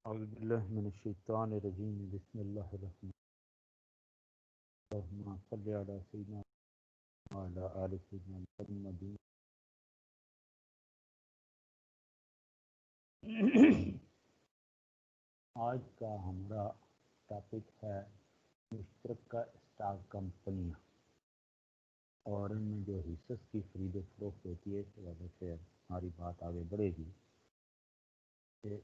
اعوذ باللہ من الشیطان الرجیم بسم اللہ الرحمن الرحیم اللہم صلی علی سیدنا وعلی آل سیدنا محمد۔ آج کا ہمارا ٹاپک ہے مشترکہ اسٹاک کمپنیاں اور ان میں جو حصص کی خرید و فروخت ہوتی ہے، اس وجہ سے ہماری بات آگے بڑھے گی کہ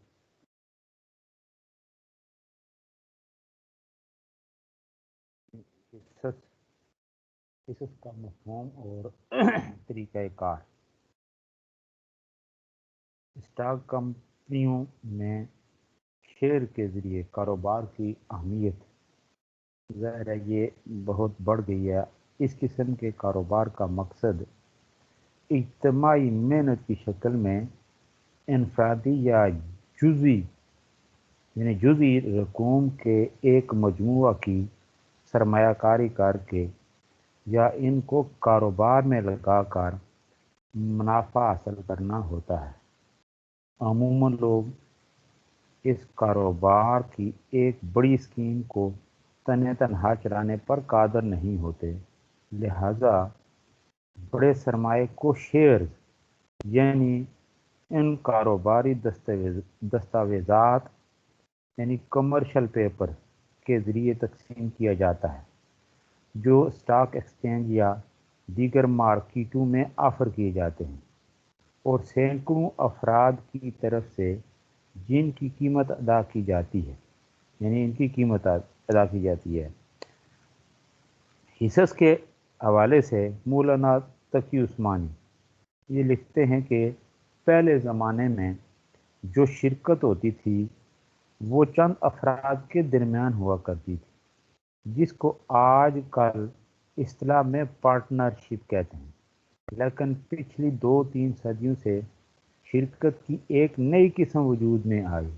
حصص کا مفہوم اور طریقہ کار۔ اسٹاک کمپنیوں میں شیئر کے ذریعے کاروبار کی اہمیت ظاہر ہے یہ بہت بڑھ گئی ہے۔ اس قسم کے کاروبار کا مقصد اجتماعی محنت کی شکل میں انفرادی یا جزئی رقوم کے ایک مجموعہ کی سرمایہ کاری کر کے یا ان کو کاروبار میں لگا کر منافع حاصل کرنا ہوتا ہے۔ عموماً لوگ اس کاروبار کی ایک بڑی اسکیم کو تنہا چلانے پر قادر نہیں ہوتے، لہذا بڑے سرمایہ کو شیئرز یعنی ان کاروباری دستاویزات یعنی کمرشل پیپر کے ذریعے تقسیم کیا جاتا ہے، جو اسٹاک ایکسچینج یا دیگر مارکیٹوں میں آفر کیے جاتے ہیں اور سینکڑوں افراد کی طرف سے جن کی قیمت ادا کی جاتی ہے ان کی قیمت ادا کی جاتی ہے۔ حصص کے حوالے سے مولانا تقی عثمانی یہ لکھتے ہیں کہ پہلے زمانے میں جو شرکت ہوتی تھی وہ چند افراد کے درمیان ہوا کرتی تھی، جس کو آج کل اصطلاح میں پارٹنرشپ کہتے ہیں، لیکن پچھلی 2-3 صدیوں سے شرکت کی ایک نئی قسم وجود میں آئی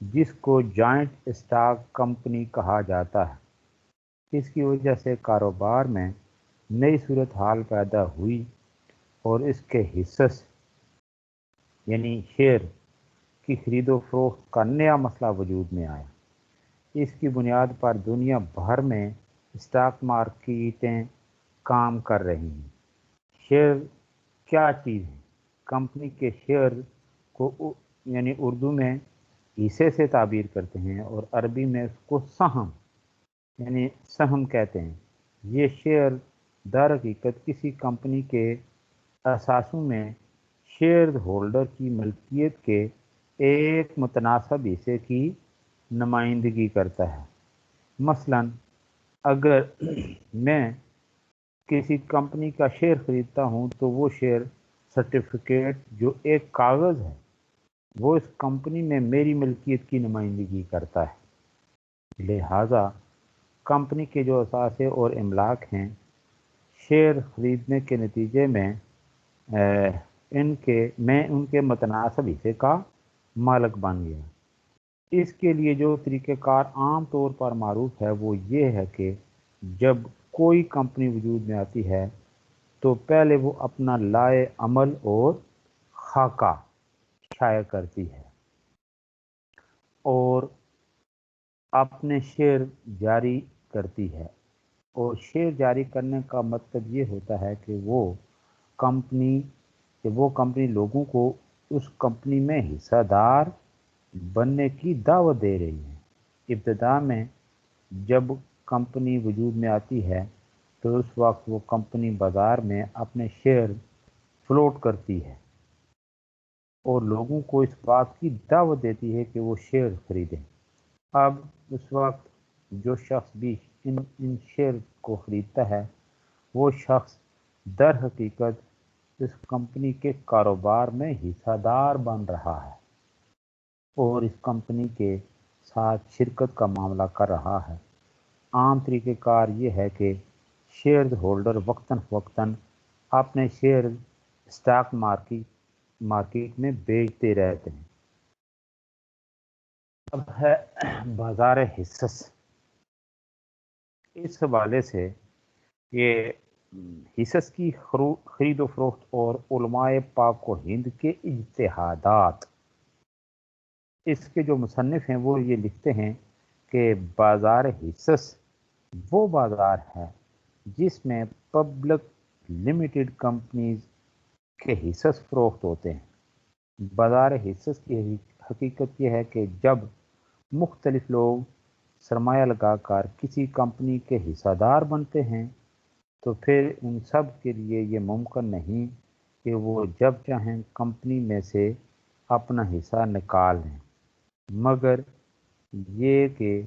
جس کو جوائنٹ اسٹاک کمپنی کہا جاتا ہے۔ اس کی وجہ سے کاروبار میں نئی صورتحال پیدا ہوئی اور اس کے حصص یعنی شیئر کی خرید و فروخت کا نیا مسئلہ وجود میں آیا۔ اس کی بنیاد پر دنیا بھر میں اسٹاک مارکیٹیں کام کر رہی ہیں۔ شیئر کیا چیز ہے؟ کمپنی کے شیئر کو اردو میں حصے سے تعبیر کرتے ہیں اور عربی میں اس کو سہم کہتے ہیں۔ یہ شیئر در حقیقت کسی کمپنی کے اثاثوں میں شیئر ہولڈر کی ملکیت کے ایک متناسب حصے کی نمائندگی کرتا ہے۔ مثلا اگر میں کسی کمپنی کا شیئر خریدتا ہوں تو وہ شیئر سرٹیفکیٹ جو ایک کاغذ ہے وہ اس کمپنی میں میری ملکیت کی نمائندگی کرتا ہے، لہذا کمپنی کے جو اثاثے اور املاک ہیں، شیئر خریدنے کے نتیجے میں ان کے متناسب حصے کا مالک بن گیا۔ اس کے لیے جو طریقہ کار عام طور پر معروف ہے وہ یہ ہے کہ جب کوئی کمپنی وجود میں آتی ہے تو پہلے وہ اپنا لائحہ عمل اور خاکہ شائع کرتی ہے اور اپنے شیئر جاری کرتی ہے، اور شیئر جاری کرنے کا مطلب یہ ہوتا ہے کہ وہ کمپنی لوگوں کو اس کمپنی میں حصہ دار بننے کی دعوت دے رہی ہے۔ ابتدا میں جب کمپنی وجود میں آتی ہے تو اس وقت وہ کمپنی بازار میں اپنے شیئر فلوٹ کرتی ہے اور لوگوں کو اس بات کی دعوت دیتی ہے کہ وہ شیئر خریدیں۔ اب اس وقت جو شخص بھی ان شیئر کو خریدتا ہے وہ شخص در حقیقت اس کمپنی کے کاروبار میں حصہ دار بن رہا ہے اور اس کمپنی کے ساتھ شرکت کا معاملہ کر رہا ہے۔ عام طریقہ کار یہ ہے کہ شیئر ہولڈر وقتاً فوقتاً اپنے شیئر اسٹاک مارکیٹ میں بیچتے رہتے ہیں۔ اب ہے بازار حصص۔ اس حوالے سے یہ حصص کی خرید و فروخت اور علماء پاک و ہند کے اجتہادات اس کے جو مصنف ہیں وہ یہ لکھتے ہیں کہ بازار حصص وہ بازار ہے جس میں پبلک لمیٹڈ کمپنیز کے حصص فروخت ہوتے ہیں۔ بازار حصص کی حقیقت یہ ہے کہ جب مختلف لوگ سرمایہ لگا کر کسی کمپنی کے حصہ دار بنتے ہیں تو پھر ان سب کے لیے یہ ممکن نہیں کہ وہ جب چاہیں کمپنی میں سے اپنا حصہ نکال لیں، مگر یہ کہ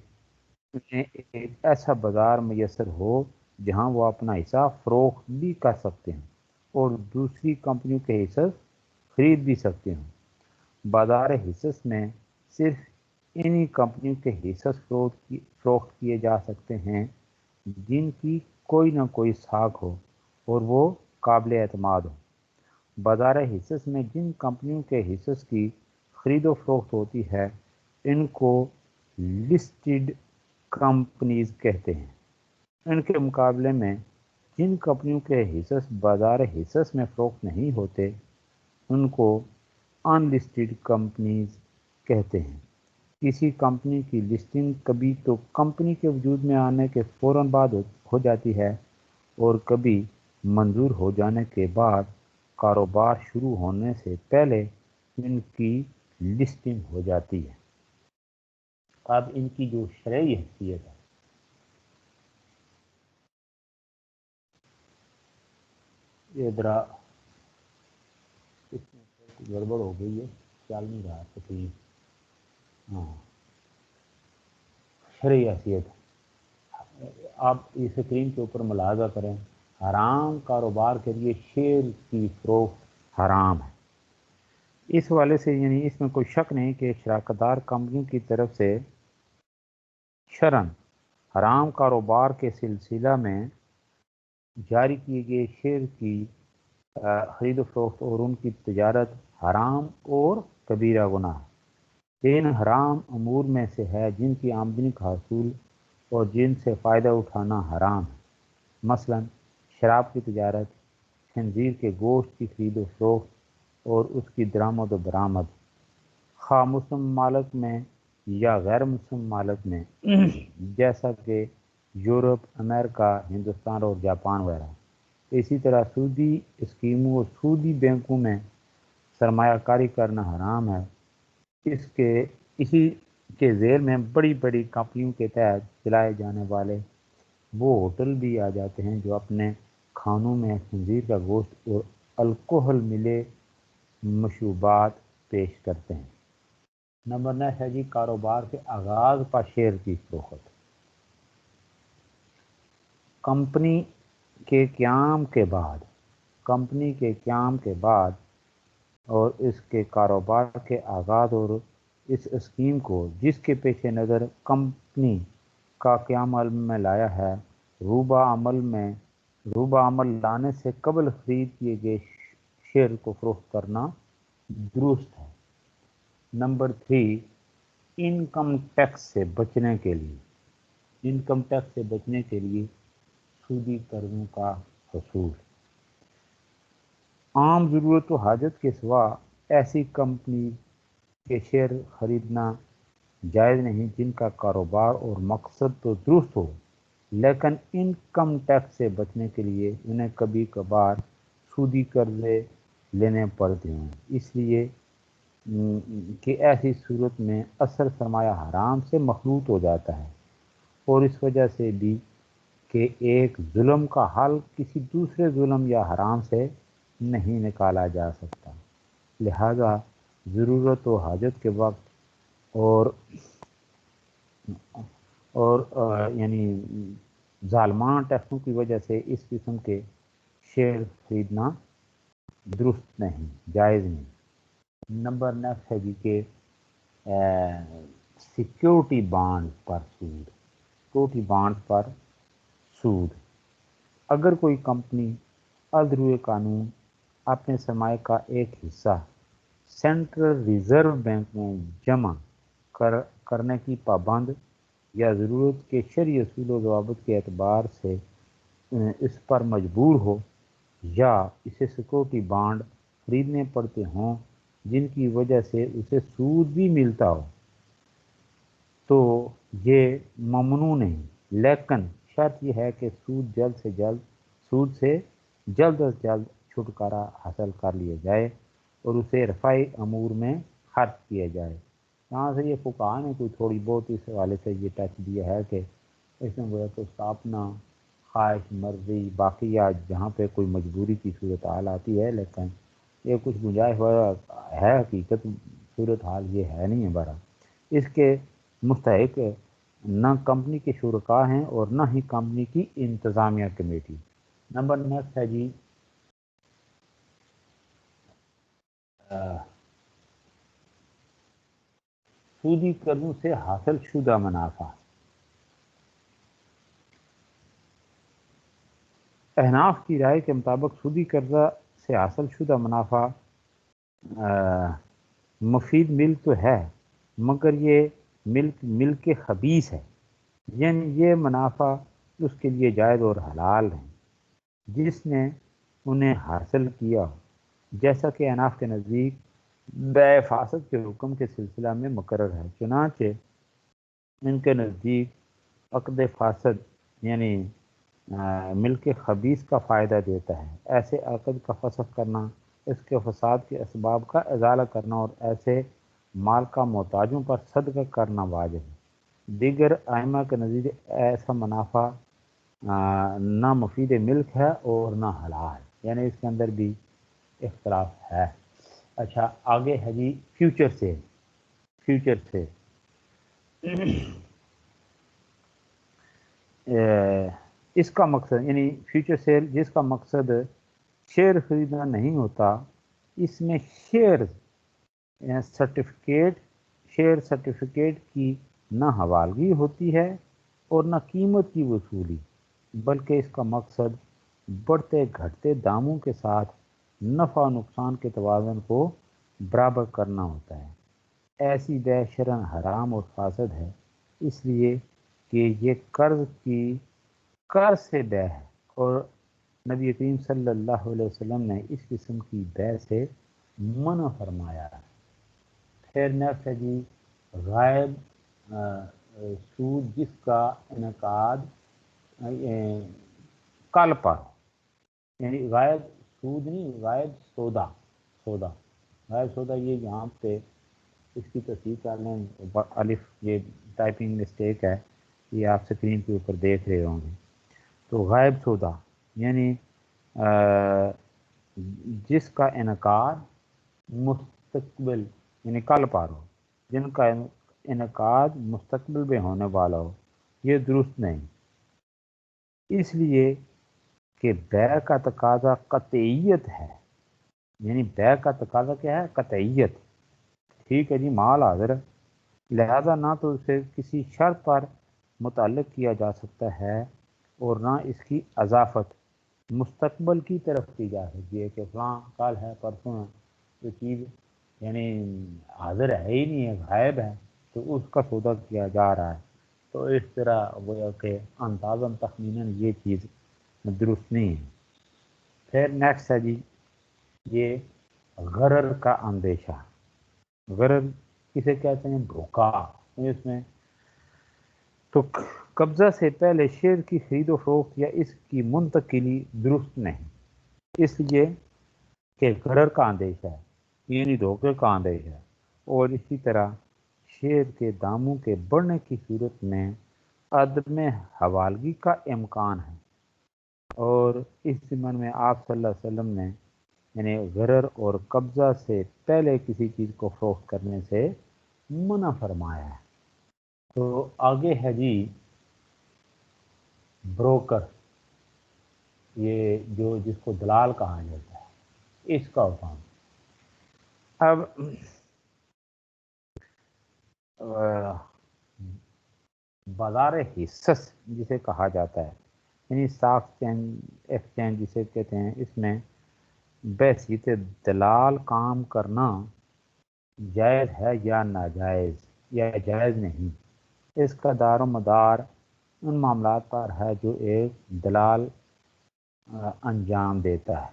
انہیں ایک ایسا بازار میسر ہو جہاں وہ اپنا حصہ فروخت بھی کر سکتے ہیں اور دوسری کمپنیوں کے حصص خرید بھی سکتے ہیں۔ بازار حصص میں صرف انہی کمپنیوں کے حصص فروخت کیے جا سکتے ہیں جن کی کوئی نہ کوئی ساکھ ہو اور وہ قابل اعتماد ہو۔ بازار حصص میں جن کمپنیوں کے حصص کی خرید و فروخت ہوتی ہے ان کو لسٹڈ کمپنیز کہتے ہیں۔ ان کے مقابلے میں جن کمپنیوں کے حصص بازار حصص میں فروخت نہیں ہوتے ان کو ان لسٹڈ کمپنیز کہتے ہیں۔ کسی کمپنی کی لسٹنگ کبھی تو کمپنی کے وجود میں آنے کے فوراً بعد ہو جاتی ہے اور کبھی منظور ہو جانے کے بعد کاروبار شروع ہونے سے پہلے ان کی لسٹنگ ہو جاتی ہے۔ اب ان کی جو شرعی حیثیت ہے، یہ ذرا اس میں گڑبڑ ہو گئی ہے، چل نہیں رہا تقریب۔ ہاں، شرعی حیثیت آپ اس اسکرین کے اوپر ملاحظہ کریں، حرام کاروبار کے لیے شیئر کی فروخت حرام ہے۔ اس حوالے سے یعنی اس میں کوئی شک نہیں کہ شراکت دار کمپنیوں کی طرف سے شرعاً حرام کاروبار کے سلسلہ میں جاری کیے گئے شیئر کی خرید و فروخت اور ان کی تجارت حرام اور کبیرہ گناہ ہے۔ ان حرام امور میں سے ہے جن کی آمدنی کا حصول اور جن سے فائدہ اٹھانا حرام ہے، مثلا شراب کی تجارت، خنزیر کے گوشت کی خرید و فروخت اور اس کی درآمد و برآمد، خواہ مسلم ممالک میں یا غیر مسلم ممالک میں جیسا کہ یورپ، امریکہ، ہندوستان اور جاپان وغیرہ۔ اسی طرح سودی اسکیموں اور سودی بینکوں میں سرمایہ کاری کرنا حرام ہے۔ اسی کے ذیل میں بڑی بڑی کمپنیوں کے تحت چلائے جانے والے وہ ہوٹل بھی آ جاتے ہیں جو اپنے کھانوں میں خنزیر کا گوشت اور الکوہل ملے مشروبات پیش کرتے ہیں۔ نمبر 9 ہے جی کاروبار کے آغاز پر شیئر کی فروخت۔ کمپنی کے قیام کے بعد اور اس کے کاروبار کے آغاز اور اس اسکیم کو جس کے پیش نظر کمپنی کا قیام عمل میں لایا ہے، روبہ عمل لانے سے قبل خرید کیے گئے شیئر کو فروخت کرنا درست ہے۔ نمبر 3، انکم ٹیکس سے بچنے کے لیے سودی قرضوں کا حصول۔ عام ضرورت و حاجت کے سوا ایسی کمپنی کے شیئر خریدنا جائز نہیں جن کا کاروبار اور مقصد تو درست ہو لیکن انکم ٹیکس سے بچنے کے لیے انہیں کبھی کبھار سودی قرضے لینے پڑتے ہیں، اس لیے کہ ایسی صورت میں اصل سرمایہ حرام سے مخلوط ہو جاتا ہے، اور اس وجہ سے بھی کہ ایک ظلم کا حل کسی دوسرے ظلم یا حرام سے نہیں نکالا جا سکتا، لہذا ضرورت و حاجت کے وقت اور یعنی ظالمان ٹیکسوں کی وجہ سے اس قسم کے شیئر خریدنا درست نہیں، جائز نہیں۔ نمبر 9 ہے جی کہ سیکیورٹی بانڈ پر سود۔ اگر کوئی کمپنی ازروئے قانون اپنے سرمایہ کا ایک حصہ سینٹرل ریزرو بینک میں جمع کرنے کی پابند یا ضرورت کے شرعی اصول و ضوابط کے اعتبار سے اس پر مجبور ہو یا اسے سیکورٹی بانڈ خریدنے پڑتے ہوں جن کی وجہ سے اسے سود بھی ملتا ہو تو یہ ممنوع نہیں، لیکن شرط یہ ہے کہ سود سے جلد از جلد چھٹکارا حاصل کر لیا جائے اور اسے رفائی امور میں خرچ کیا جائے۔ یہاں سے یہ فقہا نے کوئی تھوڑی بہت اس حوالے سے یہ ٹچ دیا ہے کہ اس میں گویا کہ اس کا اپنا خواہش مرضی باقیات جہاں پہ کوئی مجبوری کی صورتحال آتی ہے، لیکن یہ کچھ گنجائش ہے، حقیقت صورتحال یہ ہے نہیں ہے بہرحال اس کے مستحق نہ کمپنی کے شرکاء ہیں اور نہ ہی کمپنی کی انتظامیہ کمیٹی۔ نمبر نیکسٹ ہے جی سودی قرضوں سے حاصل شدہ منافع۔ احناف کی رائے کے مطابق سودی قرضہ سے حاصل شدہ منافع مفید ملک تو ہے، مگر یہ ملک خبیث ہے، یعنی یہ منافع اس کے لیے جائز اور حلال ہیں جس نے انہیں حاصل کیا، جیسا کہ احناف کے نزدیک بیع فاسد کے حکم کے سلسلہ میں مقرر ہے۔ چنانچہ ان کے نزدیک عقد فاسد یعنی ملک خبیث کا فائدہ دیتا ہے۔ ایسے عقد کا فسخ کرنا، اس کے فساد کے اسباب کا ازالہ کرنا اور ایسے مال کا محتاجوں پر صدقہ کرنا واجب ہے۔ دیگر ائمہ کے نزدیک ایسا منافع نہ مفید ملک ہے اور نہ حلال، یعنی اس کے اندر بھی اختلاف ہے۔ اچھا آگے ہے جی فیوچر سے اس کا مقصد یعنی فیوچر سیل جس کا مقصد شیئر خریدنا نہیں ہوتا، اس میں شیئر سرٹیفکیٹ کی نہ حوالگی ہوتی ہے اور نہ قیمت کی وصولی، بلکہ اس کا مقصد بڑھتے گھٹتے داموں کے ساتھ نفع و نقصان کے توازن کو برابر کرنا ہوتا ہے۔ ایسی بیع شرعاً حرام اور فاسد ہے، اس لیے کہ یہ قرض سے بیع ہے اور نبی کریم صلی اللہ علیہ وسلم نے اس قسم کی بیع سے منع فرمایا ہے۔ پھر نیکسٹ ہے جی غائب سود جس کا انعقاد کل پر، یعنی غائب سود نہیں، غائب غائب سودا یہ یہاں پہ اس کی تصحیح کر لیں، الف یہ ٹائپنگ مسٹیک ہے، یہ آپ اسکرین کے اوپر دیکھ رہے ہوں گے۔ تو غائب سودا یعنی جس کا انعقاد مستقبل یعنی کل پر ہو، جن کا انعقاد مستقبل میں ہونے والا ہو، یہ درست نہیں، اس لیے کہ بیع کا تقاضا قطعیت ہے، یعنی بیع کا تقاضا کیا ہے؟ قطعیت۔ ٹھیک ہے جی، مال حاضر ہے، لہذا نہ تو اسے کسی شرط پر متعلق کیا جا سکتا ہے اور نہ اس کی اضافت مستقبل کی طرف کی جا سکتی ہے کہ فلاں کل ہے پرسوں ہے، جو چیز یعنی حاضر ہے ہی نہیں ہے، غائب ہے، تو اس کا سودا کیا جا رہا ہے، تو اس طرح وہ کہ اندازاً تخمیناً یہ چیز درست نہیں ہے۔ پھر نیکسٹ ہے جی یہ غرر کا اندیشہ۔ غرر کسے کہتے ہیں؟ دھوکہ۔ اس میں تو قبضہ سے پہلے شیئر کی خرید و فروخت یا اس کی منتقلی درست نہیں، اس لیے کہ غرر کا اندیشہ ہے، یعنی دھوکے کا اندیشہ ہے، اور اسی طرح شیئر کے داموں کے بڑھنے کی صورت میں عدم حوالگی کا امکان ہے، اور اس ضمن میں آپ صلی اللہ علیہ وسلم نے یعنی غرر اور قبضہ سے پہلے کسی چیز کو فروخت کرنے سے منع فرمایا ہے۔ تو آگے ہے جی بروکر، یہ جو جس کو دلال کہا جاتا ہے، اس کا کام۔ اب بازار حصص جسے کہا جاتا ہے، یعنی اسٹاک ایکسچینج جسے کہتے ہیں، اس میں بحیثیت دلال کام کرنا جائز ہے یا ناجائز یا جائز نہیں، اس کا دار و مدار ان معاملات پر ہے جو ایک دلال انجام دیتا ہے۔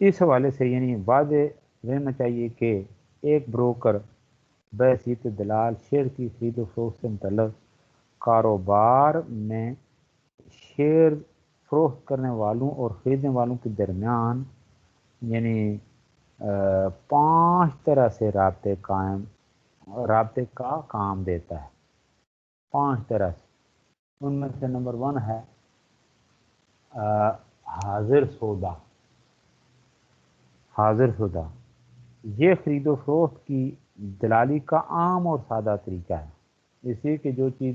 اس حوالے سے یعنی واضح رہنا چاہیے کہ ایک بروکر بحیثیت دلال شیئر کی خرید و فروخت سے متعلق کاروبار میں شیئر فروخت کرنے والوں اور خریدنے والوں کے درمیان یعنی 5 طرح سے رابطے کا کام دیتا ہے، 5 طرح سے۔ ان میں سے نمبر 1 ہے حاضر سودا۔ حاضر سودا یہ خرید و فروخت کی دلالی کا عام اور سادہ طریقہ ہے، اس لیے کہ جو چیز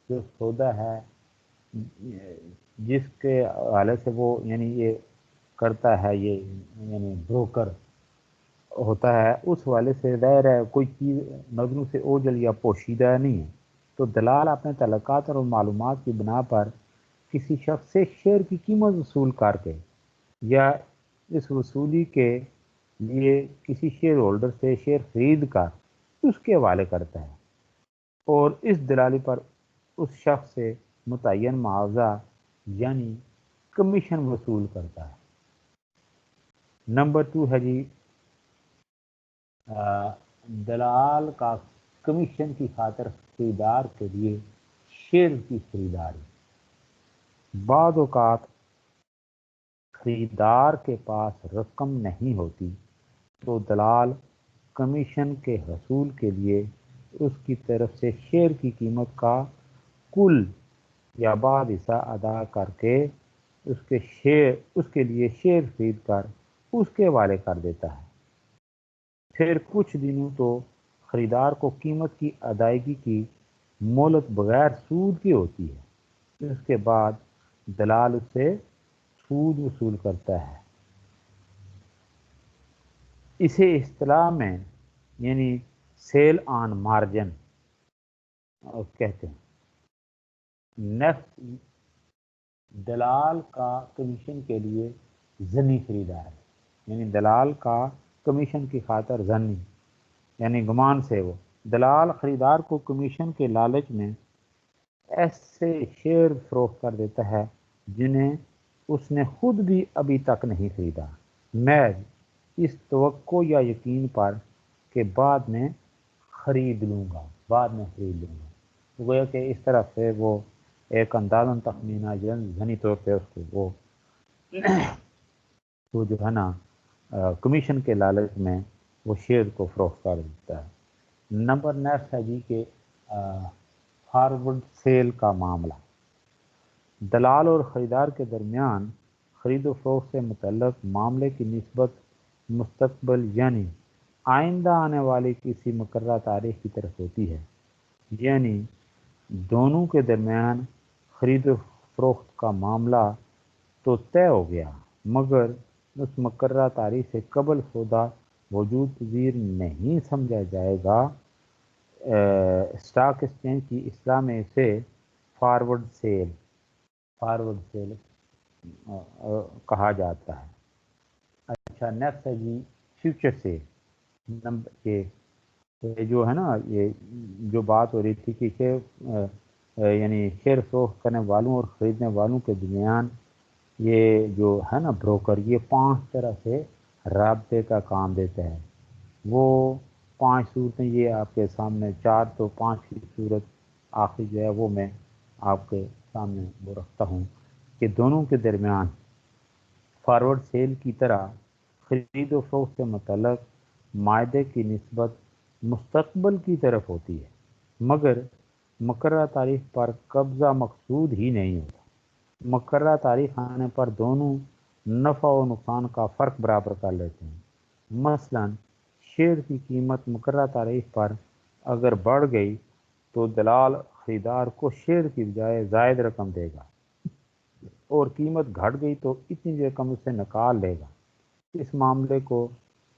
جو سودا ہے جس کے حوالے سے وہ یعنی یہ کرتا ہے، یہ یعنی بروکر ہوتا ہے، اس حوالے سے ظاہر ہے کوئی چیز نظروں سے اوجھل یا پوشیدہ نہیں ہے، تو دلال اپنے تعلقات اور معلومات کی بنا پر کسی شخص سے شیئر کی قیمت وصول کر کے یا اس وصولی کے لیے کسی شیئر ہولڈر سے شیئر خرید کر اس کے حوالے کرتا ہے اور اس دلالی پر اس شخص سے متعین معاوضہ یعنی کمیشن وصول کرتا ہے۔ نمبر 2 ہے جی دلال کا کمیشن کی خاطر خریدار کے لیے شیئر کی خریداری۔ بعض اوقات خریدار کے پاس رقم نہیں ہوتی تو دلال کمیشن کے حصول کے لیے اس کی طرف سے شیئر کی قیمت کا کل یا بعض حصہ ادا کر کے اس کے لیے شیئر خرید کر اس کے حوالے کر دیتا ہے۔ پھر کچھ دنوں تو خریدار کو قیمت کی ادائیگی کی مہلت بغیر سود کی ہوتی ہے، اس کے بعد دلال اس سے سود وصول کرتا ہے۔ اسے اصطلاح میں یعنی سیل آن مارجن کہتے ہیں۔ نیکسٹ دلال کا کمیشن کے لیے ظنی خریدار، یعنی دلال کا کمیشن کی خاطر ظنی یعنی گمان سے وہ دلال خریدار کو کمیشن کے لالچ میں ایسے شیئر فروخت کر دیتا ہے جنہیں اس نے خود بھی ابھی تک نہیں خریدا، محض اس توقع یا یقین پر کہ بعد میں خرید لوں گا۔ تو گویا کہ اس طرح سے وہ ایک اندازاً تخمینہ ذہنی طور پہ اس کو وہ جو ہے نا کمیشن کے لالچ میں وہ شیئر کو فروخت کر دیتا ہے۔ نمبر نیکسٹ ہے جی کہ فارورڈ سیل کا معاملہ۔ دلال اور خریدار کے درمیان خرید و فروخت سے متعلق معاملے کی نسبت مستقبل یعنی آئندہ آنے والی کسی مقررہ تاریخ کی طرف ہوتی ہے، یعنی دونوں کے درمیان خرید و فروخت کا معاملہ تو طے ہو گیا مگر اس مقررہ تاریخ سے قبل سودا وجود پذیر نہیں سمجھا جائے گا۔ اسٹاک ایکسچینج کی اصطلاح میں اسے فارورڈ سیل کہا جاتا ہے۔ اچھا نیکسٹ ہے جی فیوچر سیل۔ نمبر یہ جو ہے نا یہ جو بات ہو رہی تھی کہ یعنی شیئر فروخت کرنے والوں اور خریدنے والوں کے درمیان یہ جو ہے نا بروکر یہ 5 طرح سے رابطے کا کام دیتا ہے۔ وہ 5 صورتیں یہ آپ کے سامنے 4 تو 5 کی صورت آخری جو ہے وہ میں آپ کے سامنے وہ رکھتا ہوں کہ دونوں کے درمیان فارورڈ سیل کی طرح خرید و فروخت سے متعلق معاہدے کی نسبت مستقبل کی طرف ہوتی ہے مگر مقررہ تاریخ پر قبضہ مقصود ہی نہیں ہوتا۔ مقررہ تاریخ آنے پر دونوں نفع و نقصان کا فرق برابر کر لیتے ہیں۔ مثلا شیئر کی قیمت مقررہ تاریخ پر اگر بڑھ گئی تو دلال خریدار کو شیئر کی بجائے زائد رقم دے گا اور قیمت گھٹ گئی تو اتنی رقم اسے نکال لے گا۔ اس معاملے کو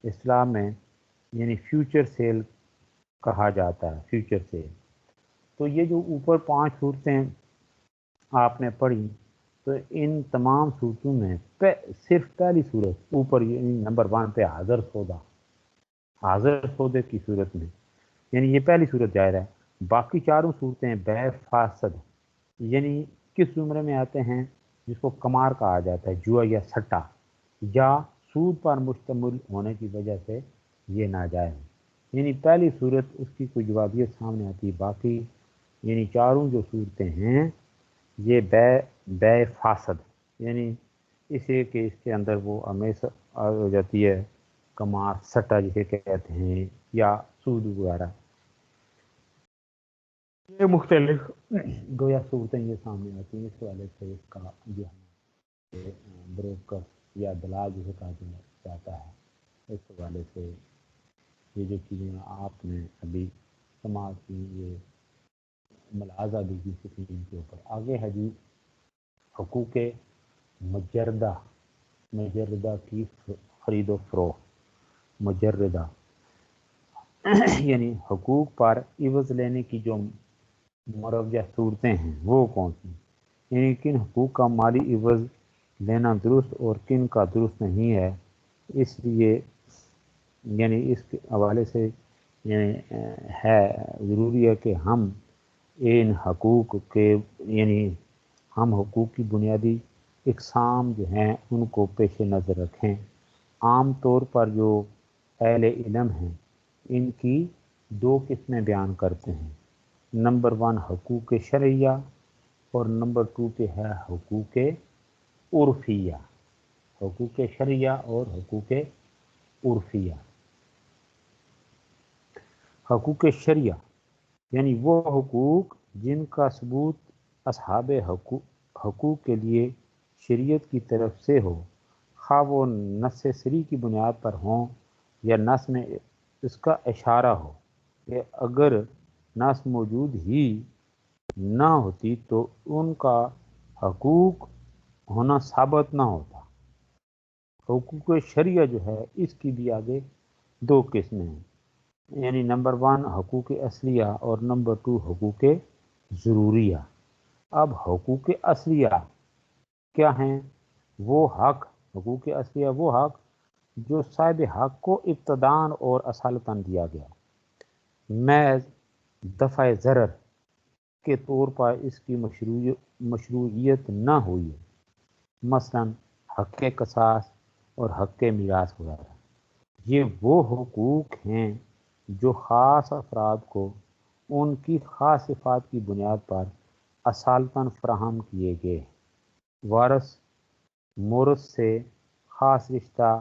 اصطلاح میں یعنی فیوچر سیل کہا جاتا ہے، فیوچر سیل۔ تو یہ جو اوپر 5 صورتیں آپ نے پڑھی تو ان تمام صورتوں میں صرف پہلی صورت اوپر یعنی نمبر 1 پہ حاضر سودے کی صورت میں یعنی یہ پہلی صورت جائز ہے۔ باقی چاروں صورتیں بیع فاسد یعنی کس زمرے میں آتے ہیں جس کو قمار کہا جاتا ہے، جوا یا سٹا یا سود پر مشتمل ہونے کی وجہ سے یہ ناجائز ہے۔ یعنی پہلی صورت اس کی کوئی جوابیت سامنے آتی ہے، باقی یعنی چاروں جو صورتیں ہیں یہ بے فاسد، یعنی اسے کہ اس کے اندر وہ ہمیشہ ہو جاتی ہے، کمار سٹا جسے کہتے ہیں، یا سود وغیرہ، یہ مختلف گویا صورتیں یہ سامنے آتی ہیں۔ اس حوالے سے اس کا جو ہے بروکر یا دلال جسے کہا جاتا ہے، اس حوالے سے یہ جو چیزیں آپ نے ابھی سماعت کی، یہ ملاحظہ بھی کی سکرین کے اوپر۔ آگے ہے جی حقوق مجردہ، مجردہ کی خرید و فروخت، مجردہ یعنی حقوق پر عوض لینے کی جو مروجہ صورتیں ہیں وہ کون سی، یعنی کن حقوق کا مالی عوض لینا درست اور کن کا درست نہیں ہے۔ اس لیے یعنی اس کے حوالے سے یعنی ہے ضروری ہے کہ ہم ان حقوق کے یعنی ہم حقوق کی بنیادی اقسام جو ہیں ان کو پیش نظر رکھیں۔ عام طور پر جو اہل علم ہیں ان کی دو قسمیں بیان کرتے ہیں، نمبر 1 حقوق شرعیہ اور نمبر 2 پہ ہے حقوق عرفیہ، حقوق شرعیہ اور حقوق عرفیہ۔ حقوق شرعیہ یعنی وہ حقوق جن کا ثبوت اصحاب حقوق کے لیے شریعت کی طرف سے ہو، خواہ وہ نص صریح کی بنیاد پر ہوں یا نص میں اس کا اشارہ ہو، کہ اگر نص موجود ہی نہ ہوتی تو ان کا حقوق ہونا ثابت نہ ہوتا۔ حقوق شرعیہ جو ہے اس کی بھی آگے دو قسمیں ہیں، یعنی نمبر 1 حقوق اصلیہ اور نمبر 2 حقوق ضروریہ۔ اب حقوق اصلیہ کیا ہیں؟ وہ حق، حقوق اصلیہ وہ حق جو صاحب حق کو ابتداءً اور اصالتاً دیا گیا، محض دفع ضرر کے طور پر اس کی مشروعیت نہ ہوئی ہے، مثلا حق قصاص اور حق میراث وغیرہ۔ یہ وہ حقوق ہیں جو خاص افراد کو ان کی خاص صفات کی بنیاد پر اصالتاً فراہم کیے گئے، وارث مورث سے خاص رشتہ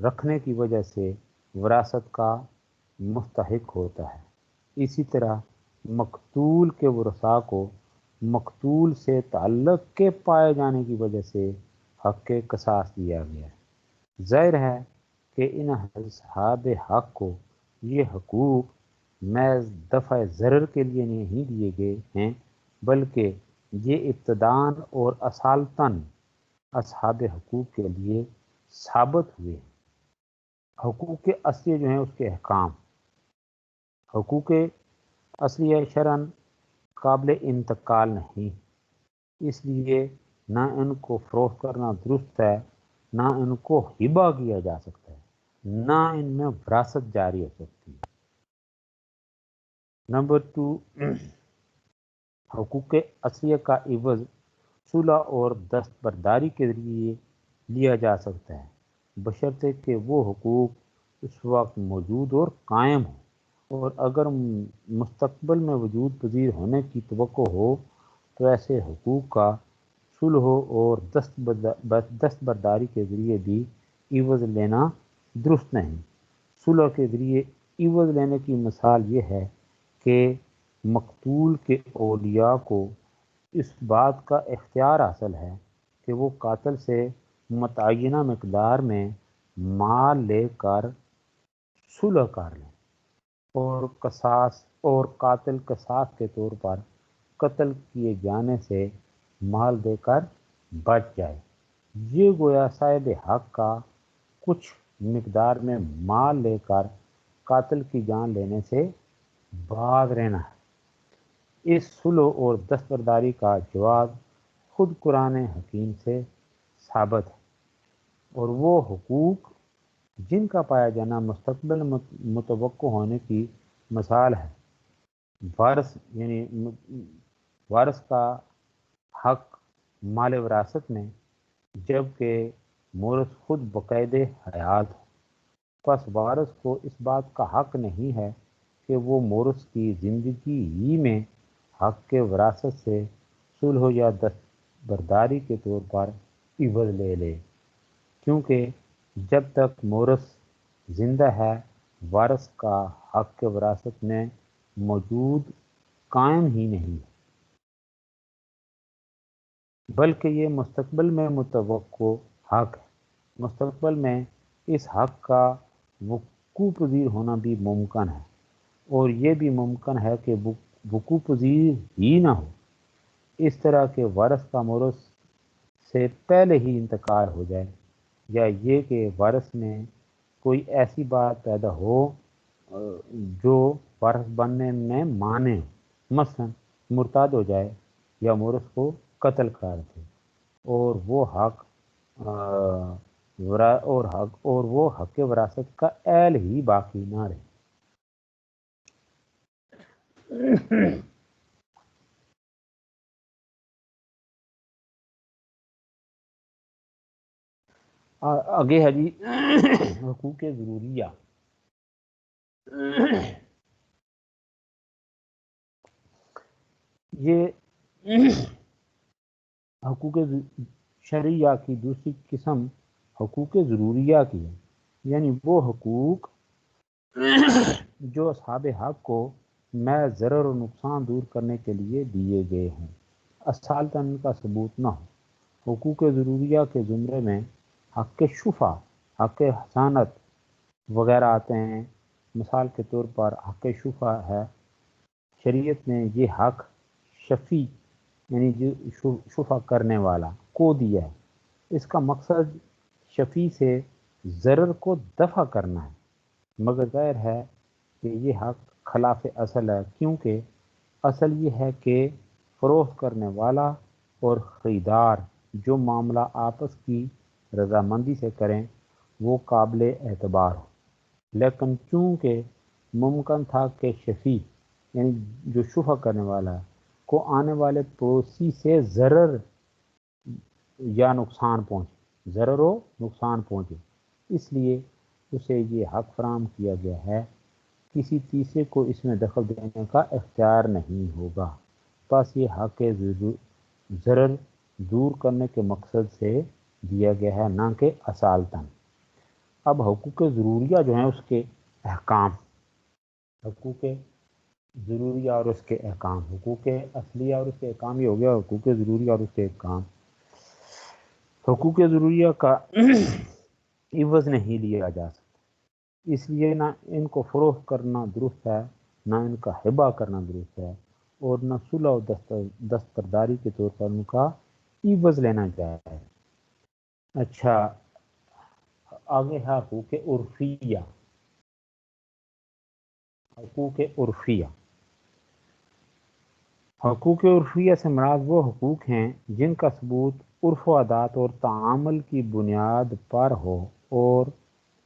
رکھنے کی وجہ سے وراثت کا مستحق ہوتا ہے۔ اسی طرح مقتول کے ورثاء کو مقتول سے تعلق کے پائے جانے کی وجہ سے حق قصاص دیا گیا ہے۔ ظاہر ہے کہ ان اصحاب حق کو یہ حقوق محض دفع ضرر کے لیے نہیں دیے گئے ہیں، بلکہ یہ ابتداءً اور اصالتاً اصحاب حقوق کے لیے ثابت ہوئے ہیں۔ حقوق اصلیہ جو ہیں اس کے احکام، حقوق اصلیہ شرعاً قابل انتقال نہیں، اس لیے نہ ان کو فروخت کرنا درست ہے، نہ ان کو ہبہ کیا جا سکتا ہے، نہ ان میں وراثت جاری ہو سکتی ہے۔ نمبر 2 حقوق اصلیہ کا عوض صلح اور دستبرداری کے ذریعے لیا جا سکتا ہے، بشرطے کہ وہ حقوق اس وقت موجود اور قائم ہوں، اور اگر مستقبل میں وجود پذیر ہونے کی توقع ہو تو ایسے حقوق کا صلح اور دستبرداری کے ذریعے بھی عوض لینا درست نہیں۔ صلح کے ذریعے عوض لینے کی مثال یہ ہے کہ مقتول کے اولیاء کو اس بات کا اختیار حاصل ہے کہ وہ قاتل سے متعینہ مقدار میں مال لے کر صلح کر لیں، اور قاتل قصاص کے طور پر قتل کیے جانے سے مال دے کر بچ جائے۔ یہ گویا صاحب حق کا کچھ مقدار میں مال لے کر قاتل کی جان لینے سے باز رہنا ہے۔ اس صلح اور دستبرداری کا جواز خود قرآن حکیم سے ثابت ہے، اور وہ حقوق جن کا پایا جانا مستقبل متوقع ہونے کی مثال ہے، وارث یعنی وارث کا حق مال وراثت میں، جبکہ مورث خود بقید حیات ہو، پس وارث کو اس بات کا حق نہیں ہے کہ وہ مورث کی زندگی ہی میں حق کے وراثت سے صلح یا دستبرداری کے طور پر عوض لے لے، کیونکہ جب تک مورث زندہ ہے وارث کا حق کے وراثت میں موجود قائم ہی نہیں، بلکہ یہ مستقبل میں متوقع حق ہے۔ مستقبل میں اس حق کا وقوع پذیر ہونا بھی ممکن ہے، اور یہ بھی ممکن ہے کہ وقوع پذیر ہی نہ ہو، اس طرح کہ وارث کا مورث سے پہلے ہی انتقال ہو جائے، یا یہ کہ وارث میں کوئی ایسی بات پیدا ہو جو وارث بننے میں مانع ہو، مثلا مرتد ہو جائے یا مورث کو قتل کر دے، اور وہ حق حق وراثت کا اہل ہی باقی نہ رہے۔ آگے ہے جی حقوق ضروریہ۔ یہ حقوق شرعیہ کی دوسری قسم حقوق ضروریہ کی ہے، یعنی وہ حقوق جو اصحاب حق کو محض ضرر و نقصان دور کرنے کے لیے دیے گئے ہیں، اصالتاً ان کا ثبوت نہ ہو۔ حقوق ضروریہ کے زمرے میں حق شفع، حق حسانت وغیرہ آتے ہیں۔ مثال کے طور پر حق شفع ہے، شریعت نے یہ حق شفیع یعنی جو شفع کرنے والا کو دیا ہے۔ اس کا مقصد شفیع سے ضرر کو دفع کرنا ہے، مگر ظاہر ہے کہ یہ حق خلاف اصل ہے، کیونکہ اصل یہ ہے کہ فروخت کرنے والا اور خریدار جو معاملہ آپس کی رضامندی سے کریں وہ قابل اعتبار ہو، لیکن چونکہ ممکن تھا کہ شفیع یعنی جو شفع کرنے والا ہے کو آنے والے پڑوسی سے ضرر یا نقصان پہنچے، ضرر و نقصان پہنچے، اس لیے اسے یہ حق فراہم کیا گیا ہے، کسی تیسرے کو اس میں دخل دینے کا اختیار نہیں ہوگا۔ بس یہ حق ضرر دور کرنے کے مقصد سے دیا گیا ہے، نہ کہ اصالتاً۔ اب حقوق ضروریہ جو ہیں اس کے احکام، حقوق ضروریہ اور اس کے احکام، حقوق اصلیہ اور اس کے احکام، یہ ہو گیا حقوق ضروریہ اور اس کے احکام۔ حقوق ضروریہ کا عوض نہیں لیا جا سکتا، اس لیے نہ ان کو فروخت کرنا درست ہے، نہ ان کا ہبہ کرنا درست ہے، اور نہ صلح و دستبرداری کے طور پر ان کا عوض لینا جائے۔ اچھا، آگے ہے حقوق عرفیہ۔ حقوق عرفیہ، حقوق عرفیہ سے مراد وہ حقوق ہیں جن کا ثبوت عرف و عادات اور تعامل کی بنیاد پر ہو اور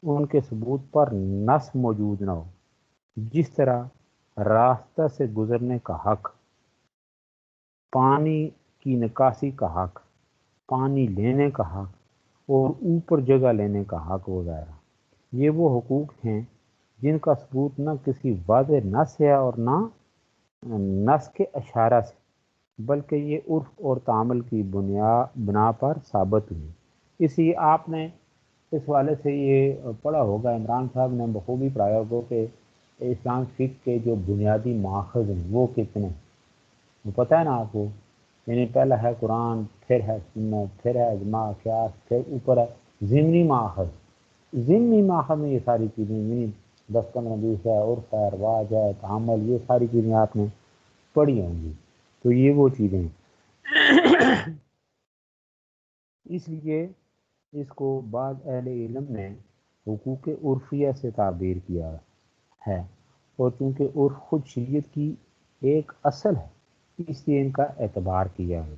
ان کے ثبوت پر نص موجود نہ ہو، جس طرح راستہ سے گزرنے کا حق، پانی کی نکاسی کا حق، پانی لینے کا حق اور اوپر جگہ لینے کا حق وغیرہ۔ یہ وہ حقوق ہیں جن کا ثبوت نہ کسی واضح نص ہے اور نہ نص کے اشارہ سے، بلکہ یہ عرف اور تعامل کی بنا پر ثابت ہوئی۔ اس لیے آپ نے اس والے سے یہ پڑھا ہوگا، عمران صاحب نے بخوبی پڑھایا ہوگا کہ اسلام فقہ کے جو بنیادی ماخذ ہیں وہ کتنے ہیں، وہ پتہ ہے نا آپ کو، یعنی پہلا ہے قرآن، پھر ہے سنت، پھر ہے اجماع قیاس، پھر اوپر ہے ضمنی ماخذ۔ ضمنی ماخذ میں یہ ساری چیزیں، یعنی 10-15-20 ہے، عرف ہے، رواج ہے، تعامل، یہ ساری چیزیں آپ نے پڑھی ہوں گی، تو یہ وہ چیزیں ہیں۔ اس لیے اس کو بعض اہل علم نے حقوق عرفیہ سے تعبیر کیا ہے، اور چونکہ عرف خود شریعت کی ایک اصل ہے اس لیے ان کا اعتبار کیا ہے۔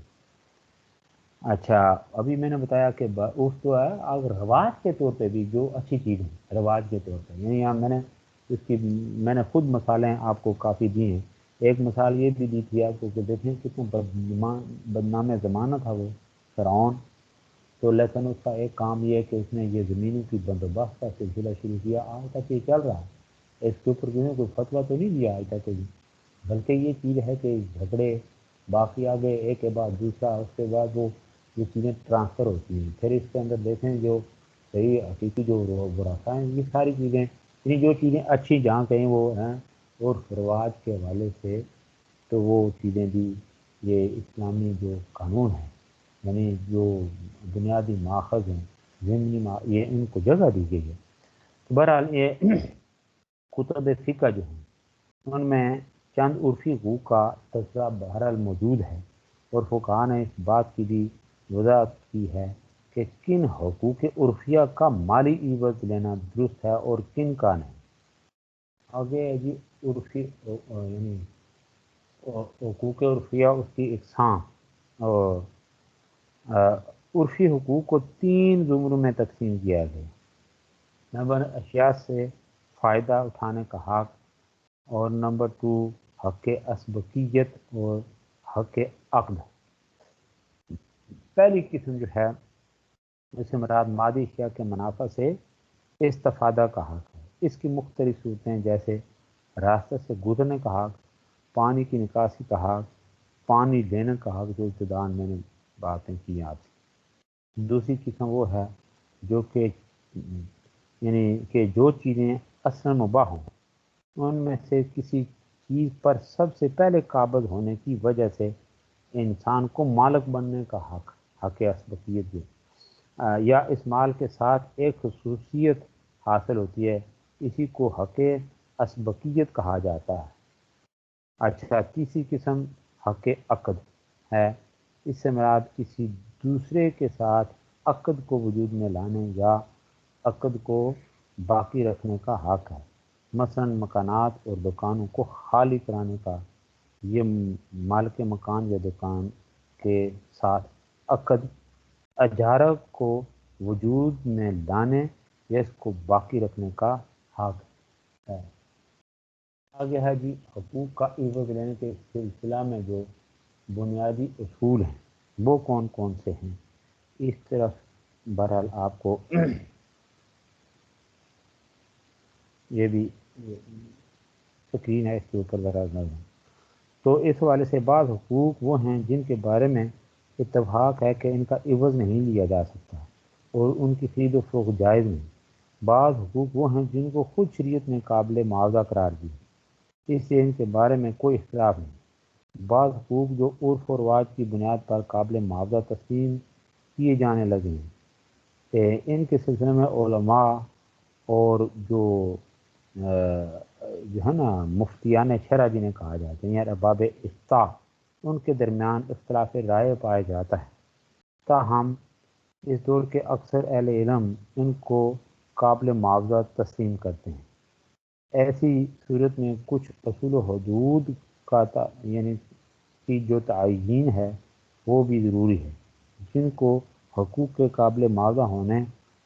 اچھا، ابھی میں نے بتایا کہ عرف تو ہے، اگر رواج کے طور پہ بھی جو اچھی چیز ہے رواج کے طور پہ، یعنی یہاں میں نے خود مثالیں آپ کو کافی دی ہیں۔ ایک مثال یہ بھی دی تھی آپ کو کہ دیکھیں کتنا بدنام زمانہ تھا وہ فرعون، تو لیکن اس کا ایک کام یہ ہے کہ اس نے یہ زمینوں کی بندوبست کا سلسلہ شروع کیا، آج تک یہ چل رہا ہے، اس کے اوپر کسی نے کوئی فتویٰ تو نہیں دیا آج تک کبھی، بلکہ یہ چیز ہے کہ جھگڑے باقی آگے ایک کے بعد دوسرا، اس کے بعد وہ یہ چیزیں ٹرانسفر ہوتی ہیں، پھر اس کے اندر دیکھیں جو صحیح حقیقی جو براسا ہیں، یہ ساری چیزیں یعنی جو چیزیں اچھی جہاں کہیں وہ ہیں اور رواج کے حوالے سے، تو وہ چیزیں بھی یہ اسلامی جو قانون ہے یعنی جو بنیادی ماخذ ہیں ضمنی یہ ان کو جگہ دی گئی ہے۔ تو بہرحال یہ کتب فقہ جو ہیں ان میں چند عرفی حقوق کا تذکرہ بہرحال موجود ہے، اور فقہاء نے اس بات کی بھی وضاحت کی ہے کہ کن حقوق عرفیہ کا مالی عوض لینا درست ہے اور کن کا نہیں۔ آگے ہے جی عرفی یعنی حقوق عرفیہ، اس کی اقسام، اور عرفی حقوق کو 3 زمروں میں تقسیم کیا گیا۔ نمبر اشیاء سے فائدہ اٹھانے کا حق، اور نمبر 2 حق اسبقیت اور حق عقد۔ پہلی قسم جو ہے اس سے مراد مادی اشیاء کے منافع سے استفادہ کا حق ہے۔ اس کی مختلف صورتیں جیسے راستہ سے گزرنے کا حق، پانی کی نکاسی کا حق، پانی لینے کا حق، جو ابتداء میں نے باتیں کی آپ سے۔ دوسری قسم وہ ہے جو کہ یعنی کہ جو چیزیں اصلا مباح ہوں، ان میں سے کسی چیز پر سب سے پہلے قابض ہونے کی وجہ سے انسان کو مالک بننے کا حق، حق اسبقیت جو یا اس مال کے ساتھ ایک خصوصیت حاصل ہوتی ہے، اسی کو حق اسبقیت کہا جاتا ہے۔ اچھا، تیسری قسم حق عقد ہے، اس سے مراد کسی دوسرے کے ساتھ عقد کو وجود میں لانے یا عقد کو باقی رکھنے کا حق ہے، مثلا مکانات اور دکانوں کو خالی کرانے کا۔ یہ مالک مکان یا دکان کے ساتھ عقد اجارہ کو وجود میں لانے یا اس کو باقی رکھنے کا حق ہے۔ آگے ہے جی حقوق کا عوض لینے کے سلسلہ میں جو بنیادی اصول ہیں وہ کون کون سے ہیں، اس طرف بہرحال آپ کو یہ بھی سکرین ہے، اس کے اوپر ذرا نظر۔ تو اس حوالے سے بعض حقوق وہ ہیں جن کے بارے میں اتفاق ہے کہ ان کا عوض نہیں لیا جا سکتا اور ان کی خرید و فروخت جائز نہیں۔ بعض حقوق وہ ہیں جن کو خود شریعت نے قابل معاوضہ قرار دی، اس سے ان کے بارے میں کوئی اختلاف نہیں۔ بعض حقوق جو عرف و رواج کی بنیاد پر قابل معاوضہ تسلیم کیے جانے لگے ہیں، ان کے سلسلے میں علماء اور جو ہے نا مفتیان شرع جنہیں کہا جاتا ہے یا ارباب افتاء، ان کے درمیان اختلاف رائے پایا جاتا ہے۔ تاہم اس دور کے اکثر اہل علم ان کو قابل معاوضہ تسلیم کرتے ہیں۔ ایسی صورت میں کچھ اصول و حدود کا یعنی کی جو تعیین ہے وہ بھی ضروری ہے، جن کو حقوق کے قابل معاوضہ ہونے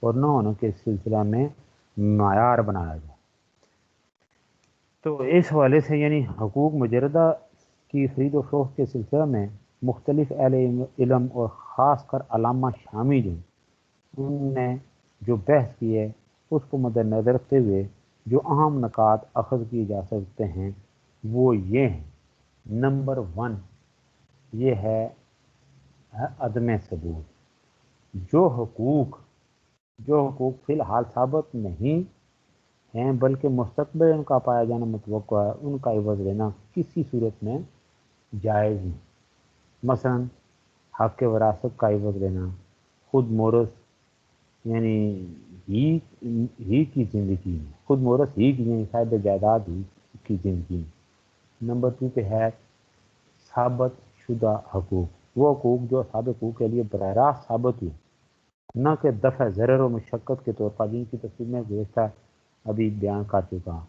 اور نہ ہونے کے سلسلہ میں معیار بنایا جائے۔ تو اس حوالے سے یعنی حقوق مجردہ کی خرید و فروخت کے سلسلہ میں مختلف اہل علم اور خاص کر علامہ شامی جو ان نے جو بحث کی ہے اس کو مد نظر رکھتے ہوئے جو اہم نکات اخذ کیے جا سکتے ہیں وہ یہ ہیں۔ نمبر 1 یہ ہے عدم ثبوت۔ جو حقوق فی الحال ثابت نہیں ہیں بلکہ مستقبل ان کا پایا جانا متوقع ہے، ان کا عوض لینا کسی صورت میں جائز نہیں۔ مثلا حق وراثت کا عوض لینا، خود مورث یعنی ہی کی زندگی میں، خود مورث ہی کی یعنی صاحب جائیداد ہی کی زندگی میں۔ نمبر 2 پہ ہے ثابت شدہ حقوق، وہ حقوق جو ثابت حقوق کے لیے براہ راست ثابت ہوئے، نہ کہ دفع ضرر و مشقت کے طور پر، جن کی تفصیل میں گزشتہ ابھی بیان کر چکا۔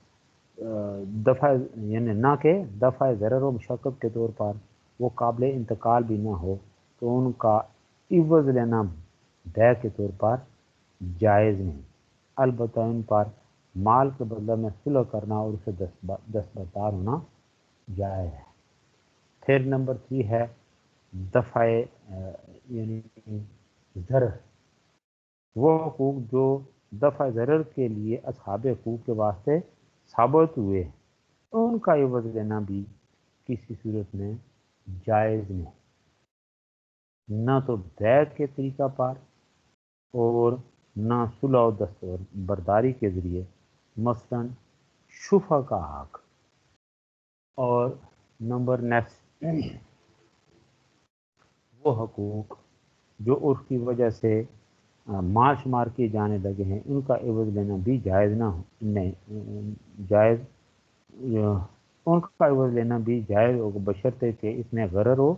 دفع یعنی نہ کہ دفع ضرر و مشقت کے طور پر وہ قابل انتقال بھی نہ ہو تو ان کا عوض لینا بیع کے طور پر جائز نہیں، البتہ ان پر مال کے بدلہ میں صلح کرنا اور اسے دستبردار ہونا جائز ہے۔ پھر نمبر 3 ہے دفع یعنی ضرر، وہ حقوق جو دفع ضرر کے لیے اصحاب حقوق کے واسطے ثابت ہوئے ہیں، ان کا عوض لینا بھی کسی صورت میں جائز نہیں، نہ تو بیعت کے طریقہ پر اور نہ صلح و دستور برداری کے ذریعے، مثلا شفع کا حق۔ اور نمبر نیکسٹ، وہ حقوق جو عرف کی وجہ سے مار شمار کیے جانے لگے ہیں، ان کا عوض لینا بھی جائز نہ ہو، نہیں جائز، ان کا عوض لینا بھی جائز ہو، بشرطے کہ اس میں غرر ہو،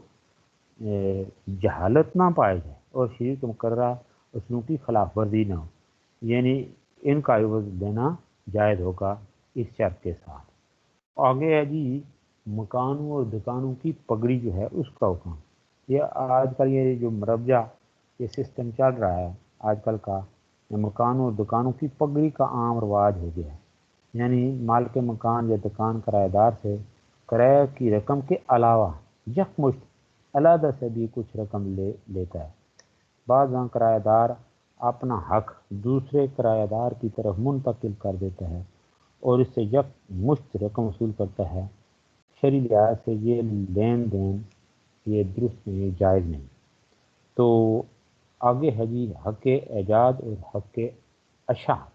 جہالت نہ پائے جائے اور شریعت مقررہ اصولوں کی خلاف ورزی نہ ہو، یعنی ان کا عوض لینا جائز ہوگا اس شرط کے ساتھ۔ آگے ہے جی مکانوں اور دکانوں کی پگڑی جو ہے اس کا حکم۔ یہ آج کل یہ جو مربجہ یہ سسٹم چل رہا ہے آج کل کا، مکانوں اور دکانوں کی پگڑی کا عام رواج ہو گیا ہے، یعنی مالک مکان یا دکان کرایہ دار سے کرایہ کی رقم کے علاوہ یکمشت علیحدہ سے بھی کچھ رقم لیتا ہے۔ بعض کرایہ دار اپنا حق دوسرے کرایہ دار کی طرف منتقل کر دیتا ہے اور اس سے یک مشت رقم وصول کرتا ہے۔ شرعی لحاظ سے یہ لین دین یہ درست نہیں، یہ جائز نہیں۔ تو آگے ہے جی حق ایجاد اور حق اشاعت۔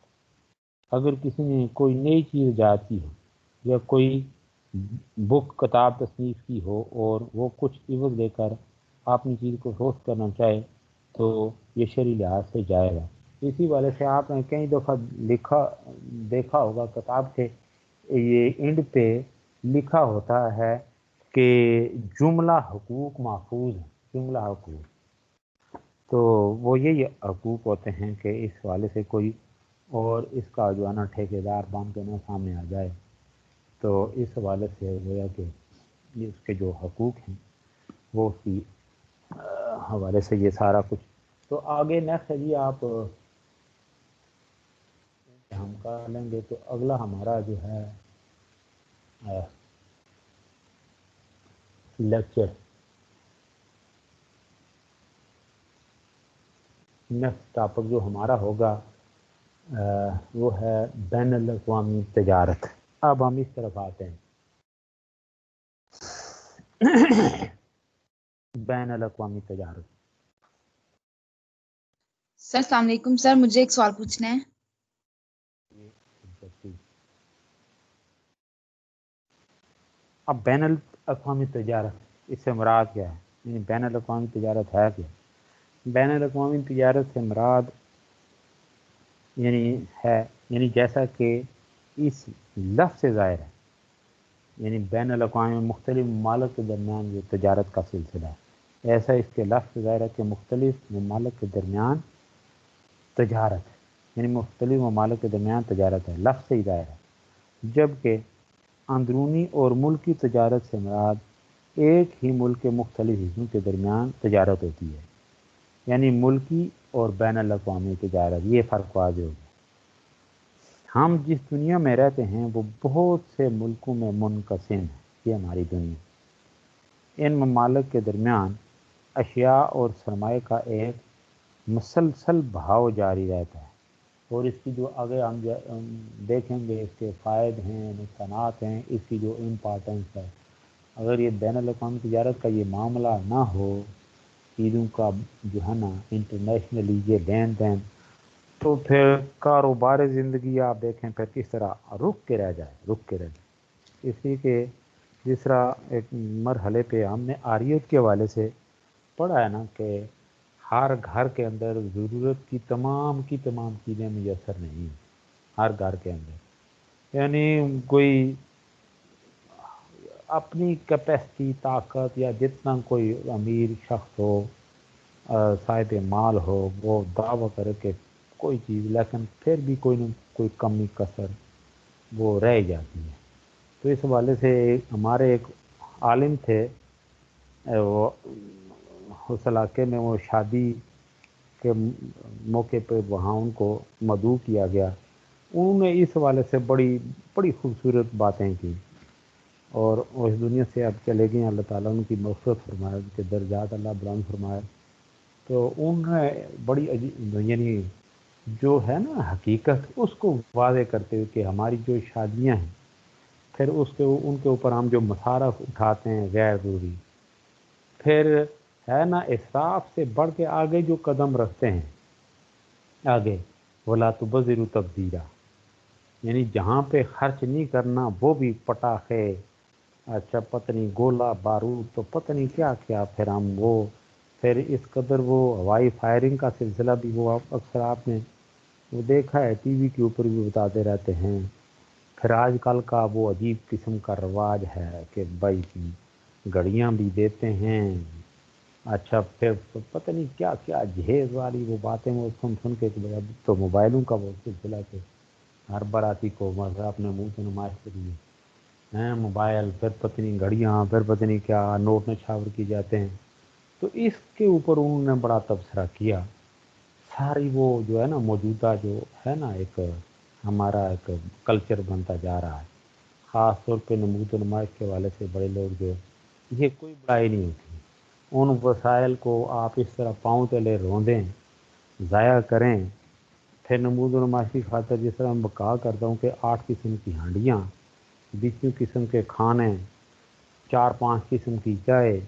اگر کسی نے کوئی نئی چیز ایجاد کی ہو یا کوئی بک کتاب تصنیف کی ہو اور وہ کچھ عوض لے کر اپنی چیز کو فروخت کرنا چاہے تو یہ شرعی لحاظ سے جائز ہے۔ اسی والے سے آپ نے کئی دفعہ دیکھا ہوگا کتاب سے یہ اینڈ پہ لکھا ہوتا ہے کہ جملہ حقوق محفوظ ہیں، جملہ حقوق، تو وہ یہی حقوق ہوتے ہیں کہ اس والے سے کوئی اور اس کا جو ہے نا ٹھیکیدار بن کے نا سامنے آ جائے تو اس حوالے سے گویا کہ یہ اس کے جو حقوق ہیں وہ اس کی حوالے سے یہ سارا کچھ۔ تو آگے نیکسٹ ہے جی آپ ہم کر لیں گے تو اگلا ہمارا جو ہے لیکچر، نیکسٹ ٹاپک جو ہمارا ہوگا وہ ہے بین الاقوامی تجارت۔ اب ہم اس طرف آتے ہیں بین الاقوامی تجارت۔ سر السلام علیکم سر، مجھے ایک سوال پوچھنا ہے۔ اب بین الاقوامی تجارت اس سے مراد کیا ہے، یعنی بین الاقوامی تجارت ہے کیا؟ بین الاقوامی تجارت سے مراد یعنی جیسا کہ اس لفظ سے ظاہر ہے، یعنی بین الاقوامی مختلف ممالک کے درمیان جو تجارت کا سلسلہ ہے، ایسا اس کے لفظ سے ظاہر ہے کہ مختلف ممالک کے درمیان تجارت ہے، یعنی مختلف ممالک کے درمیان تجارت ہے، لفظ سے ہی ظاہر ہے۔ جبکہ اندرونی اور ملکی تجارت سے مراد ایک ہی ملک کے مختلف حصوں کے درمیان تجارت ہوتی ہے، یعنی ملکی اور بین الاقوامی تجارت، یہ فرق واضح ہوگا۔ ہم جس دنیا میں رہتے ہیں وہ بہت سے ملکوں میں منقسم ہے، یہ ہماری دنیا، ان ممالک کے درمیان اشیاء اور سرمایہ کا ایک مسلسل بہاؤ جاری رہتا ہے، اور اس کی جو آگے ہم دیکھیں گے اس کے فائد ہیں، نقصانات ہیں، اس کی جو امپارٹنس ہے۔ اگر یہ بین الاقوامی تجارت کا یہ معاملہ نہ ہو، چیزوں کا جو ہے نا انٹرنیشنلی یہ لین دین، تو پھر کاروبار زندگی آپ دیکھیں پھر کس طرح رک کے رہ جائے، اس لیے کہ جس طرح ایک مرحلے پہ ہم نے آریت کے حوالے سے پڑھا ہے نا کہ ہر گھر کے اندر ضرورت کی تمام چیزیں میسر نہیں ہیں، ہر گھر کے اندر، یعنی کوئی اپنی کیپیسٹی طاقت یا جتنا کوئی امیر شخص ہو صاحب مال ہو وہ دعویٰ کرے کہ کوئی چیز، لیکن پھر بھی کوئی نہ کوئی کمی کسر وہ رہ جاتی ہے۔ تو اس حوالے سے ہمارے ایک عالم تھے، وہ اس علاقے میں وہ شادی کے موقع پہ وہاں ان کو مدعو کیا گیا، انہوں نے اس حوالے سے بڑی خوبصورت باتیں کی، اور وہ اس دنیا سے اب چلے گئے، اللہ تعالیٰ ان کی مغفرت فرمائے، ان کے درجات اللہ بلند فرمائے۔ تو انہوں نے بڑی یعنی جو ہے نا حقیقت اس کو واضح کرتے ہوئے کہ ہماری جو شادیاں ہیں پھر ان کے اوپر ہم جو مصارف اٹھاتے ہیں غیر ضروری، پھر ہے نا اسراف سے بڑھ کے آگے جو قدم رکھتے ہیں آگے، ولا تبذروا تبذیرا، یعنی جہاں پہ خرچ نہیں کرنا وہ بھی پٹاخے، اچھا پتنی گولا بارود تو پتنی کیا کیا، پھر ہم وہ پھر اس قدر وہ ہوائی فائرنگ کا سلسلہ بھی وہ اکثر آپ نے وہ دیکھا ہے ٹی وی کے اوپر بھی بتاتے رہتے ہیں۔ پھر آج کل کا وہ عجیب قسم کا رواج ہے کہ بھائی گھڑیاں بھی دیتے ہیں، اچھا پھر پتہ نہیں کیا کیا جہیز والی وہ باتیں وہ سن سن کے تو موبائلوں کا وہ سلسلہ کہ ہر باراتی کو مذہب اپنے منہ سے نمائش کری ہیں موبائل، پھر پتہ نہیں گھڑیاں، پھر پتہ نہیں کیا نوٹ نچھاور کی جاتے ہیں۔ تو اس کے اوپر انہوں نے بڑا تبصرہ کیا۔ ساری وہ جو ہے نا موجودہ جو ہے نا ایک ہمارا ایک کلچر بنتا جا رہا ہے، خاص طور پہ نمود و نمائش کے حوالے سے بڑے لوگ جو یہ کوئی بڑائی نہیں ہوتی، ان وسائل کو آپ اس طرح پاؤں تلے روندیں ضائع کریں، پھر نمود و نمائش کی خاطر جس طرح میں کہا کرتا ہوں کہ 8 قسم کی ہانڈیاں، 20 قسم کے کھانے، 4-5 قسم کی چائے،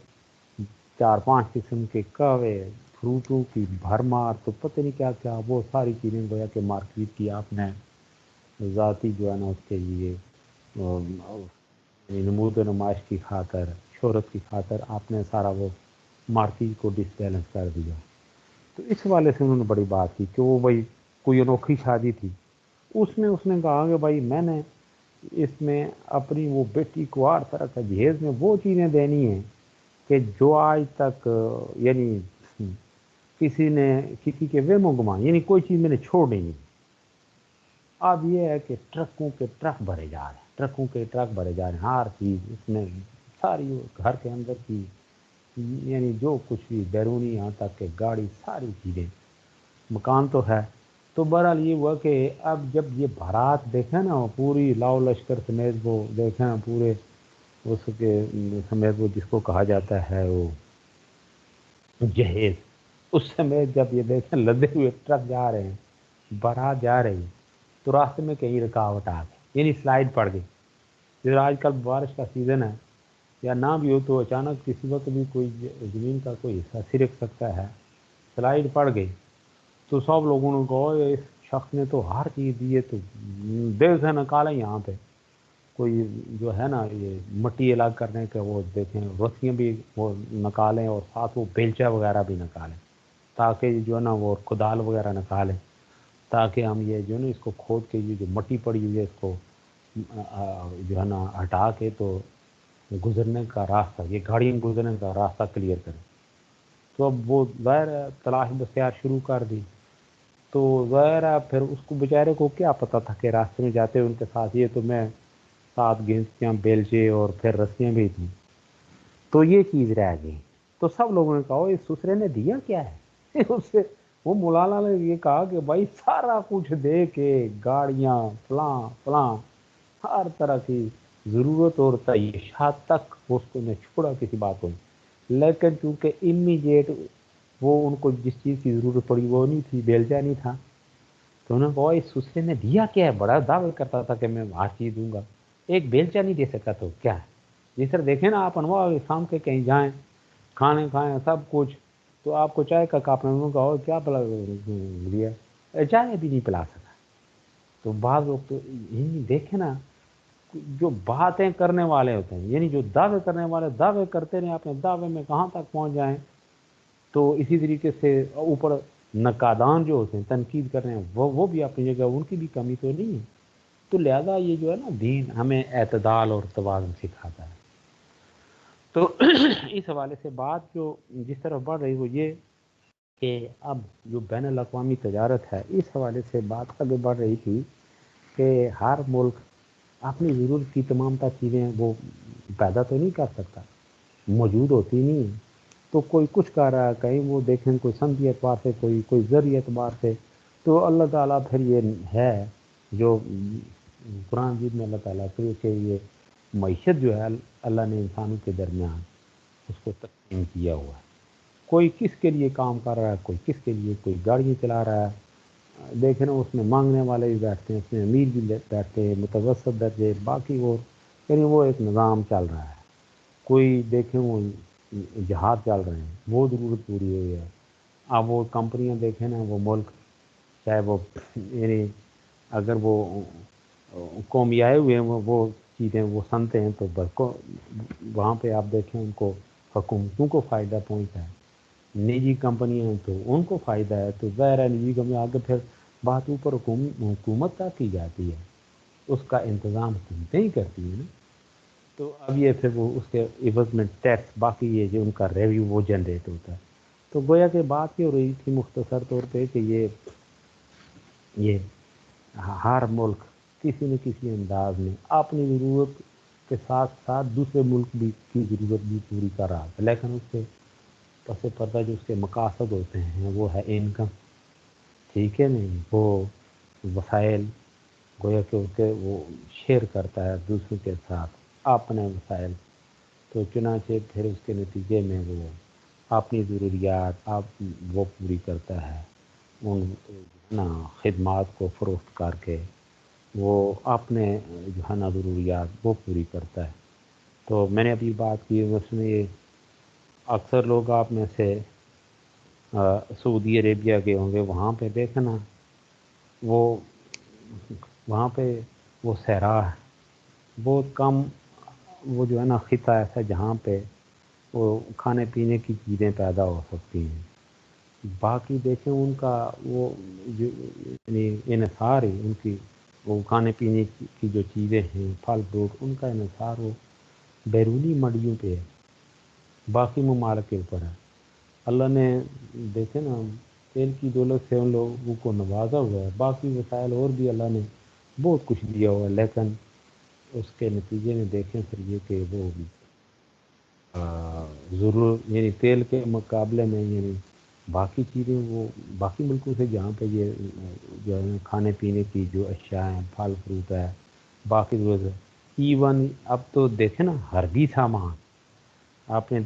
4-5 قسم کے قہوے، فروٹوں کی بھرمار، تو پتہ نہیں کیا کیا وہ ساری چیزیں گویا کہ مارکیٹ کی آپ نے ذاتی جو ہے نا اس کے لیے نمود و نمائش کی خاطر، شہرت کی خاطر آپ نے سارا وہ مارکیٹ کو ڈس بیلنس کر دیا۔ تو اس والے سے انہوں نے بڑی بات کی کہ وہ بھائی کوئی انوکھی شادی تھی، اس نے کہا کہ بھائی میں نے اس میں اپنی وہ بیٹی کو ہر طرح کا جہیز میں وہ چیزیں دینی ہیں کہ جو آج تک یعنی کسی کے وہ گما، یعنی کوئی چیز میں نے چھوڑ نہیں۔ اب یہ ہے کہ ٹرکوں کے ٹرک بھرے جا رہے ہیں، ٹرکوں کے ٹرک بھرے جا رہے ہیں، ہر چیز اس میں ساری گھر کے اندر کی یعنی جو کچھ بھی بیرونی یہاں تک کہ گاڑی ساری چیزیں، مکان تو ہے۔ تو بہرحال یہ ہوا کہ اب جب یہ بارات دیکھیں نا پوری لاؤ لشکر سمیت وہ دیکھیں پورے اس کے سمیت وہ جس کو کہا جاتا ہے وہ جہیز، اس سمیت جب یہ دیکھیں لدے ہوئے ٹرک جا رہے ہیں، بارات جا رہی، تو راستے میں کہیں رکاوٹ آ گئی، یعنی سلائڈ پڑ گئی۔ جیسے آج کل بارش کا سیزن ہے یا نہ بھی ہو تو اچانک کسی وقت بھی کوئی زمین کا کوئی حصہ سرک سکتا ہے، سلائڈ پڑ گئی تو سب لوگوں نے کہا اس شخص نے تو ہر چیز دی ہے، تو دل سے نکالیں یہاں پہ کوئی جو ہے نا یہ مٹی الگ کرنے کے وہ دیکھیں رسیاں بھی وہ نکالیں اور ساتھ وہ بیلچا وغیرہ بھی نکالیں تاکہ جو ہے نا وہ کدال وغیرہ نکالیں تاکہ ہم یہ جو ہے نا اس کو کھود کے یہ جو مٹی پڑی ہوئی ہے اس کو جو ہے نا ہٹا کے تو گزرنے کا راستہ، یہ گاڑیاں گزرنے کا راستہ کلیئر کریں۔ تو اب وہ ظاہر ہے تلاش بسیار شروع کر دی، تو ظاہر ہے پھر اس کو بیچارے کو کیا پتہ تھا کہ راستے میں جاتے ان کے ساتھ یہ تو میں ساتھ گینچیاں بیلچے اور پھر رسیاں بھی تھیں، تو یہ چیز رہ گئی۔ تو سب لوگوں نے کہا اس سسرے نے دیا کیا ہے اس سے وہ مولانا نے یہ کہا کہ بھائی سارا کچھ دے کے گاڑیاں فلاں فلاں ہر طرح کی ضرورت اور تعیشات تک اس کو نے چھوڑا کسی بات کو، لیکن چونکہ امیجیٹ وہ ان کو جس چیز کی ضرورت پڑی وہ نہیں تھی، بیلچا نہیں تھا، تو انہوں نے کہا اس سسرے نے دیا کیا ہے، بڑا دعوے کرتا تھا کہ میں ہر چیز دوں گا، ایک بیلچا نہیں دے سکتا تو کیا ہے۔ جس طرح دیکھیں نا آپ انواع شام کے کہیں جائیں کھانے کھائیں سب کچھ، تو آپ کو چائے کا کپ نے کہا کیا پلا دیا، چائے بھی نہیں پلا سکا۔ تو بعض لوگ تو یعنی دیکھیں نا جو باتیں کرنے والے ہوتے ہیں، یعنی جو دعوے کرنے والے دعوے کرتے رہے اپنے دعوے میں کہاں تک پہنچ جائیں، تو اسی طریقے سے اوپر نقادان جو ہوتے ہیں تنقید کر رہے ہیں وہ بھی اپنی جگہ ان کی بھی کمی تو نہیں ہے۔ تو لہذا یہ جو ہے نا دین ہمیں اعتدال اور توازن سکھاتا ہے۔ تو اس حوالے سے بات جو جس طرح بڑھ رہی وہ یہ کہ اب جو بین الاقوامی تجارت ہے اس حوالے سے بات آگے بڑھ رہی تھی کہ ہر ملک اپنی ضرورت کی تمام تر چیزیں وہ پیدا تو نہیں کر سکتا، موجود ہوتی نہیں ہیں، تو کوئی کچھ کر رہا ہے، کہیں وہ دیکھیں کوئی سمجھی اعتبار سے کوئی ذریعہ اعتبار سے، تو اللہ تعالیٰ پھر یہ ہے جو قرآن مجید میں اللہ تعالیٰ کہ یہ معیشت جو ہے اللہ نے انسانوں کے درمیان اس کو تقسیم کیا ہوا ہے، کوئی کس کے لیے کام کر رہا ہے، کوئی کس کے لیے، کوئی گاڑیاں چلا رہا ہے، دیکھیں نا اس میں مانگنے والے بھی بیٹھتے ہیں، اس میں امیر بھی بیٹھتے ہیں، متوسط درجے باقی، اور یعنی وہ ایک نظام چل رہا ہے. کوئی دیکھیں وہ جہاد چل رہے ہیں، وہ ضرورت پوری ہوئی ہے. اب وہ کمپنیاں دیکھیں نا، وہ ملک چاہے وہ یعنی اگر وہ قومی آئے ہوئے ہیں وہ چیزیں وہ سنتے ہیں، تو وہاں پہ آپ دیکھیں ان کو حکومتوں کو فائدہ پہنچتا ہے. نجی کمپنیاں ہیں تو ان کو فائدہ ہے، تو ظاہر ہے نجی کمپنی آگے پھر بات اوپر حکومت کا کی جاتی ہے، اس کا انتظام حکومتیں ہی کرتی ہیں نا. تو اب یہ پھر وہ اس کے عوض میں ٹیکس باقی یہ جو ان کا ریویو وہ جنریٹ ہوتا ہے. تو گویا کہ بات یہ ہو رہی تھی مختصر طور پہ کہ یہ ہر ملک کسی نہ کسی انداز میں اپنی ضرورت کے ساتھ ساتھ دوسرے ملک بھی کی ضرورت بھی پوری کر رہا ہے، لیکن اس سے پس پردہ جو اس کے مقاصد ہوتے ہیں وہ ہے انکم. ٹھیک ہے نہیں، وہ وسائل گویا کہ اس کے وہ شیئر کرتا ہے دوسروں کے ساتھ اپنے وسائل. تو چنانچہ پھر اس کے نتیجے میں وہ اپنی ضروریات وہ پوری کرتا ہے، ان خدمات کو فروخت کر کے وہ اپنے جو ہے نا ضروریات وہ پوری کرتا ہے. تو میں نے ابھی بات کی اس میں یہ اکثر لوگ آپ میں سے سعودی عربیہ کے ہوں گے، وہاں پہ دیکھنا وہ وہاں پہ وہ صحرا ہے، بہت کم وہ جو ہے نا خطہ ایسا جہاں پہ وہ کھانے پینے کی چیزیں پیدا ہو سکتی ہیں. باقی دیکھیں ان کا وہ یعنی انحصار ہے، ان کی وہ کھانے پینے کی جو چیزیں ہیں پھل فروٹ ان کا انحصار وہ بیرونی منڈیوں پہ ہے، باقی ممالک کے اوپر ہے. اللہ نے دیکھے نا تیل کی دولت سے ان لوگوں کو نوازا ہوا ہے، باقی وسائل اور بھی اللہ نے بہت کچھ دیا ہوا ہے، لیکن اس کے نتیجے میں دیکھیں پھر یہ کہ وہ ضرور یعنی تیل کے مقابلے میں یعنی باقی چیزیں وہ باقی ملکوں سے جہاں پہ یہ جو ہے کھانے پینے کی جو اشیاء ہیں پھل فروٹ ہے باقی ایون اب تو دیکھیں نا حربی سامان آپ نے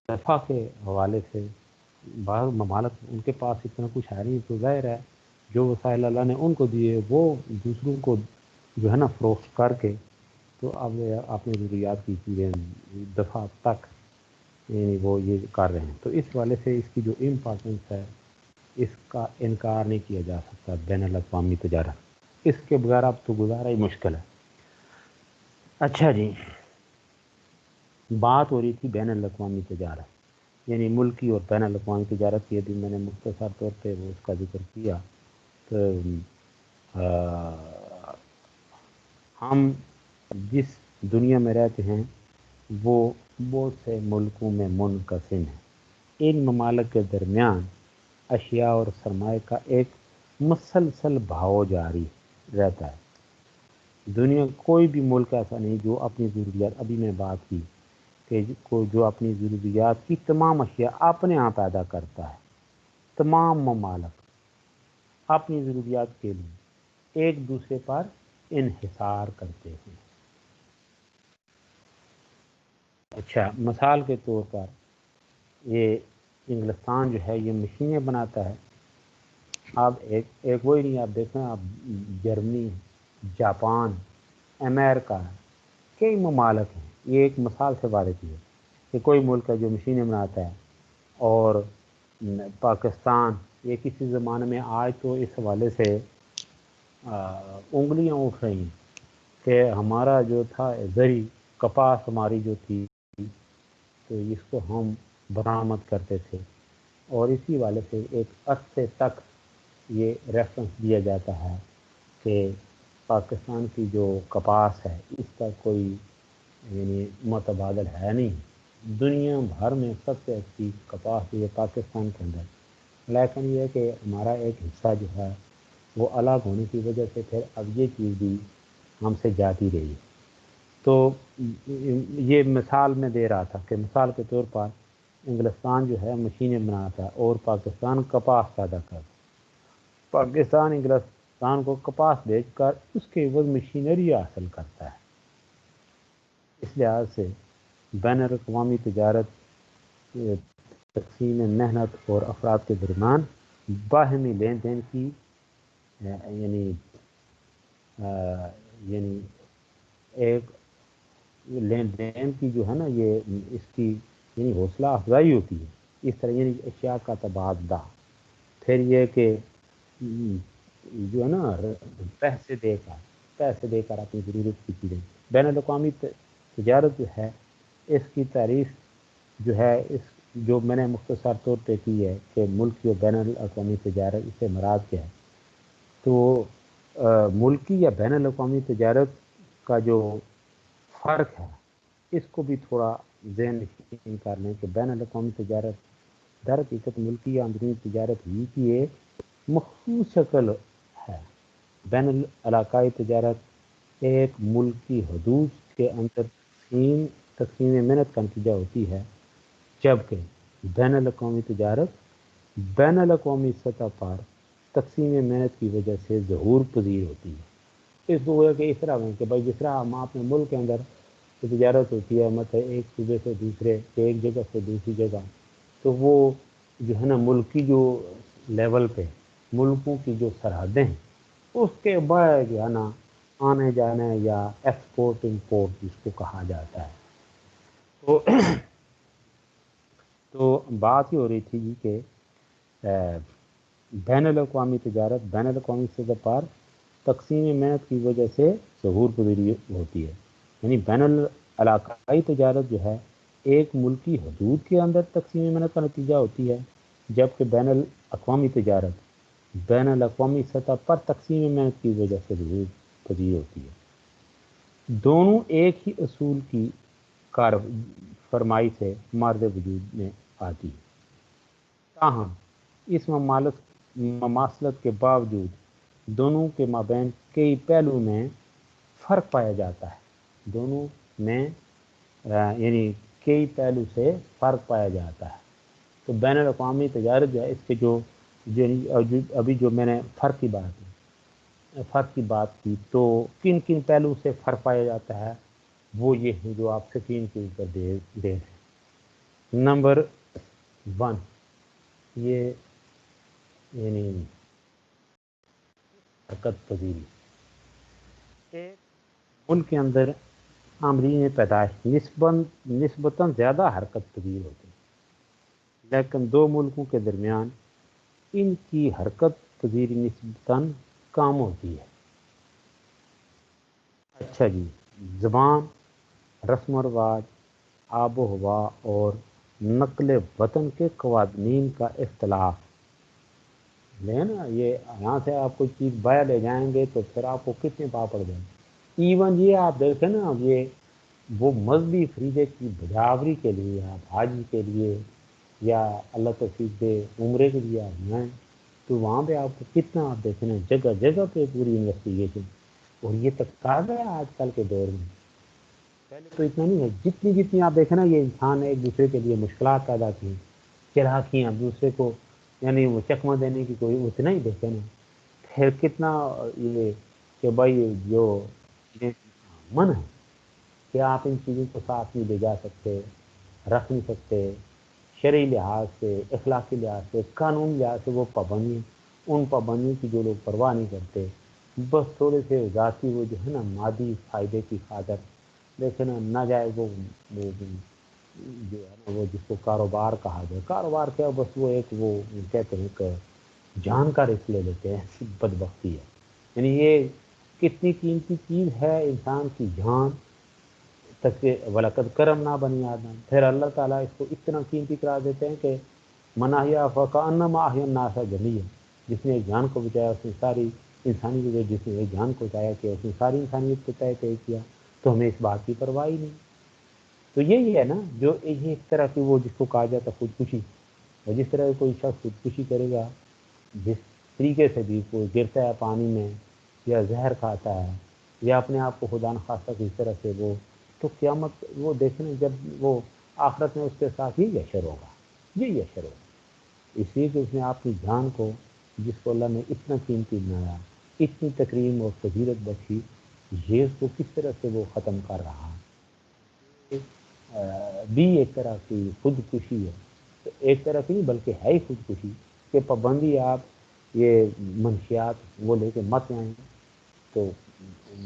دفاع کے حوالے سے بعض ممالک ان کے پاس اتنا کچھ ہے نہیں، تو ظاہر ہے جو وسائل اللہ نے ان کو دیے وہ دوسروں کو جو ہے نا فروخت کر کے تو اب اپنی ضروریات کی چیزیں دفعہ تک یعنی وہ یہ کر رہے ہیں. تو اس والے سے اس کی جو امپورٹنس ہے اس کا انکار نہیں کیا جا سکتا. بین الاقوامی تجارت اس کے بغیر اب تو گزارا ہی مشکل ہے. اچھا جی، بات ہو رہی تھی بین الاقوامی تجارت یعنی ملکی اور بین الاقوامی تجارت کی. ابھی میں نے مختصر طور پہ وہ اس کا ذکر کیا. تو ہم جس دنیا میں رہتے ہیں وہ بہت سے ملکوں میں منقسم ہے. ان ممالک کے درمیان اشیاء اور سرمایہ کا ایک مسلسل بہاؤ جاری رہتا ہے. دنیا کوئی بھی ملک ایسا نہیں جو اپنی ضروریات ابھی میں بات کی کہ جو اپنی ضروریات کی تمام اشیاء اپنے یہاں پیدا کرتا ہے. تمام ممالک اپنی ضروریات کے لیے ایک دوسرے پر انحصار کرتے ہیں. اچھا مثال کے طور پر یہ انگلستان جو ہے یہ مشینیں بناتا ہے. اب ایک وہی نہیں، آپ دیکھیں آپ جرمنی جاپان امریکہ کئی ممالک ہیں. یہ ایک مثال سے بات کی ہے کہ کوئی ملک ہے جو مشینیں بناتا ہے، اور پاکستان یہ کسی زمانے میں آج تو اس حوالے سے انگلیاں اٹھ رہی ہیں کہ ہمارا جو تھا زری کپاس ہماری جو تھی تو اس کو ہم برآمد کرتے تھے، اور اسی والے سے ایک عرصے تک یہ ریفرنس دیا جاتا ہے کہ پاکستان کی جو کپاس ہے اس کا کوئی یعنی متبادل ہے نہیں. دنیا بھر میں سب سے اچھی کپاس یہ پاکستان کے اندر، لیکن یہ کہ ہمارا ایک حصہ جو ہے وہ الگ ہونے کی وجہ سے پھر اب یہ چیز بھی ہم سے جاتی رہی. تو یہ مثال میں دے رہا تھا کہ مثال کے طور پر انگلستان جو ہے مشینیں بناتا ہے اور پاکستان کپاس پیدا کرتا. پاکستان انگلستان کو کپاس بیچ کر اس کے عوض مشینری حاصل کرتا ہے. اس لحاظ سے بین الاقوامی تجارت تقسیم محنت اور افراد کے درمیان باہمی لین دین کی یعنی یعنی ایک لین دین کی جو ہے نا یہ اس کی یعنی حوصلہ افزائی ہوتی ہے، اس طرح یعنی اشیاء کا تبادلہ، پھر یہ کہ جو ہے نا پیسے دے کر اپنی ضرورت کی چیزیں، بین الاقوامی تجارت جو ہے اس کی تعریف جو ہے اس جو میں نے مختصر طور پہ کی ہے کہ ملکی و بین الاقوامی تجارت، اس سے مراد کیا ہے، تو ملکی یا بین الاقوامی تجارت کا جو فرق ہے اس کو بھی تھوڑا ذہن نشین کر لیں کہ بین الاقوامی تجارت در حقیقت ملکی یا اندرونی تجارت ہی کی ایک مخصوص شکل ہے۔ بین العلاقائی تجارت ایک ملک کی حدود کے اندر تقسیم محنت کا نتیجہ ہوتی ہے، جبکہ بین الاقوامی تجارت بین الاقوامی سطح پر تقسیم محنت کی وجہ سے ظہور پذیر ہوتی ہے۔ اس کو کہ اس طرح میں کہ بھائی جس طرح ہم اپنے ملک کے اندر تجارت ہوتی ہے مطلب ایک صوبے سے دوسرے، ایک جگہ سے دوسری جگہ، تو وہ جو ہے نا ملکی جو لیول پہ ملکوں کی جو سرحدیں ہیں اس کے بعد جو ہے نا آنے جانے یا ایکسپورٹ امپورٹ جس کو کہا جاتا ہے، تو بات یہ ہو رہی تھی جی کہ بین الاقوامی تجارت بین الاقوامی سطح پر تقسیم محنت کی وجہ سے ظہور پذیری ہوتی ہے، یعنی بین العلاقائی تجارت جو ہے ایک ملکی حدود کے اندر تقسیم محنت کا نتیجہ ہوتی ہے، جبکہ بین الاقوامی تجارت بین الاقوامی سطح پر تقسیم محنت کی وجہ سے ظہور پذیر ہوتی ہے۔ دونوں ایک ہی اصول کی کار فرمائی سے مارد وجود میں آتی ہے، تاہم اس مماثلت کے باوجود دونوں کے مابین کئی پہلو میں فرق پایا جاتا ہے، دونوں میں یعنی کئی پہلو سے فرق پایا جاتا ہے۔ تو بین الاقوامی تجارت جو ہے اس کے جو ابھی جو میں نے فرق کی بات کی تو کن کن پہلو سے فرق پایا جاتا ہے وہ یہ ہے جو آپ سکرین کے اوپر دے رہے ہیں۔ نمبر 1 یہ یعنی حرکت پذیری، ایک ملک کے اندر آمرین پیدائش نسبتاً زیادہ حرکت پذیر ہوتے ہیں، لیکن دو ملکوں کے درمیان ان کی حرکت پذیری نسبتاً کم ہوتی ہے۔ اچھا جی، زبان، رسم و رواج، آب و ہوا اور نقل وطن کے قوانین کا اختلاف لے نا، یہ یہاں سے آپ کوئی چیز باہر لے جائیں گے تو پھر آپ کو کتنے پاپڑ دیں گے۔ ایون یہ آپ دیکھیں نا، یہ وہ مذہبی فریضے کی بجاوری کے لیے آپ حاجی کے لیے یا اللہ توفیق دے عمرے کے لیے آپ جائیں تو وہاں پہ آپ کو کتنا آپ دیکھیں نا جگہ جگہ پہ پوری انویسٹیگیشن، اور یہ تقاضا ہے آج کل کے دور میں، پہلے تو اتنا نہیں ہے، جتنی آپ دیکھیں نا یہ انسان ایک دوسرے کے لیے مشکلات پیدا کی، چراغیاں دوسرے کو یعنی وہ چکمہ دینے کی کوئی اتنا ہی دیکھے نا، پھر کتنا یہ کہ بھائی جو یہ من ہے کہ آپ ان چیزوں کو ساتھ نہیں لے جا سکتے، رکھ نہیں سکتے، شرعی لحاظ سے، اخلاقی لحاظ سے، قانون لحاظ سے وہ پابندی، ان پابندیوں کی جو لوگ پرواہ نہیں کرتے، بس تھوڑے سے ذاتی وہ جو ہے نا مادی فائدے کی خاطر لیکن نہ جائے وہ جو ہے نا وہ جس کو کاروبار کہا جائے، کاروبار کیا بس وہ ایک وہ کہتے ہیں کہ جان کا رسک لے لیتے ہیں، ایسی بدبختی ہے، یعنی یہ کتنی قیمتی چیز ہے انسان کی جان تک کہ وَلَقَدْ کرمنا بنی آدم، پھر اللہ تعالیٰ اس کو اتنا قیمتی قرار دیتے ہیں کہ مَنْ أَحْيَا فَكَأَنَّمَا أَحْيَا النَّاسَ جَمِيعًا، جس نے ایک جان کو بچایا اس نے ساری انسانی وجہ، جس نے ایک جان کو بچایا کہ اس نے ساری انسانیت کو طے کیا، تو ہمیں اس بات کی پرواہ ہی نہیں۔ تو یہی ہے نا جو ایک طرح کی وہ جس کو کہا جاتا ہے خودکشی، اور جس طرح کوئی شخص خودکشی کرے گا، جس طریقے سے بھی کوئی گرتا ہے پانی میں یا زہر کھاتا ہے یا اپنے آپ کو خدا نخواستہ کی طرح سے وہ، تو قیامت وہ دیکھنا جب وہ آخرت میں اس کے ساتھ ہی یشر ہوگا، یہ یشر ہوگا، اس لیے کہ اس نے آپ کی جان کو جس کو اللہ نے اتنا قیمتی بنایا، اتنی تکریم اور فضیلت بخشی، یہ اس کو کس طرح سے وہ ختم کر رہا بھی ایک طرح کی خودکشی ہے، ایک طرح کی نہیں بلکہ ہے ہی خودکشی کہ پابندی آپ یہ منشیات وہ لے کے مت آئیں تو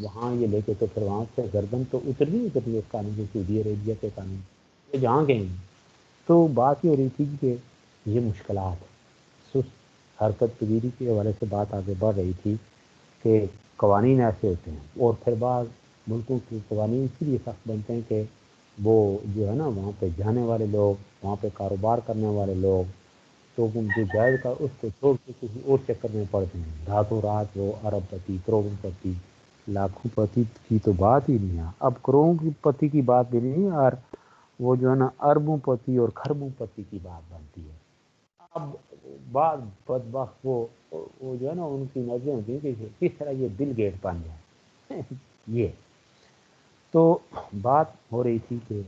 وہاں یہ لے کے تو پھر وہاں سے گردن تو اترنی اس قانون سے، سعودی عربیہ کے قانون یہ جہاں گئے ہیں. تو بات یہ ہو رہی تھی کہ یہ مشکلات سست حرکت پذیری کے حوالے سے بات آگے بڑھ رہی تھی کہ قوانین ایسے ہوتے ہیں، اور پھر بعض ملکوں کے قوانین اسی لیے سخت بنتے ہیں کہ وہ جو ہے نا وہاں پہ جانے والے لوگ، وہاں پہ کاروبار کرنے والے لوگ تو جو جائز کا اس کو چھوڑ کے کسی اور چکر میں پڑتے ہیں، راتوں رات وہ ارب پتی، کروڑوں پتی، لاکھوں پتی کی تو بات ہی نہیں ہے. اب کروڑوں کی پتی کی بات بھی نہیں اور وہ جو ہے نا اربوں پتی اور خربوں پتی کی بات بنتی ہے. اب بعض بدبخت وہ جو ہے نا ان کی نظریں ہوتی ہیں کہ کس طرح یہ بل گیٹ بن جائے. یہ تو بات ہو رہی تھی کہ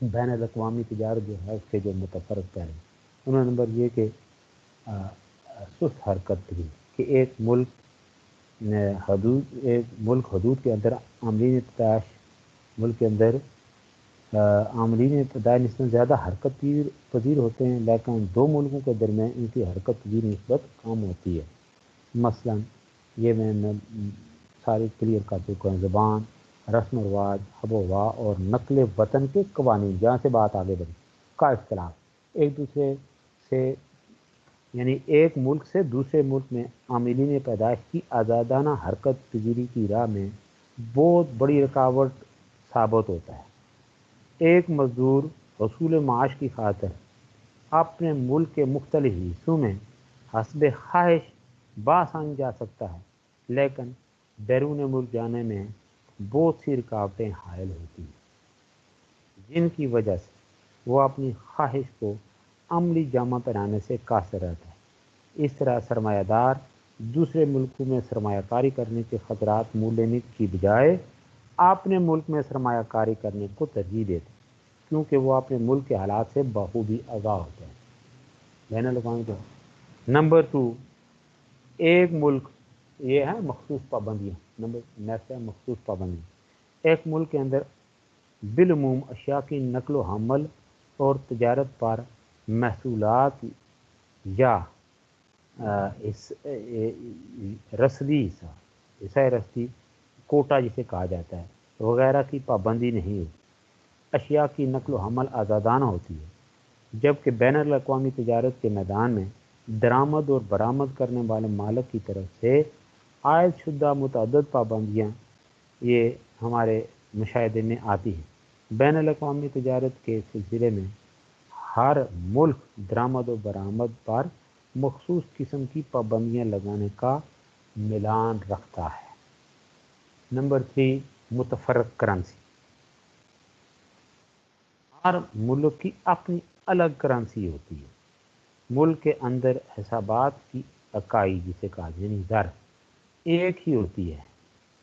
بین الاقوامی تجارت جو ہے اس کے جو متفرق پہلے انہوں نے نمبر یہ کہ سست حرکت تھی کہ ایک ملک حدود کے اندر عاملین پیدائش ملک کے اندر عاملین پیدائش نسبت زیادہ حرکت پذیر ہوتے ہیں، لیکن دو ملکوں کے درمیان ان کی حرکت پذیر نسبت کم ہوتی ہے. مثلا یہ میں ساری کلیئر کر چکا ہوں. زبان، رسم و رواج، آب و ہوا اور نقل وطن کے قوانین، جہاں سے بات آگے بڑھی کا اختلاف ایک دوسرے سے، یعنی ایک ملک سے دوسرے ملک میں عاملین پیدائش کی آزادانہ حرکت پذیری کی راہ میں بہت بڑی رکاوٹ ثابت ہوتا ہے. ایک مزدور حصول معاش کی خاطر اپنے ملک کے مختلف حصوں میں حسب خواہش بآسانی جا سکتا ہے، لیکن بیرون ملک جانے میں بہت سی رکاوٹیں حائل ہوتی ہیں جن کی وجہ سے وہ اپنی خواہش کو عملی جامہ پہنانے سے قاصر رہتا ہے. اس طرح سرمایہ دار دوسرے ملکوں میں سرمایہ کاری کرنے کے خطرات منہ لینے کی بجائے اپنے ملک میں سرمایہ کاری کرنے کو ترجیح دیتے ہیں، کیونکہ وہ اپنے ملک کے حالات سے بخوبی آگاہ ہوتے ہیں. بین الاقوامی کو نمبر 2 ایک ملک یہ ہے مخصوص پابندیاں. نمبر نیکسٹ ہے مخصوص پابندیاں. ایک ملک کے اندر بالعموم اشیاء کی نقل و حمل اور تجارت پر محصولات یا رسدی حصہ رسدی کوٹا جسے کہا جاتا ہے وغیرہ کی پابندی نہیں ہوتی. اشیاء کی نقل و حمل آزادانہ ہوتی ہے، جبکہ بین الاقوامی تجارت کے میدان میں درآمد اور برآمد کرنے والے مالک کی طرف سے عائد شدہ متعدد پابندیاں یہ ہمارے مشاہدے میں آتی ہیں. بین الاقوامی تجارت کے سلسلے میں ہر ملک درآمد و برآمد پر مخصوص قسم کی پابندیاں لگانے کا میلان رکھتا ہے. نمبر 3 متفرق کرنسی. ہر ملک کی اپنی الگ کرنسی ہوتی ہے. ملک کے اندر حسابات کی اکائی جسے کہا یعنی زر ایک ہی ہوتی ہے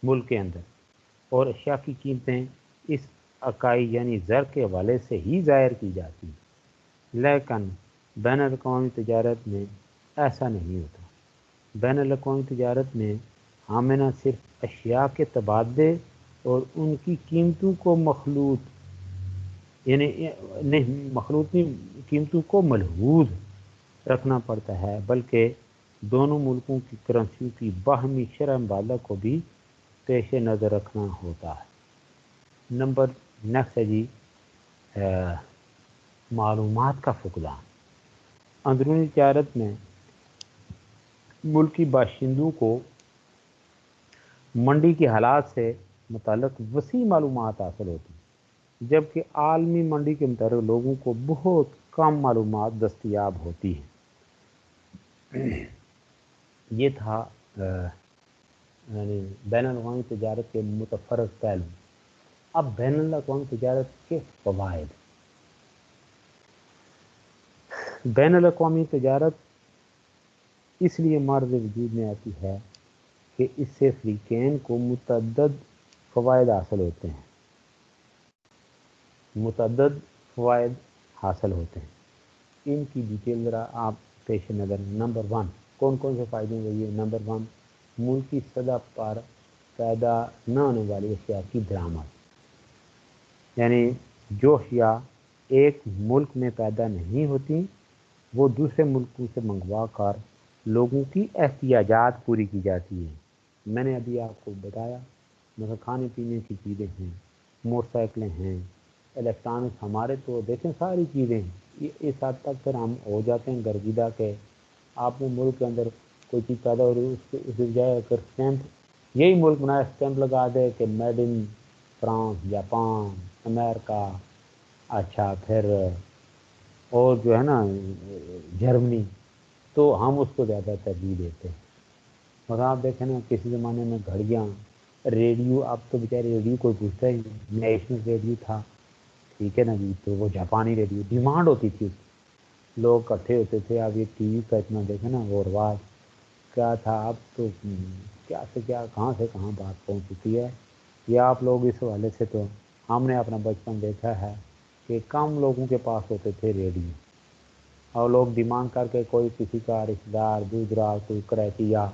ملک کے اندر، اور اشیاء کی قیمتیں اس اکائی یعنی زر کے حوالے سے ہی ظاہر کی جاتی ہیں. لیکن بین الاقوامی تجارت میں ایسا نہیں ہوتا. بین الاقوامی تجارت میں ہم نہ صرف اشیاء کے تبادلے اور ان کی قیمتوں کو قیمتوں کو ملحوظ رکھنا پڑتا ہے، بلکہ دونوں ملکوں کی کرنسیوں کی باہمی شرح مبادلہ کو بھی پیش نظر رکھنا ہوتا ہے. نمبر نیکسٹ ہے جی معلومات کا فقدان. اندرونی تجارت میں ملکی باشندوں کو منڈی کے حالات سے متعلق وسیع معلومات حاصل ہوتی ہیں، جبکہ عالمی منڈی کے متعلق لوگوں کو بہت کم معلومات دستیاب ہوتی ہیں. یہ تھا یعنی بین الاقوامی تجارت کے متفرق پہلو. اب بین الاقوامی تجارت کے فوائد. بین الاقوامی تجارت اس لیے مرد وجود میں آتی ہے کہ اس سے فریقین کو متعدد فوائد حاصل ہوتے ہیں. ان کی ڈیٹیل ذرا آپ پیش نظر. نمبر 1 کون کون سے فائدے ہیں یہ. نمبر 1 ملکی سطح پر پیدا نہ ہونے والی اشیاء کی درآمد، یعنی جو اشیاء ایک ملک میں پیدا نہیں ہوتی وہ دوسرے ملکوں سے منگوا کر لوگوں کی احتیاجات پوری کی جاتی ہیں۔ میں نے ابھی آپ کو بتایا مثلا کھانے پینے کی چیزیں ہیں، موٹر سائیکلیں ہیں، الیکٹرانکس ہمارے تو دیکھیں ساری چیزیں ہیں۔ یہ اس حد تک پھر ہم ہو جاتے ہیں گرگیدہ کے آپ نے ملک کے اندر کوئی چیز پیدا ہو رہی ہے اس کی بجائے اگر اسٹیمپ یہی ملک بنایا اسٹیمپ لگا دے کہ میڈ ان فرانس، جاپان، امریکہ، اچھا پھر اور جو ہے نا جرمنی، تو ہم اس کو زیادہ ترجیح دیتے ہیں۔ اور آپ دیکھیں نا کسی زمانے میں گھڑیاں، ریڈیو، اب تو بیچارے ریڈیو کوئی پوچھتا ہی نہیں، نیشنل ریڈیو تھا، ٹھیک ہے نا جی، تو وہ جاپانی ریڈیو ڈیمانڈ ہوتی تھی اس کی، لوگ اکٹھے ہوتے تھے۔ اب یہ ٹی وی کا اتنا دیکھیں نا وہ رواج کیا تھا، اب تو کیا سے کیا کہاں سے کہاں بات پہنچ چکی ہے۔ یہ آپ لوگ اس حوالے سے تو ہم نے اپنا بچپن دیکھا ہے کہ کم لوگوں کے پاس ہوتے تھے ریڈیو، اور لوگ ڈیمانڈ کر کے کوئی کسی کا رشتہ دار دوسرا کوئی کریتیا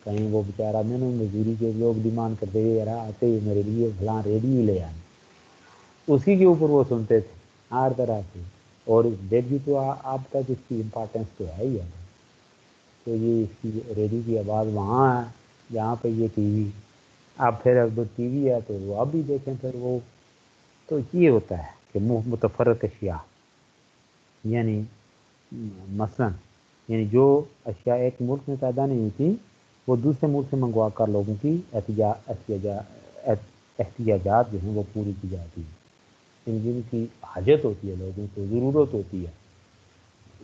کہیں وہ بیچارہ میں نے مزدوری کے لوگ ڈیمانڈ کرتے ہوئے یار آتے ہی میرے لیے فلاں ریڈیو لے آئیں، اسی کے اوپر وہ سنتے تھے ہر طرح سے۔ اور ریڈیو تو آپ تک اس کی امپارٹینس تو ہے ہی ہے، تو یہ اس کی ریڈیو کی آواز وہاں ہے جہاں پہ یہ ٹی وی، اب پھر اب ٹی وی ہے تو وہ اب بھی دیکھیں پھر وہ تو یہ ہوتا ہے کہ متفرق اشیاء، یعنی مثلا یعنی جو اشیاء ایک ملک میں پیدا نہیں ہوتی وہ دوسرے ملک سے منگوا کر لوگوں کی احتیاجات جو ہیں وہ پوری کی جاتی ہیں، جن کی حاجت ہوتی ہے لوگوں کو ضرورت ہوتی ہے۔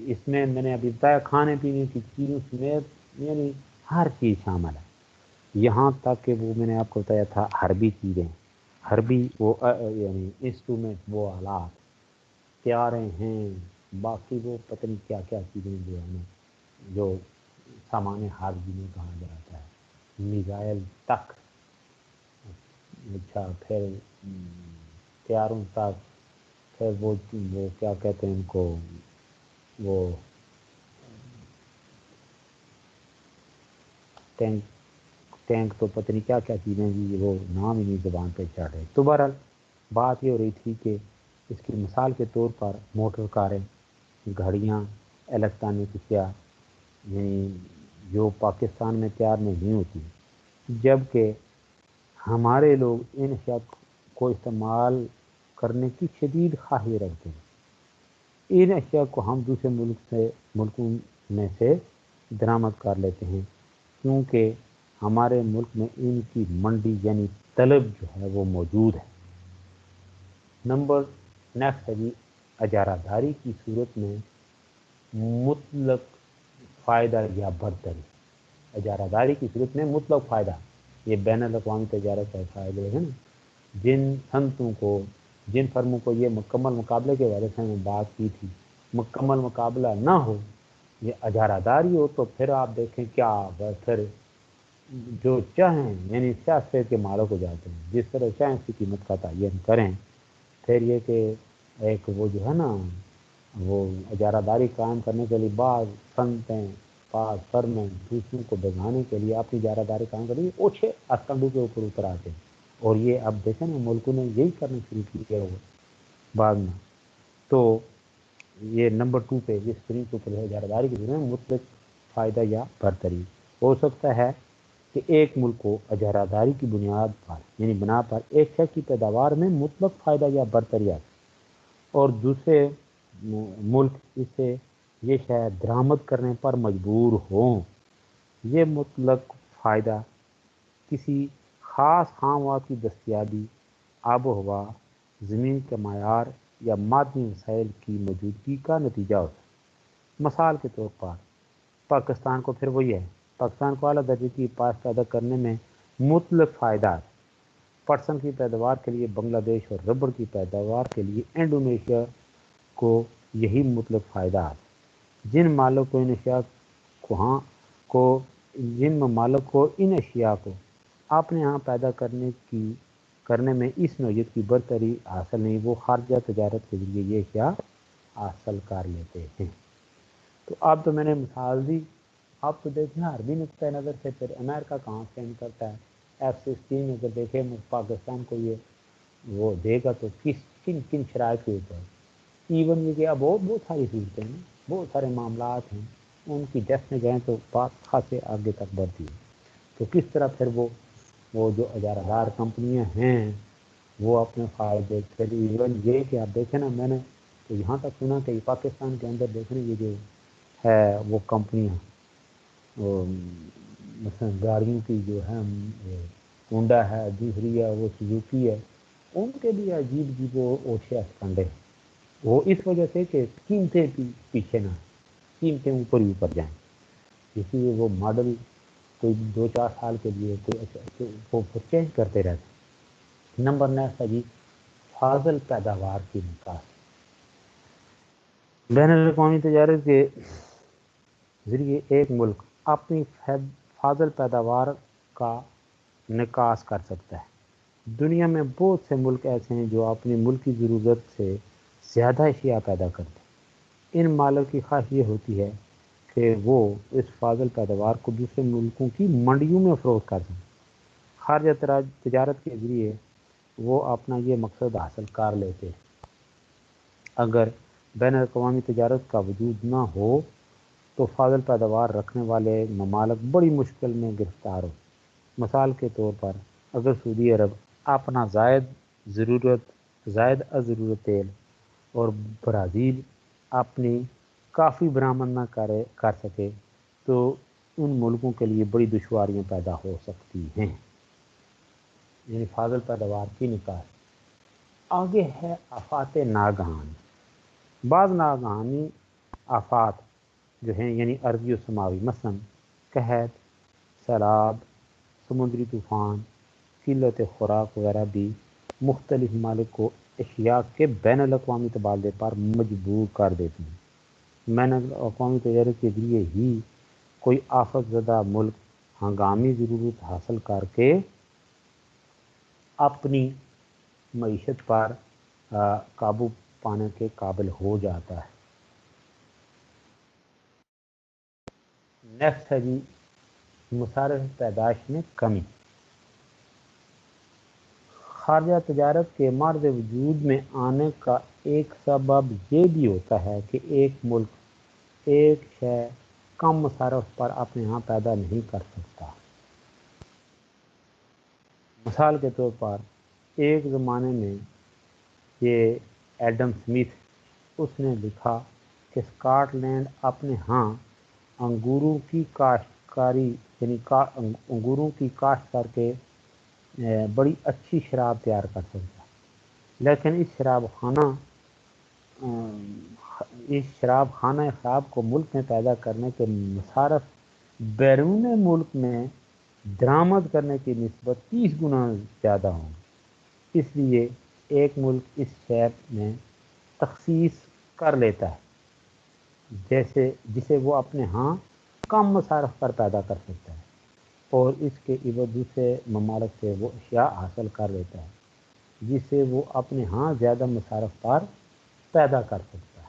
اس میں نے ابھی بتایا کھانے پینے کی چیزوں سمیت یعنی ہر چیز شامل ہے، یہاں تک کہ وہ میں نے آپ کو بتایا تھا حربی چیزیں، حربی وہ یعنی انسٹرومنٹ، وہ آلات، طیاریں ہیں، باقی وہ پتہ نہیں کیا کیا چیزیں جو ہے نا جو سامان حرب جنہیں کہا جاتا ہے، میزائل تک، اچھا پھر طیاروں تک، پھر وہ کیا کہتے ہیں ان کو، وہ ٹینک تو پتہ نہیں کیا کیا چیزیں جی وہ نام ہی نہیں زبان پہ چڑھ رہے۔ تو بہرحال بات یہ ہو رہی تھی کہ اس کی مثال کے طور پر موٹر کاریں، گھڑیاں، الیکٹرانک اشیاء یعنی جو پاکستان میں تیار نہیں ہوتی، جبکہ ہمارے لوگ ان اشیاء کو استعمال کرنے کی شدید خواہی رکھتے ہیں۔ ان اشیاء کو ہم دوسرے ملکوں میں سے درآمد کر لیتے ہیں کیونکہ ہمارے ملک میں ان کی منڈی یعنی طلب جو ہے وہ موجود ہے۔ نمبر نیکسٹ ہے جی اجارہ داری کی صورت میں مطلق فائدہ یا برتری۔ اجارہ داری کی صورت میں مطلق فائدہ، یہ بین الاقوامی تجارت کا فائدے ہیں نا، جن صنعتوں کو، جن فرموں کو یہ مکمل مقابلے کے بارے سے میں بات کی تھی، مکمل مقابلہ نہ ہو، یہ اجارہ داری ہو، تو پھر آپ دیکھیں کیا پھر جو چاہیں یعنی سیاست کے مالک ہو جاتے ہیں، جس طرح چاہیں اس کی قیمت کا تعین کریں۔ پھر یہ کہ ایک وہ جو ہے نا وہ اجارہ داری قائم کرنے کے لیے بعض صنعتیں، بعض فرمیں دوسروں کو بگانے کے لیے اپنی اجارہ داری قائم کر لیے اوچھے اسٹنڈوں کے اوپر اتر آتے ہیں، اور یہ اب دیکھیں نا ملکوں نے یہی کرنا شروع کیا ہوا بعد میں۔ تو یہ نمبر 2 پہ جس طریقے کے اوپر اجارہ داری کی ضرورت ہے مطلق فائدہ یا برتری، ہو سکتا ہے کہ ایک ملک کو اجارہ داری کی بنیاد پر یعنی بنا پر ایک شے کی پیداوار میں مطلق فائدہ یا برتری آتی، اور دوسرے ملک اسے یہ شے درآمد کرنے پر مجبور ہوں۔ یہ مطلق فائدہ کسی خاص خام مواد کی دستیابی، آب و ہوا، زمین کا معیار یا معدنی وسائل کی موجودگی کا نتیجہ ہوتا ہے۔ مثال کے طور پر پاکستان کو پھر وہی ہے، پاکستان کو اعلیٰ درجے کی پاس پیدا کرنے میں مطلق فائدہ ہے۔ پٹسن کی پیداوار کے لیے بنگلہ دیش اور ربڑ کی پیداوار کے لیے انڈونیشیا کو یہی مطلق فائدہ ہے۔ جن مالک کو ان اشیاء جن ممالک کو ان اشیاء کو اپنے ہاں پیدا کرنے میں اس نوعیت کی برتری حاصل نہیں، وہ خارجہ تجارت کے ذریعے یہ اشیاء حاصل کر لیتے ہیں۔ تو اب تو میں نے مثال دی، اب تو دیکھیں حربی نقطۂ نظر سے پھر امریکہ کہاں اسٹینڈ کرتا ہے۔ F-16 اگر دیکھیں پاکستان کو یہ وہ دے گا تو کن شرائط کے اوپر، ایون یہ کہ اب بہت ساری صورتیں ہیں، بہت سارے معاملات ہیں ان کی ڈیسک میں گئے تو بات خاصے آگے تک بڑھتی ہے. تو کس طرح پھر وہ جو اجارہ دار کمپنیاں ہیں وہ اپنے فائدے کے لیے ایون یہ کہ آپ دیکھیں نا، میں نے تو یہاں تک سنا کہ پاکستان کے اندر دیکھیں یہ جو ہے وہ کمپنیاں مثلا گاڑیوں کی جو ہے ہونڈا ہے، دوسری ہے وہ سوزوکی ہے، ان کے لیے عجیب عجیب وہ اوشیا اسٹنڈے ہیں. وہ اس وجہ سے کہ قیمتیں پیچھے نہ، قیمتیں اوپر ہی اوپر جائیں، اسی لیے وہ ماڈل کوئی 2-4 سال کے لیے کوئی وہ چینج کرتے رہتے. نمبر نیکسٹ ہے جی فاضل پیداوار کی نکاس. بین الاقوامی تجارت کے ذریعے ایک ملک اپنی فاضل پیداوار کا نکاس کر سکتا ہے. دنیا میں بہت سے ملک ایسے ہیں جو اپنی ملکی ضرورت سے زیادہ اشیاء پیدا کرتے ہیں. ان مالک کی خواہش یہ ہوتی ہے کہ وہ اس فاضل پیداوار کو دوسرے ملکوں کی منڈیوں میں فروخت کر دیں. خارجہ تجارت کے ذریعے وہ اپنا یہ مقصد حاصل کر لیتے ہیں. اگر بین الاقوامی تجارت کا وجود نہ ہو تو فاضل پیداوار رکھنے والے ممالک بڑی مشکل میں گرفتار ہو. مثال کے طور پر اگر سعودی عرب اپنا زائد از ضرورت تیل اور برازیل اپنی کافی برآمد نہ کر سکے تو ان ملکوں کے لیے بڑی دشواریاں پیدا ہو سکتی ہیں. یعنی فاضل پیداوار کی نکاس. آگے ہے آفات ناگہانی. بعض ناگہانی آفات جو ہیں یعنی ارضی و سماوی، مثلا قحط، سیلاب، سمندری طوفان، قلت خوراک وغیرہ بھی مختلف ممالک کو اشیاء کے بین الاقوامی تبادلے پر مجبور کر دیتی ہیں. بین الاقوامی تجارت کے ذریعے ہی کوئی آفت زدہ ملک ہنگامی ضرورت حاصل کر کے اپنی معیشت پر قابو پانے کے قابل ہو جاتا ہے. نیکسٹ ہے جی مصارف پیدائش میں کمی. خارجہ تجارت کے معرض وجود میں آنے کا ایک سبب یہ بھی ہوتا ہے کہ ایک ملک ایک شے کم مصارف پر اپنے ہاں پیدا نہیں کر سکتا. مثال کے طور پر ایک زمانے میں یہ ایڈم سمتھ اس نے لکھا کہ اسکاٹ لینڈ اپنے ہاں انگوروں کی کاشتکاری یعنی انگوروں کی کاشت کر کے بڑی اچھی شراب تیار کر سکتا ہے، لیکن اس شراب خانہ خراب کو ملک میں پیدا کرنے کے مصارف بیرون ملک میں درآمد کرنے کی نسبت 30 گنا زیادہ ہوں. اس لیے ایک ملک اس شے میں تخصیص کر لیتا ہے جسے وہ اپنے ہاں کم مصارف پر پیدا کر سکتا ہے اور اس کے عوض دوسرے ممالک سے وہ اشیاء حاصل کر لیتا ہے جسے وہ اپنے ہاں زیادہ مصارف پر پیدا کر سکتا ہے.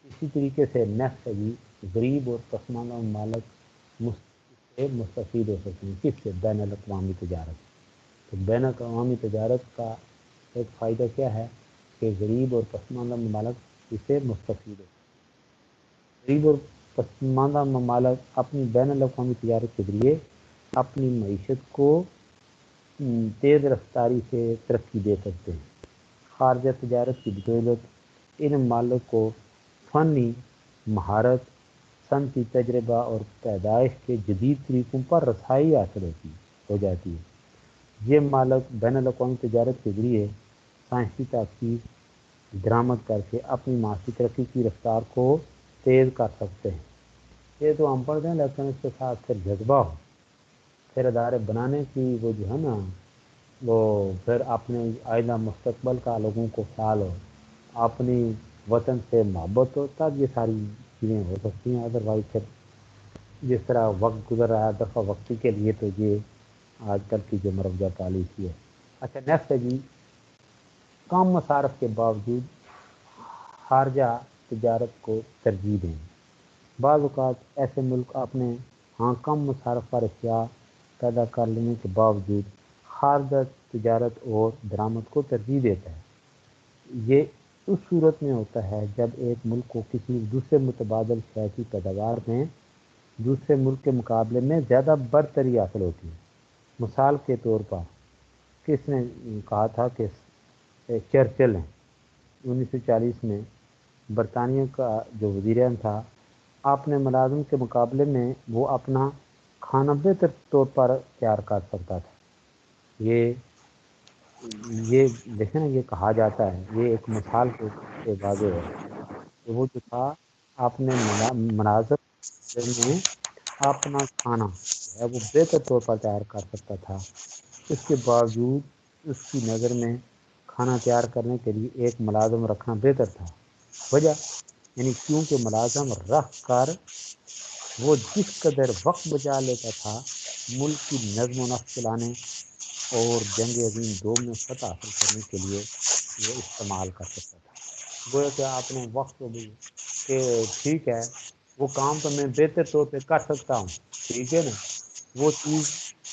اسی طریقے سے نیکسٹ ہے جی غریب اور پسماندہ ممالک مستفید ہو سکتے ہیں. کس سے؟ بین الاقوامی تجارت. تو بین الاقوامی تجارت کا ایک فائدہ کیا ہے کہ غریب اور پسماندہ ممالک اسے مستفید ہو. غریب اور پسماندہ ممالک اپنی بین الاقوامی تجارت کے ذریعے اپنی معیشت کو تیز رفتاری سے ترقی دے سکتے ہیں. خارجہ تجارت کی بدولت ان ممالک کو فنی مہارت، صنعتی تجربہ اور پیدائش کے جدید طریقوں پر رسائی حاصل ہو جاتی ہے. یہ ممالک بین الاقوامی تجارت کے ذریعے سائنسی تحقیق درآمد کر کے اپنی معاشی ترقی کی رفتار کو تیز کر سکتے ہیں. یہ تو ہم پڑھ دیں، لیکن اس کے ساتھ پھر جذبہ ہو، پھر ادارے بنانے کی وہ جو ہے نا وہ پھر اپنے آئندہ مستقبل کا لوگوں کو خیال ہو، اپنی وطن سے محبت ہو، تب یہ ساری چیزیں ہو سکتی ہیں. ادروائز پھر جس طرح وقت گزر رہا ہے دفعہ وقتی کے لیے تو یہ آج کل کی جو مروجہ پالیسی ہے. اچھا نیکسٹ ہے جی کم مصارف کے باوجود خارجہ تجارت کو ترجیح دیں. بعض اوقات ایسے ملک اپنے ہاں کم مصارف پر اشیاء پیدا کر لینے کے باوجود خارجہ تجارت اور درآمد کو ترجیح دیتا ہے. یہ اس صورت میں ہوتا ہے جب ایک ملک کو کسی دوسرے متبادل شے کی پیداوار میں دوسرے ملک کے مقابلے میں زیادہ برتری حاصل ہوتی ہے۔ مثال کے طور پر کس نے کہا تھا کہ چرچل ہیں 1940 میں برطانیہ کا جو وزیر اعظم تھا، اپنے ملازم کے مقابلے میں وہ اپنا کھانا بہتر طور پر تیار کر سکتا تھا۔ یہ دیکھیں نا، یہ کہا جاتا ہے، یہ ایک مثال کے واضح ہے کہ وہ جو تھا اپنے ملازم میں اپنا کھانا جو ہے وہ بہتر طور پر تیار کر سکتا تھا۔ اس کے باوجود اس کی نظر میں کھانا تیار کرنے کے لیے ایک ملازم رکھنا بہتر تھا۔ وجہ یعنی کیونکہ ملازم رکھ کر وہ جس قدر وقت بچا لیتا تھا ملک کی نظم و نسق چلانے اور جنگ عظیم 2 میں فتح حاصل کرنے کے لیے وہ استعمال کر سکتا تھا۔ گویا کہ آپ نے وقت کو بھی کہ ٹھیک ہے وہ کام تو میں بہتر طور پہ کر سکتا ہوں، ٹھیک ہے نا، وہ چیز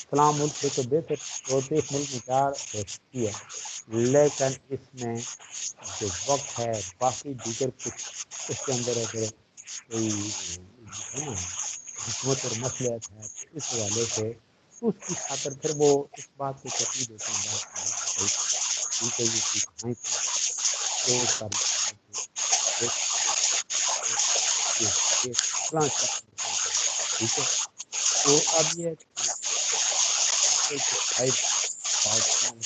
فلاں ملک سے تو بہتر طور پہ اس ملک میں تیار ہو سکتی ہے، لیکن اس میں جو وقت ہے باقی دیگر کچھ اس کے اندر اگر کوئی جو ہے نا حکمت اور مصلحت ہے تو اس حوالے سے اس کی خاطر پھر وہ اس بات کو ترجیح دیتے ہیں بعض لوگ کہ بھائی ٹھیک ہے یہ چیز کھائیں تو وہ کر لیتے ہیں کہ یہ فلاں چیز کا نقصان ہے، ٹھیک ہے۔ تو اب یہ ہے کہ اس کے جو فائدے ہیں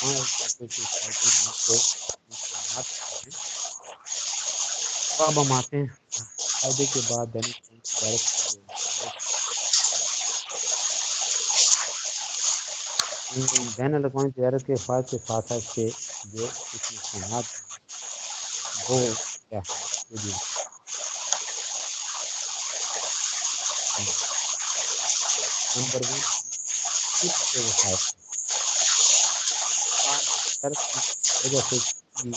ہاں اس کے جو فائدے ہیں اس کے نقصانات بھی ہیں۔ تو اب ہم آتے ہیں فائدے کے بعد بین تجارت کی جو بین الاقوامی تجارت کے فائدے کے ساتھ ساتھ اس کے جو کچھ نقصانات ہیں وہ کیا ہیں وہ بھی نمبر 1 قدرت کے وسائل۔ تجارت کی وجہ سے کسی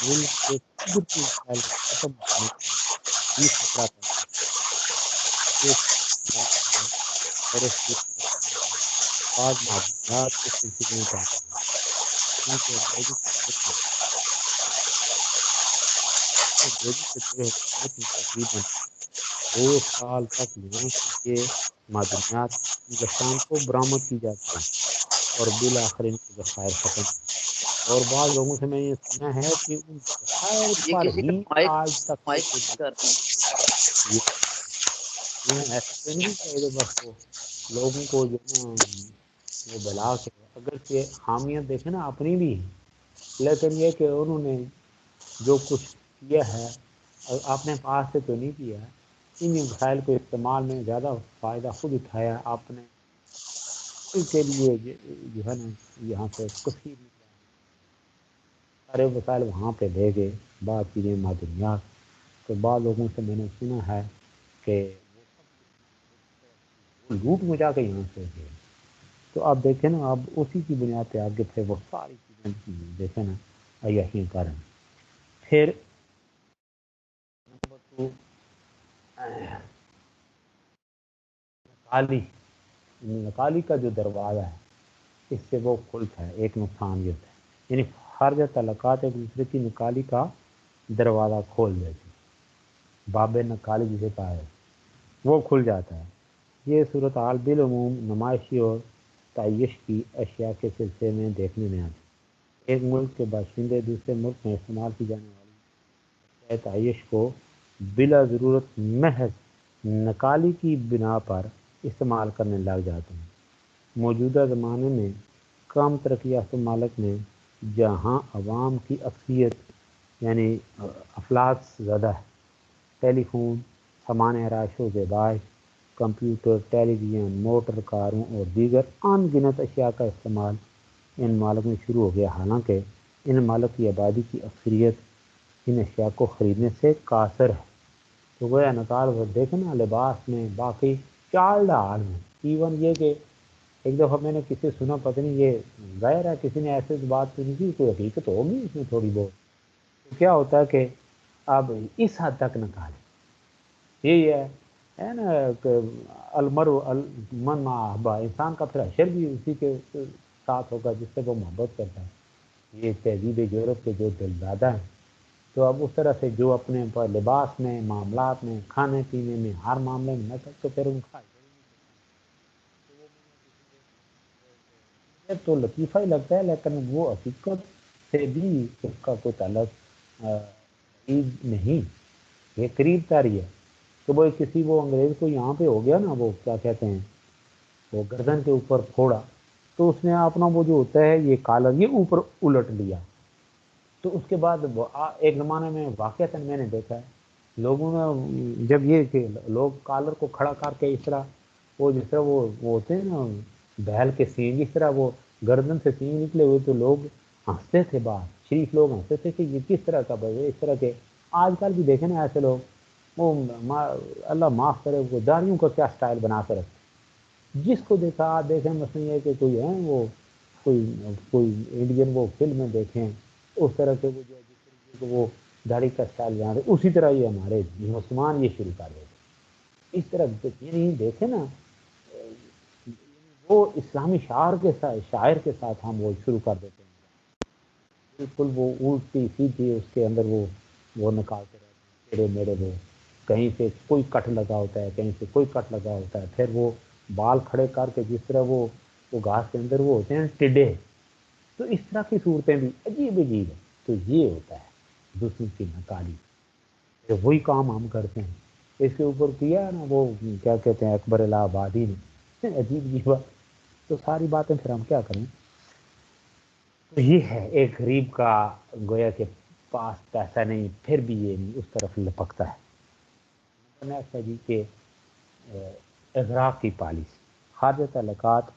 ملک کے قدرتی وسائل کے ختم ہونے کا بھی خطرہ پیدا ہوتا ہے۔ یہ خطرہ ہے فارسٹری فرق ہونے کا بعض معدنیات کے سلسلے میں پیدا ہوا، کیونکہ انگریزی کے دور حکومت میں تقریباً 2 سال تک یہاں سے یہ معدنیات انگلستان کو برآمد کی جاتی رہی اور بالآخر ان کے ذخائر ختم ہوئے، اور بعض لوگوں سے میں یہ سنا ہے کہ ان ذخائر یہ پر کسی کا ہی آج تک مائک یہ کرتے ہیں۔ ایسا تو نہیں چاہیے بس وہ لوگوں کو جو نا وہ بلا کے اگر کہ حامیت دیکھیں نا اپنی بھی ہے، لیکن یہ کہ انہوں نے جو کچھ کیا ہے اور اپنے پاس سے تو نہیں کیا، ان وسائل کو استعمال میں زیادہ فائدہ خود اٹھایا، اپنے کے لیے جو ہے نا یہاں سے کثیر سارے وسائل وہاں پہ لے گئے، بعض چیزیں معدنیات تو بعض لوگوں سے میں نے سنا ہے کہ وہ لوٹ مچا کے یہاں سے گئے۔ تو آپ دیکھیں نا اب اسی کی بنیاد پہ آگے پھر وہ ساری چیزیں دیکھیں نا عیاشیاں کر رہے ہیں۔ پھر نمبر 2 نکالی، نکالی کا جو دروازہ ہے اس سے وہ کھلتا ہے، ایک نقصان یہ ہوتا ہے یعنی خارجہ تعلقات ایک دوسرے کی نکالی کا دروازہ کھول دیتے ہیں، باب نکالی جسے کہا ہے وہ کھل جاتا ہے۔ یہ صورتحال بالعموم نمائشی اور تعیش کی اشیاء کے سلسلے میں دیکھنے میں آتی ہے۔ ایک ملک کے باشندے دوسرے ملک میں استعمال کی جانے والی اشیاء تعیش کو بلا ضرورت محض نکالی کی بنا پر استعمال کرنے لگ جاتے ہیں۔ موجودہ زمانے میں کم ترقی یافتہ ممالک میں جہاں عوام کی اکثریت یعنی افراد زیادہ ہے، ٹیلی فون، سامان آرائش و زیبائش، کمپیوٹر، ٹیلی ویژن، موٹر کاروں اور دیگر ان گنت اشیاء کا استعمال ان ممالک میں شروع ہو گیا، حالانکہ ان ممالک کی آبادی کی اکثریت ان اشیاء کو خریدنے سے قاصر ہے۔ تو گویا نکال دیکھیں نا لباس میں باقی چال ڈال میں ایون یہ کہ ایک دفعہ میں نے کسی سے سنا، پتہ نہیں یہ ظاہر ہے کسی نے ایسے بات تو نہیں کی، کوئی حقیقت ہوگی اس میں تھوڑی بہت، تو کیا ہوتا ہے کہ اب اس حد تک نکالیں یہی ہے نا کہ المر من محبا، انسان کا پھر حشر بھی اسی کے ساتھ ہوگا جس سے وہ محبت کرتا ہے۔ یہ تہذیب یورپ کے جو دلدادہ ہیں، تو اب اس طرح سے جو اپنے لباس میں، معاملات میں، کھانے پینے میں، ہر معاملے میں نہ تو پھر ان کا تو لطیفہ ہی لگتا ہے، لیکن وہ حقیقت سے بھی اس کا کوئی تعلق قریب نہیں، یہ قریب تاری ہے کہ وہ کسی وہ انگریز کو یہاں پہ ہو گیا نا، وہ کیا کہتے ہیں، وہ گردن کے اوپر پھوڑا، تو اس نے اپنا وہ جو ہوتا ہے یہ کالر یہ اوپر الٹ لیا، تو اس کے بعد ایک زمانے میں واقعتاً میں نے دیکھا ہے لوگوں نے جب یہ کہ لوگ کالر کو کھڑا کر کے اس طرح وہ جس طرح وہ ہوتے ہیں نا بیل کے سینگ، اس طرح وہ گردن سے سینگ نکلے ہوئے، تو لوگ ہنستے تھے، بعد شریف لوگ ہنستے تھے کہ یہ کس طرح کا بھائی اس طرح کے آج کل بھی دیکھیں نا ایسے لوگ، وہ اللہ معاف کرے وہ داڑھیوں کا کیا سٹائل بنا کر رکھتے، جس کو دیکھا آپ دیکھیں مثلا یہ کہ کوئی ہے وہ کوئی انڈین وہ فلم دیکھیں اس طرح کے وہ جو جس طریقے سے وہ داڑھی کا سٹائل بنا دے، اسی طرح یہ ہمارے مسلمان یہ شروع کر دیتے اس طرح یعنی دیکھیں نا وہ اسلامی شاعر کے ساتھ ہم وہ شروع کر دیتے ہیں، بالکل وہ الٹی سیدھی اس کے اندر وہ نکالتے رہتے ہیں میرے وہ کہیں سے کوئی کٹ لگا ہوتا ہے، کہیں سے کوئی کٹ لگا ہوتا ہے، پھر وہ بال کھڑے کر کے جس طرح وہ گھاس کے اندر وہ ہوتے ہیں ٹڈے، تو اس طرح کی صورتیں بھی عجیب عجیب ہیں، تو یہ ہوتا ہے دوسروں کی نکالی، تو وہی کام ہم کرتے ہیں، اس کے اوپر کیا نا وہ کیا کہتے ہیں اکبر الہ آبادی نے عجیب عجیب بات، تو ساری باتیں پھر ہم کیا کریں، تو یہ ہے ایک غریب کا گویا کے پاس پیسہ نہیں پھر بھی یہ نہیں اس طرف لپکتا ہے، ایسا جی کہ اغراق کی پالیسی خارجہ تعلقات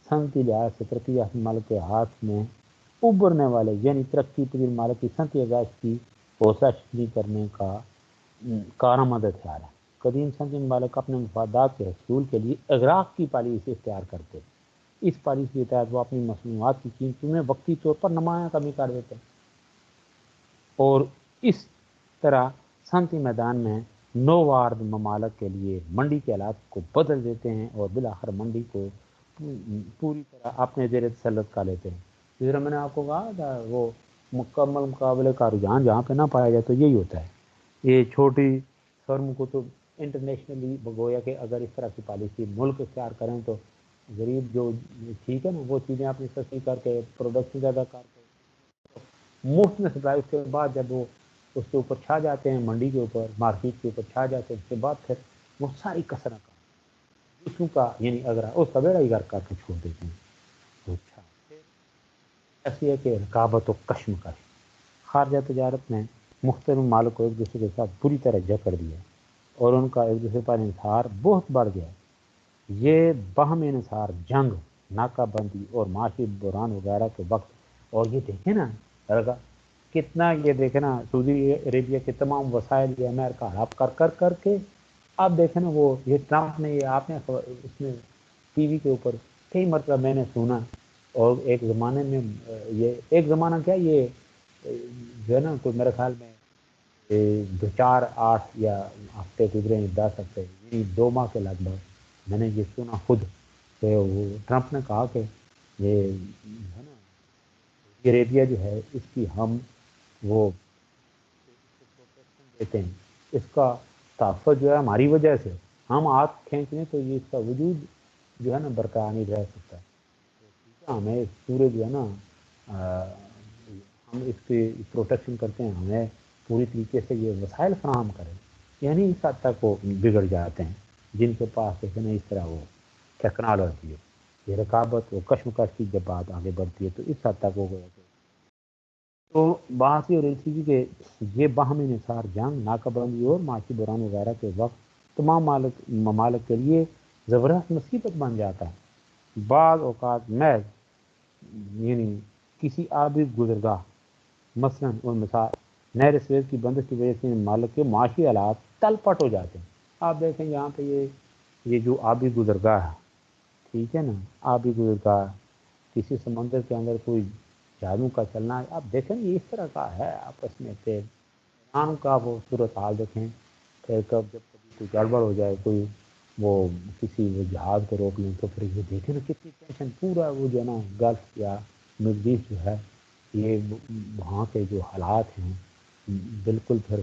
صنعتی لحاظ سے ترقی یافتہ ممالک کے ہاتھ میں ابھرنے والے یعنی ترقی پذیر ممالک کی صنعتی آغاز کی حوصلہ شکنی کرنے کا کارآمد ہتھیار ہے۔ قدیم صنعتی ممالک اپنے مفادات کے حصول کے لیے اغراق کی پالیسی اختیار کرتے ہیں، اس پالیسی کے تحت وہ اپنی مصنوعات کی قیمتوں میں وقتی طور پر نمایاں کمی کر دیتے ہیں اور اس طرح صنعتی میدان میں نوآورد ممالک کے لیے منڈی کے حالات کو بدل دیتے ہیں اور بالآخر منڈی کو پوری طرح اپنے زیر تسلط کر لیتے ہیں۔ جس طرح میں نے آپ کو کہا تھا وہ مکمل مقابلے کا رجحان جہاں پہ نہ پایا جائے تو یہی ہوتا ہے، یہ چھوٹی فرم کو تو انٹرنیشنلی گویا کہ اگر اس طرح کی پالیسی ملک اختیار کریں تو غریب جو ٹھیک ہے نا وہ چیزیں اپنی سستی کر کے پروڈکشن زیادہ کر کے مفت میں سپلائی، اس کے بعد جب وہ اس کے اوپر چھا جاتے ہیں منڈی کے اوپر مارکیٹ کے اوپر چھا جاتے ہیں، اس کے بعد پھر وہ ساری کسریں کا دوسروں کا یعنی اگر اس کا بیڑا ہی گھر کر کے چھوڑ دیتے ہیں، تو اچھا ایسی ہے کہ رقابت و کشمکش خارجہ تجارت میں مختلف ممالک کو ایک دوسرے کے ساتھ بری طرح جکڑ دیا اور ان کا ایک دوسرے پر انحصار بہت بڑھ گیا، یہ باہمی انحصار جنگ، ناکہ بندی اور معاشی بحران وغیرہ کے وقت، اور یہ دیکھیں نا کتنا یہ دیکھیں نا سعودی عربیہ کے تمام وسائل یہ امریکہ ہڑپ کر کے آپ دیکھیں نا وہ یہ ٹرمپ نے یہ آپ نے اس میں ٹی وی کے اوپر کئی مرتبہ میں نے سنا، اور ایک زمانے میں یہ ایک زمانہ کیا یہ جو ہے نا کوئی میرے خیال میں دو چار 8 یا ہفتے گزرے 10 ہفتے یعنی 2 ماہ کے لگ بھگ میں نے یہ سنا خود کہ وہ ٹرمپ نے کہا کہ یہ ہے نا سعودی عربیہ جو ہے اس کی ہم وہ دیتے ہیں، اس کا تحفظ جو ہے ہماری وجہ سے، ہم ہاتھ کھینچ لیں تو یہ اس کا وجود جو ہے نا برقرار نہیں رہ سکتا، ہمیں پورے جو ہے نا ہم اس کی پروٹیکشن کرتے ہیں، ہمیں پوری طریقے سے یہ وسائل فراہم کریں، یعنی اس حد تک وہ بگڑ جاتے ہیں جن کے پاس دیکھیں اس طرح وہ ٹیکنالوجی ہے، یہ رقابت و کشمکش کی جب بات آگے بڑھتی ہے تو اس حد تک وہ تو بات یہ ہو رہی تھی کہ یہ باہمی انحصار جنگ، ناکہ بندی اور معاشی بحران وغیرہ کے وقت تمام ممالک کے لیے زبردست مصیبت بن جاتا ہے، بعض اوقات محض یعنی کسی آبی گزرگاہ مثلاً اور مثال نہر سویز کی بندش کی وجہ سے ممالک کے معاشی حالات تل پٹ ہو جاتے ہیں، آپ دیکھیں یہاں پہ یہ جو آبی گزرگاہ ہے ٹھیک ہے نا، آبی گزرگاہ کسی سمندر کے اندر کوئی جادو کا چلنا ہے، آپ دیکھیں یہ اس طرح کا ہے آپس میں پھر ایران کا وہ صورت حال دیکھیں، پھر کب جب کبھی کوئی گڑبڑ ہو جائے کوئی وہ کسی وہ جہاز کو روک لیں تو پھر یہ دیکھیں نا کتنی ٹینشن، پورا وہ جو ہے نا گلف یا مڈل ایسٹ جو ہے یہ وہاں کے جو حالات ہیں بالکل پھر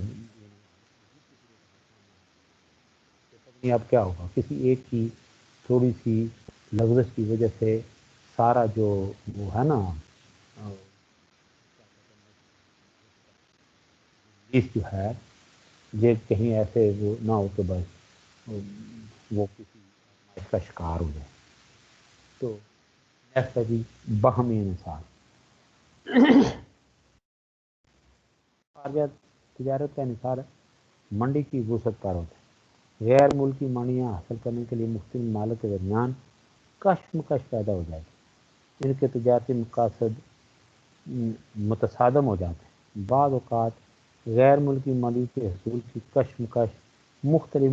اب کیا ہوگا، کسی ایک کی تھوڑی سی لفظ کی وجہ سے سارا جو وہ ہے نا اس جو ہے یہ کہیں ایسے وہ نہ ہو کہ بس وہ کسی آزمائش کا شکار ہو جائے. تو ایسا بھی باہمی انصار تجارت کا انحصار منڈی کی وسعت پر ہوتا ہے. غیر ملکی منڈیاں حاصل کرنے کے لیے مختلف ممالک کے درمیان کشمکش پیدا ہو جاتی ہے. ان کے تجارتی مقاصد متصادم ہو جاتے ہیں. بعض اوقات غیر ملکی منڈی کے حصول کی کشمکش مختلف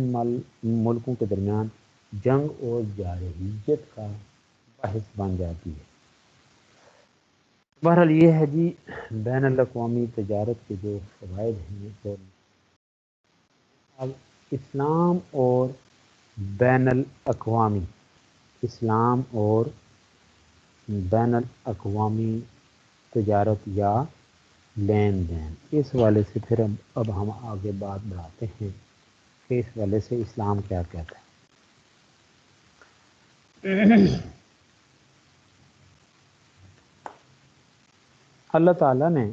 ملکوں کے درمیان جنگ اور جارحیت کا باعث بن جاتی ہے. بہرحال یہ ہے جی بین الاقوامی تجارت کے جو فوائد ہیں. تو اب اسلام اور بین الاقوامی اسلام اور بین الاقوامی تجارت یا لین دین، اس والے سے پھر اب ہم آگے بات بڑھاتے ہیں کہ اس والے سے اسلام کیا کہتا ہے. اللہ تعالیٰ نے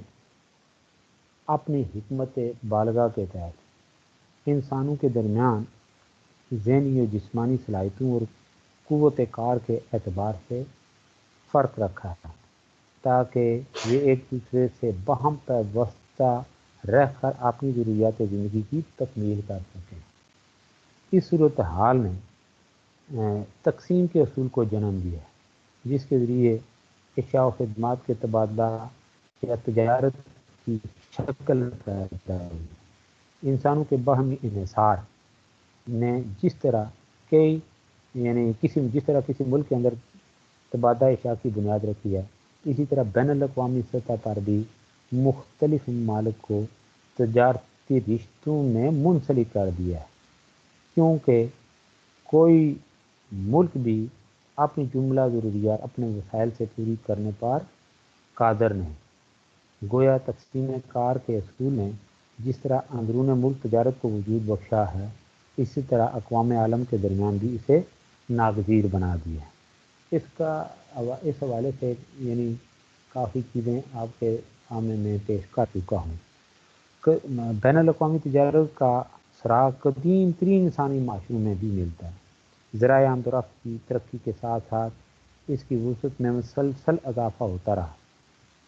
اپنی حکمت بالغہ کے تحت انسانوں کے درمیان ذہنی و جسمانی صلاحیتوں اور قوت کار کے اعتبار سے فرق رکھا ہے تاکہ یہ ایک دوسرے سے باہم پیوستہ رہ کر اپنی ضروریات زندگی کی تکمیل کر سکیں. اس صورتحال نے تقسیم کے اصول کو جنم دیا ہے جس کے ذریعے اشیاء و خدمات کے تبادلہ یا تجارت کی شکل پیدا ہوئی. انسانوں کے باہمی انحصار نے جس طرح کسی ملک کے اندر تبادلہ اشیاء کی بنیاد رکھی ہے، اسی طرح بین الاقوامی سطح پر بھی مختلف ممالک کو تجارتی رشتوں میں منسلک کر دیا ہے، کیونکہ کوئی ملک بھی اپنی جملہ ضروریات اپنے وسائل سے پوری کرنے پر قادر نہیں. گویا تقسیم کار کے اصول نے جس طرح اندرون ملک تجارت کو وجود بخشا ہے، اسی طرح اقوام عالم کے درمیان بھی اسے ناگزیر بنا دیا ہے. اس حوالے سے کافی چیزیں آپ کے سامنے میں پیش کر چکا ہوں. بین الاقوامی تجارت کا سراغ قدیم ترین انسانی معاشروں میں بھی ملتا ہے. ذرائع آمد و رفت کی ترقی کے ساتھ ساتھ اس کی وسعت میں مسلسل اضافہ ہوتا رہا.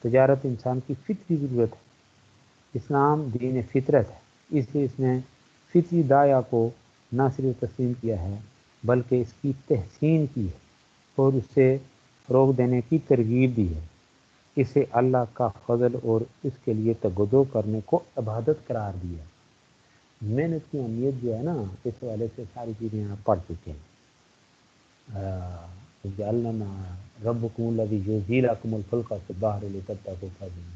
تجارت انسان کی فطری ضرورت ہے. اسلام دین فطرت ہے، اس لیے اس نے فطری دایا کو نہ صرف تسلیم کیا ہے بلکہ اس کی تحسین کی ہے اور اسے فروغ دینے کی ترغیب دی ہے. اسے اللہ کا فضل اور اس کے لیے تگدو کرنے کو عبادت قرار دیا. محنت کی اہمیت جو ہے نا، اس حوالے سے ساری چیزیں آپ پڑھ چکے ہیں. جعلنا ربکم الذی یزیل لکم الفلک فی البحر لتبتغوا فضلا.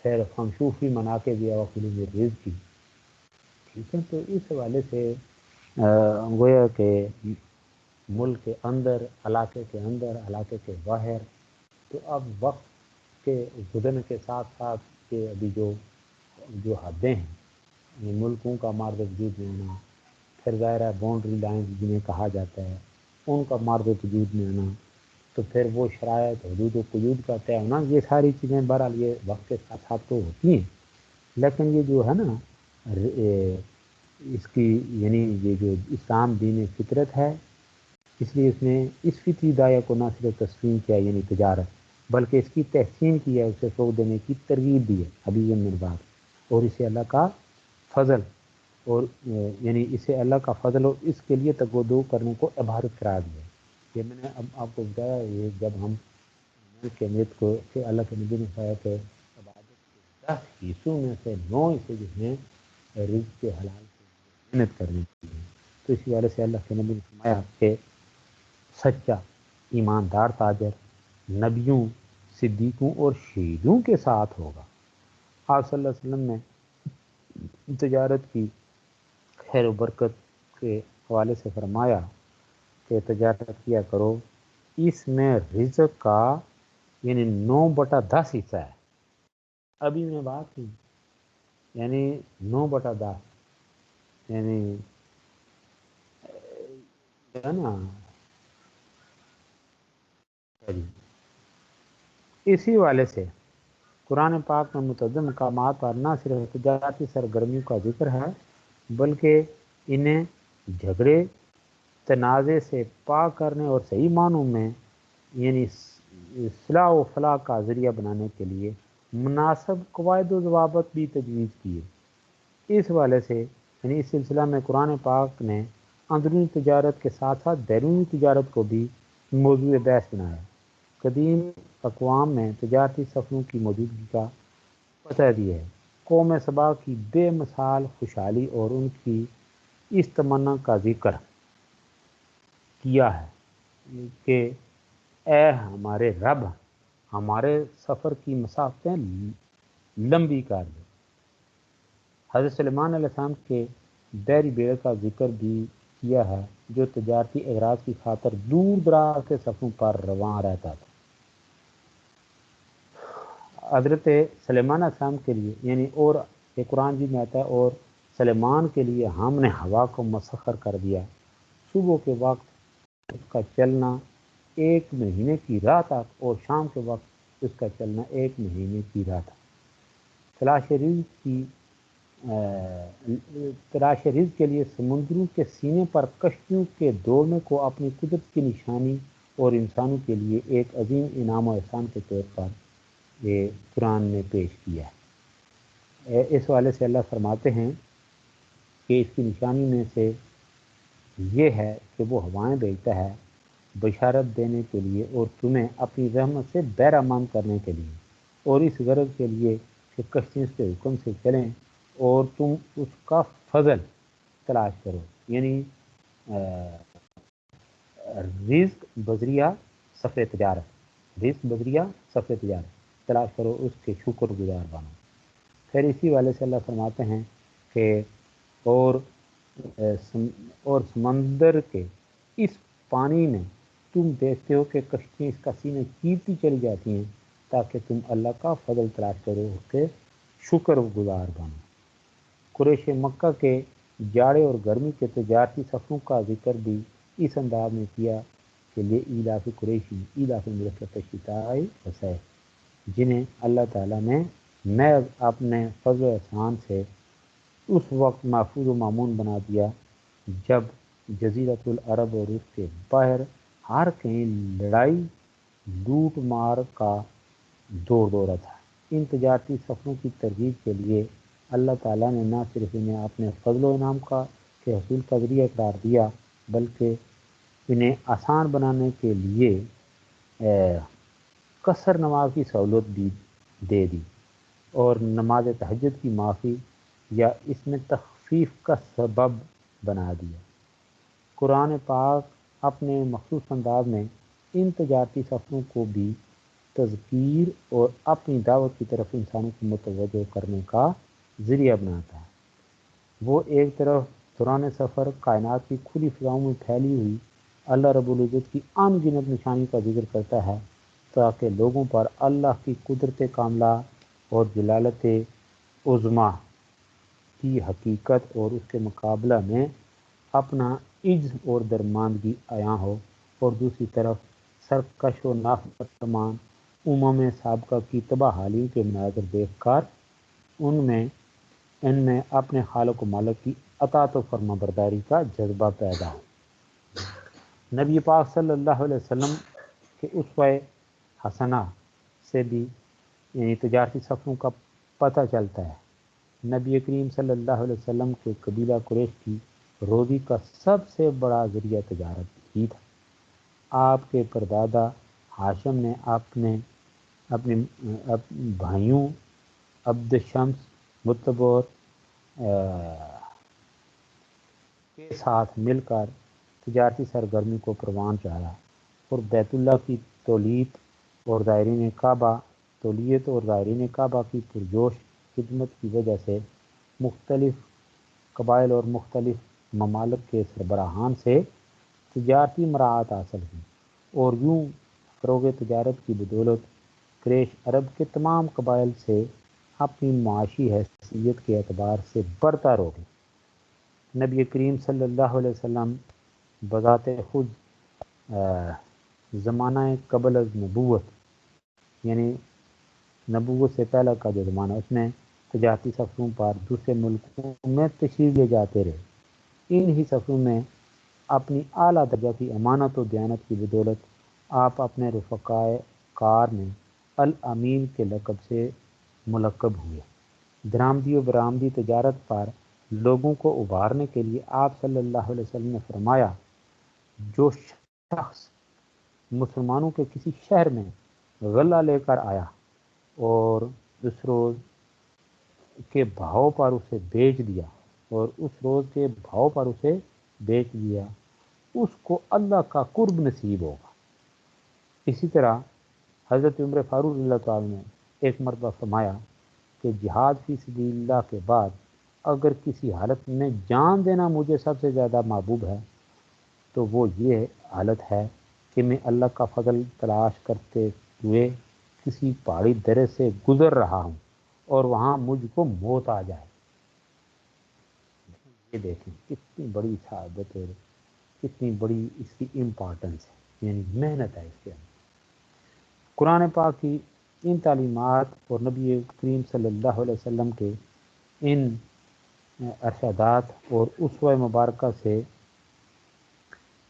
خیر فمشوا فی مناکبہ وکلوا من رزقہ. ٹھیک ہے، تو اس حوالے سے گویا کہ ملک کے اندر، علاقے کے اندر، علاقے کے باہر، تو اب وقت کے گزرنے کے ساتھ ساتھ کہ ابھی جو حدیں ہیں ملکوں کا مارد وجود میں آنا، پھر ظاہر ہے باؤنڈری لائنز جنہیں کہا جاتا ہے ان کا مارد وجود میں آنا، تو پھر وہ شرائط حدود و قیود کا طے ہونا، یہ ساری چیزیں بہرحال یہ وقت کے ساتھ ساتھ تو ہوتی ہیں. لیکن یہ جو ہے نا اس کی یہ جو اسلام دین فطرت ہے، اس لیے اس نے اس فطری دایا کو نہ صرف تسلیم کیا تجارت، بلکہ اس کی تحسین کی ہے، اسے فروغ دینے کی ترغیب دی ہے. ابھی یہ میری بات، اور اسے اللہ کا فضل اور اسے اللہ کا فضل اور اس کے لیے تگودو کرنے کو عبادت قرار دیا. یہ میں نے اب آپ کو بتایا، یہ جب ہم ملک کے نیت کو کہ اللہ کے نبی نے کہا کہ عبادت کے 10 حصوں میں سے 9 حصے جس میں رزق کے حلال سے محنت کرنی چاہیے. تو اسی وجہ سے اللہ کے نبی نے فرمایا کہ سچا ایماندار تاجر نبیوں، صدیقوں اور شہیدوں کے ساتھ ہوگا. آپ صلی اللہ علیہ وسلم نے تجارت کی خیر و برکت کے حوالے سے فرمایا کہ تجارت کیا کرو، اس میں رزق کا یعنی 9/10 حصہ ہے. ابھی میں بات کی یعنی 9/10 یعنی ہے نا. اسی والے سے قرآن پاک میں متعدد مقامات پر نہ صرف تجارتی سرگرمیوں کا ذکر ہے بلکہ انہیں جھگڑے تنازع سے پاک کرنے اور صحیح معنوں میں یعنی اصلاح و فلاح کا ذریعہ بنانے کے لیے مناسب قواعد و ضوابط بھی تجویز کیے. اس والے سے یعنی اس سلسلہ میں قرآن پاک نے اندرونی تجارت کے ساتھ ساتھ بیرونی تجارت کو بھی موضوع بحث بنایا. قدیم اقوام میں تجارتی سفروں کی موجودگی کا پتہ دیا ہے. قوم سبا کی بے مثال خوشحالی اور ان کی اس تمنا کا ذکر کیا ہے کہ اے ہمارے رب ہمارے سفر کی مسافتیں لمبی کر دے. حضرت سلیمان علیہ السلام کے بحری بیڑ کا ذکر بھی کیا ہے جو تجارتی اغراض کی خاطر دور دراز کے سفروں پر رواں رہتا تھا. حضرت سلیمان علیہ السلام کے لیے یعنی اور یہ قرآن جی میں آتا ہے اور سلیمان کے لیے ہم نے ہوا کو مسخر کر دیا. صبح کے وقت اس کا چلنا 1 مہینے کی راہ تک اور شام کے وقت اس کا چلنا 1 مہینے کی راہ تک. تلاش رزق کے لیے سمندروں کے سینے پر کشتیوں کے دوڑنے کو اپنی قدرت کی نشانی اور انسانوں کے لیے ایک عظیم انعام و احسان کے طور پر یہ قرآن نے پیش کیا ہے. اس والے سے اللہ فرماتے ہیں کہ اس کی نشانی میں سے یہ ہے کہ وہ ہوائیں بھیجتا ہے بشارت دینے کے لیے اور تمہیں اپنی رحمت سے بہرامند کرنے کے لیے اور اس غرض کے لیے کہ کشتیوں اس کے حکم سے چلیں اور تم اس کا فضل تلاش کرو. یعنی رزق بذریعہ سفر تجارت رزق بذریعہ سفر تجارت تلاش کرو اس کے شکر گزار بنو. پھر اسی والے سے اللہ فرماتے ہیں کہ اور سمندر کے اس پانی میں تم دیکھتے ہو کہ کشتیاں اس کا سینے چیرتی چلی جاتی ہیں تاکہ تم اللہ کا فضل تلاش کرو کہ شکر گزار بنو. قریش مکہ کے جاڑے اور گرمی کے تجارتی سفروں کا ذکر بھی اس انداز میں کیا کہ لیے ایلاف قریشی ایلاف مرکت الشتاء والصیف جنہیں اللہ تعالیٰ نے محض اپنے فضل و احسان سے اس وقت محفوظ و معمون بنا دیا جب جزیرۃ العرب اور اس کے باہر ہر کہیں لڑائی لوٹ مار کا دورہ تھا. ان تجارتی سفروں کی ترغیب کے لیے اللہ تعالیٰ نے نہ صرف انہیں اپنے فضل و انعام کا کے حصول کا ذریعہ قرار دیا بلکہ انہیں آسان بنانے کے لیے قصر نماز کی سہولت بھی دے دی اور نماز تہجد کی معافی یا اس میں تخفیف کا سبب بنا دیا. قرآن پاک اپنے مخصوص انداز میں ان تجارتی سفروں کو بھی تذکیر اور اپنی دعوت کی طرف انسانوں کو متوجہ کرنے کا ذریعہ بناتا ہے. وہ ایک طرف دوران سفر کائنات کی کھلی فضاؤں میں پھیلی ہوئی اللہ رب العزت کی ان گنت نشانی کا ذکر کرتا ہے تاکہ لوگوں پر اللہ کی قدرت کاملہ اور جلالت عظمیٰ کی حقیقت اور اس کے مقابلہ میں اپنا عجز اور درماندگی عیاں ہو اور دوسری طرف سرکش و نافرمان سابقہ کی تباہ حالی کے مناظر دیکھ کر ان میں اپنے خالق و مالک کی اطاعت و فرما برداری کا جذبہ پیدا ہو. نبی پاک صلی اللہ علیہ وسلم کے اسوہ حسنہ سے بھی یعنی تجارتی سفروں کا پتہ چلتا ہے. نبی کریم صلی اللہ علیہ وسلم کے قبیلہ قریش کی روزی کا سب سے بڑا ذریعہ تجارت ہی تھا. آپ کے پردادا ہاشم نے اپنے بھائیوں عبد شمس متبور کے ساتھ مل کر تجارتی سرگرمی کو پروان چڑھایا اور بیت اللہ کی تولیت اور زائرین کعبہ کی پرجوش خدمت کی وجہ سے مختلف قبائل اور مختلف ممالک کے سربراہان سے تجارتی مراعات حاصل ہوئی اور یوں فروغ تجارت کی بدولت قریش عرب کے تمام قبائل سے اپنی معاشی حیثیت کے اعتبار سے برتر ہو گئے۔ نبی کریم صلی اللہ علیہ وسلم بذات خود زمانہ قبل از نبوت، یعنی نبوت سے پہلے کا جو زمانہ، اس میں تجارتی سفروں پر دوسرے ملکوں میں تشریف لے جاتے رہے۔ ان ہی سفروں میں اپنی اعلیٰ درجہ کی امانت و دیانت کی بدولت آپ اپنے رفقائے کار میں الامین کے لقب سے ملقب ہوئے۔ درآمدی و برآمدی تجارت پر لوگوں کو ابھارنے کے لیے آپ صلی اللہ علیہ وسلم نے فرمایا، جو شخص مسلمانوں کے کسی شہر میں غلہ لے کر آیا اور اس روز کے بھاؤ پر اسے بیچ دیا اس کو اللہ کا قرب نصیب ہوگا۔ اسی طرح حضرت عمر فاروق رضی اللہ تعالیٰ نے ایک مرتبہ فرمایا کہ جہاد فی سبیل اللہ کے بعد اگر کسی حالت میں جان دینا مجھے سب سے زیادہ محبوب ہے تو وہ یہ حالت ہے کہ میں اللہ کا فضل تلاش کرتے ہوئے کسی پہاڑی درے سے گزر رہا ہوں اور وہاں مجھ کو موت آ جائے۔ یہ دیکھیں کتنی بڑی شہادت ہے، کتنی بڑی اس کی امپورٹنس ہے، یعنی محنت ہے اس کے اندر۔ قرآن پاک کی ان تعلیمات اور نبی کریم صلی اللہ علیہ وسلم کے ان ارشادات اور اسوہ مبارکہ سے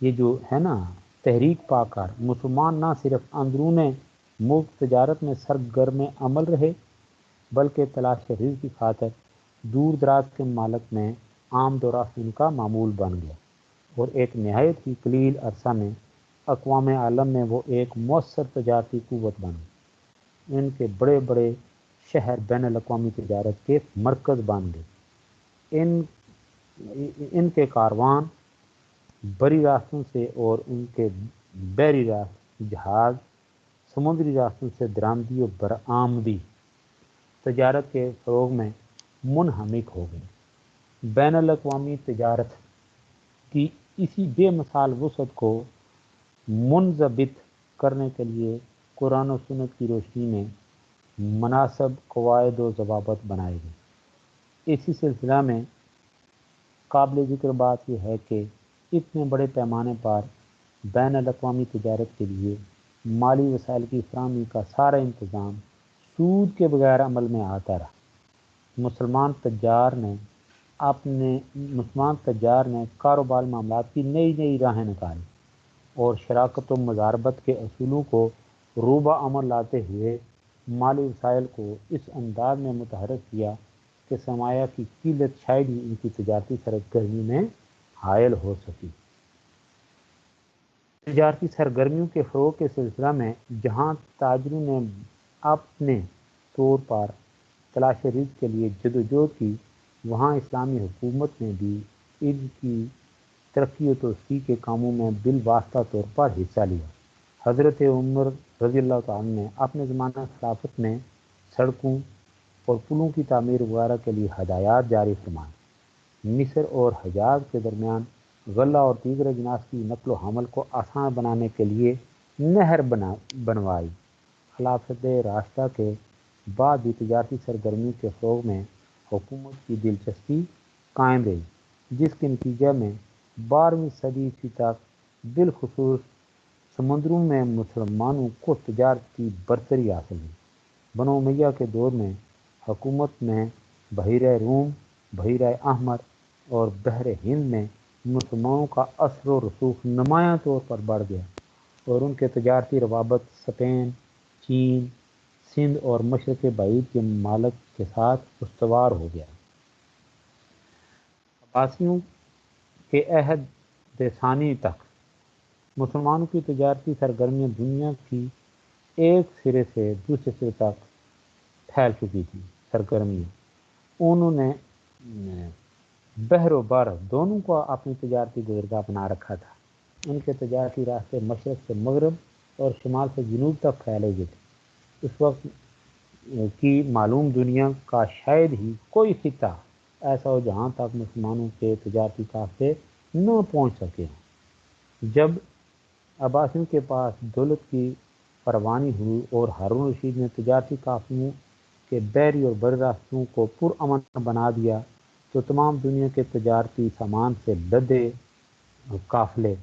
یہ جو ہے نا تحریک پا کر مسلمان نہ صرف اندرون ملک تجارت میں سرگرم عمل رہے بلکہ تلاش رزق کی خاطر دور دراز کے ممالک میں آمد و رفت ان کا معمول بن گیا اور ایک نہایت ہی قلیل عرصہ میں اقوام عالم میں وہ ایک مؤثر تجارتی قوت بن گئی۔ ان کے بڑے بڑے شہر بین الاقوامی تجارت کے مرکز بن گئے۔ ان کے کاروان بری راستوں سے اور ان کے بحری جہاز سمندری راستوں سے درآمدی و برآمدی تجارت کے فروغ میں منہمک ہو گئی۔ بین الاقوامی تجارت کی اسی بے مثال وسعت کو منضبط کرنے کے لیے قرآن و سنت کی روشنی میں مناسب قواعد و ضوابط بنائے گئے۔ اسی سلسلہ میں قابل ذکر بات یہ ہے کہ اتنے بڑے پیمانے پر بین الاقوامی تجارت کے لیے مالی وسائل کی فراہمی کا سارا انتظام سود کے بغیر عمل میں آتا رہا۔ مسلمان تجار نے کاروبار معاملات کی نئی راہیں نکالی اور شراکت و مضاربت کے اصولوں کو روبہ عمل لاتے ہوئے مالی وسائل کو اس انداز میں متحرک کیا کہ سرمایہ کی قلت شاید ہی ان کی تجارتی سرگرمی میں حائل ہو سکی۔ تجارتی سرگرمیوں کے فروغ کے سلسلہ میں جہاں تاجروں نے اپنے طور پر تلاش رزق کے لیے جدوجہد کی، وہاں اسلامی حکومت نے بھی ان کی ترقی و توسیع کے کاموں میں بالواسطہ طور پر حصہ لیا۔ حضرت عمر رضی اللہ تعالیٰ نے اپنے زمانہ خلافت میں سڑکوں اور پلوں کی تعمیر وغیرہ کے لیے ہدایات جاری فرمائیں۔ مصر اور حجاز کے درمیان غلہ اور دیگر اجناس کی نقل و حمل کو آسان بنانے کے لیے نہر بنوائی۔ خلافت راشدہ کے بعد بھی تجارتی سرگرمیوں کے فروغ میں حکومت کی دلچسپی قائم رہی، جس کے نتیجہ میں 12ویں صدی عیسوی تک بالخصوص سمندروں میں مسلمانوں کو تجارت کی برتری حاصل ہوئی۔ بنو امیہ کے دور میں حکومت میں بحیرہ روم، بحیرہ احمر اور بحر ہند میں مسلمانوں کا اثر و رسوخ نمایاں طور پر بڑھ گیا اور ان کے تجارتی روابط اسپین، چین، سندھ اور مشرق بعید کے ممالک کے ساتھ استوار ہو گیا۔ عباسیوں کے عہد ثانی تک مسلمانوں کی تجارتی سرگرمیاں دنیا کی ایک سرے سے دوسرے سرے تک پھیل چکی تھی۔ سرگرمیاں انہوں نے بحر و بر دونوں کو اپنی تجارتی گزرگاہ بنا رکھا تھا۔ ان کے تجارتی راستے مشرق سے مغرب اور شمال سے جنوب تک پھیلے ہوئے تھے۔ اس وقت کی معلوم دنیا کا شاید ہی کوئی خطہ ایسا ہو جہاں تک مسلمانوں کے تجارتی قافلے نہ پہنچ سکے ہوں۔ جب عباسیوں کے پاس دولت کی پروانی ہوئی اور ہارون رشید نے تجارتی قافلوں کے بحری اور بر راستوں کو پرامن بنا دیا تو تمام دنیا کے تجارتی سامان سے لدے قافلے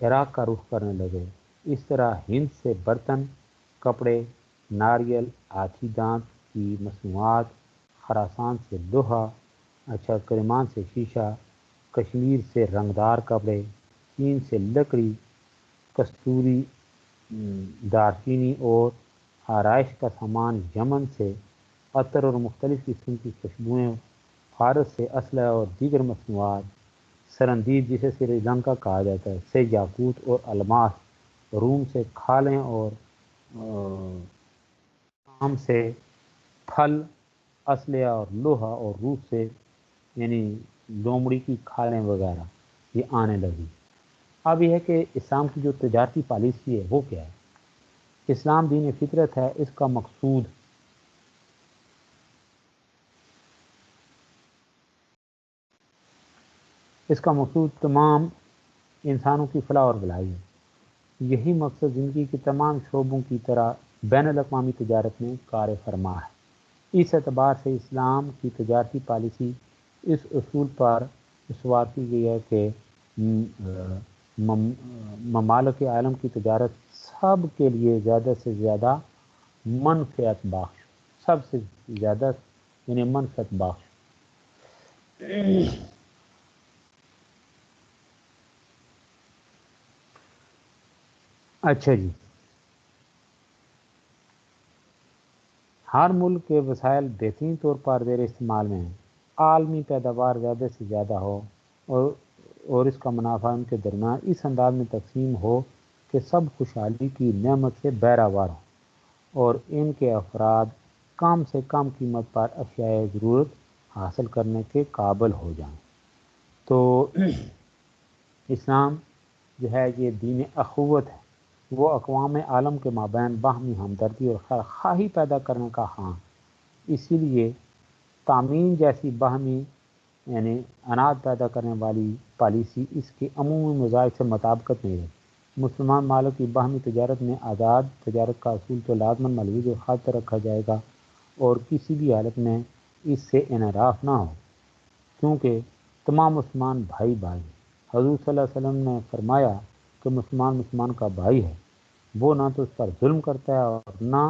عراق کا رخ کرنے لگے۔ اس طرح ہند سے برتن، کپڑے، ناریل، ہاتھی دانت کی مصنوعات، خراسان سے لوہا، کرمان سے شیشہ، کشمیر سے رنگدار کپڑے، چین سے لکڑی، کستوری، دارچینی اور آرائش کا سامان، یمن سے عطر اور مختلف قسم کی خوشبوئیں، فارس سے اسلحہ اور دیگر مصنوعات، سرندید جسے سری لنکا کہا جاتا ہے سے یاقوت اور الماس، روم سے کھالیں اور شام سے پھل، اسلحہ اور لوہا، اور روس سے لومڑی کی کھالیں وغیرہ یہ آنے لگی۔ اب یہ ہے کہ اسلام کی جو تجارتی پالیسی ہے وہ کیا ہے؟ اسلام دین فطرت ہے۔ اس کا مقصود تمام انسانوں کی فلاح اور بھلائی ہے۔ یہی مقصد زندگی کے تمام شعبوں کی طرح بین الاقوامی تجارت میں کار فرما ہے۔ اس اعتبار سے اسلام کی تجارتی پالیسی اس اصول پر استوار کی گئی ہے کہ ممالک عالم کی تجارت سب کے لیے زیادہ سے زیادہ منفعت بخش، سب سے زیادہ منفعت بخش۔ اچھا جی، ہر ملک کے وسائل بہترین طور پر زیر استعمال میں ہیں، عالمی پیداوار زیادہ سے زیادہ ہو اور اس کا منافع ان کے درمیان اس انداز میں تقسیم ہو کہ سب خوشحالی کی نعمت سے بہرہوار ہوں اور ان کے افراد کم سے کم قیمت پر اشیاء ضرورت حاصل کرنے کے قابل ہو جائیں۔ تو اسلام جو ہے یہ دین اخوت ہے، وہ اقوام عالم کے مابین باہمی ہمدردی اور خیر خواہی پیدا کرنے کا خواہاں۔ اسی لیے تامین جیسی باہمی اناج پیدا کرنے والی پالیسی اس کے عمومی مزاج سے مطابقت نہیں رکھتی۔ مسلمان مالک کی باہمی تجارت میں آزاد تجارت کا اصول تو لازماً ملحوظ و خاطر رکھا جائے گا اور کسی بھی حالت میں اس سے انحراف نہ ہو، کیونکہ تمام مسلمان بھائی بھائی ہیں۔ حضور صلی اللہ علیہ وسلم نے فرمایا کہ مسلمان کا بھائی ہے، وہ نہ تو اس پر ظلم کرتا ہے اور نہ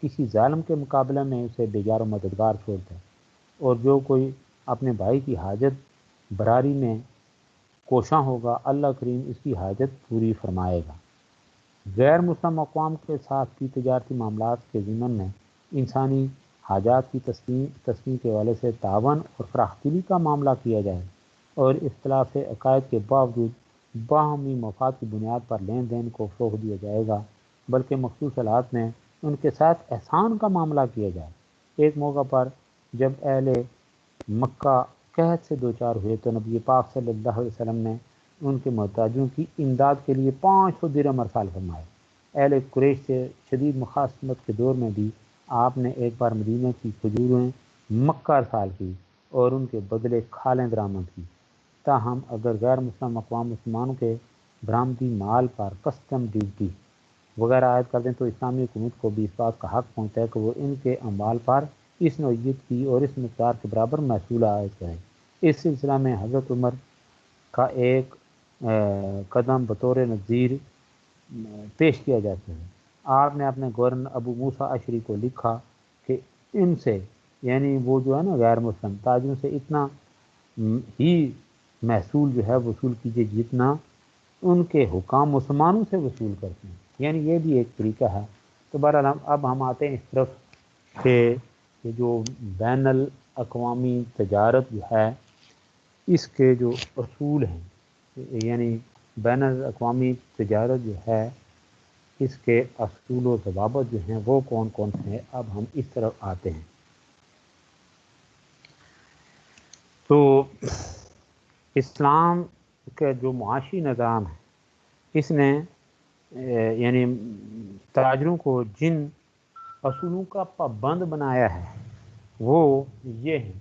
کسی ظالم کے مقابلے میں اسے بیگار و مددگار چھوڑتا ہے، اور جو کوئی اپنے بھائی کی حاجت براری میں کوشاں ہوگا اللہ کریم اس کی حاجت پوری فرمائے گا۔ غیر مسلم اقوام کے ساتھ بھی تجارتی معاملات کے ضمن میں انسانی حاجات کی تسکین کے حوالے سے تعاون اور فراخ دلی کا معاملہ کیا جائے اور اختلاف عقائد کے باوجود باہمی مفاد کی بنیاد پر لین دین کو فروغ دیا جائے گا، بلکہ مخصوص حالات میں ان کے ساتھ احسان کا معاملہ کیا جائے۔ ایک موقع پر جب اہل مکہ قحط سے دوچار ہوئے تو نبی پاک صلی اللہ علیہ وسلم نے ان کے محتاجوں کی امداد کے لیے 500 درہم ارسال فرمائے۔ اہل قریش سے شدید مخاصمت کے دور میں بھی آپ نے ایک بار مدینہ کی کھجوریں مکہ ارسال کی اور ان کے بدلے کھالیں درآمد کی۔ تاہم اگر غیر مسلم اقوام مسلمانوں کے برآمدی مال پر کسٹم ڈیوٹی وغیرہ عائد کر دیں تو اسلامی حکومت کو بھی اس بات کا حق پہنچتا ہے کہ وہ ان کے اموال پر اس نوعیت کی اور اس مقدار کے برابر محصول عائد کرے۔ اس سلسلہ میں حضرت عمر کا ایک قدم بطور نظیر پیش کیا جاتا ہے۔ آپ نے اپنے گورنر ابو موسیٰ اشعری کو لکھا کہ ان سے وہ جو ہے نا غیر مسلم تاجروں سے اتنا ہی محصول جو ہے وصول کیجیے جتنا ان کے حکام مسلمانوں سے وصول کرتے ہیں، یہ بھی ایک طریقہ ہے۔ تو بہرحال اب ہم آتے ہیں اس طرف کہ جو بین الاقوامی تجارت جو ہے اس کے جو اصول ہیں، بین الاقوامی تجارت جو ہے اس کے اصول و ضوابط جو ہیں وہ کون کون سے ہیں، اب ہم اس طرف آتے ہیں۔ تو اسلام کا جو معاشی نظام ہے اس نے تاجروں کو جن اصولوں کا پابند بنایا ہے وہ یہ ہے،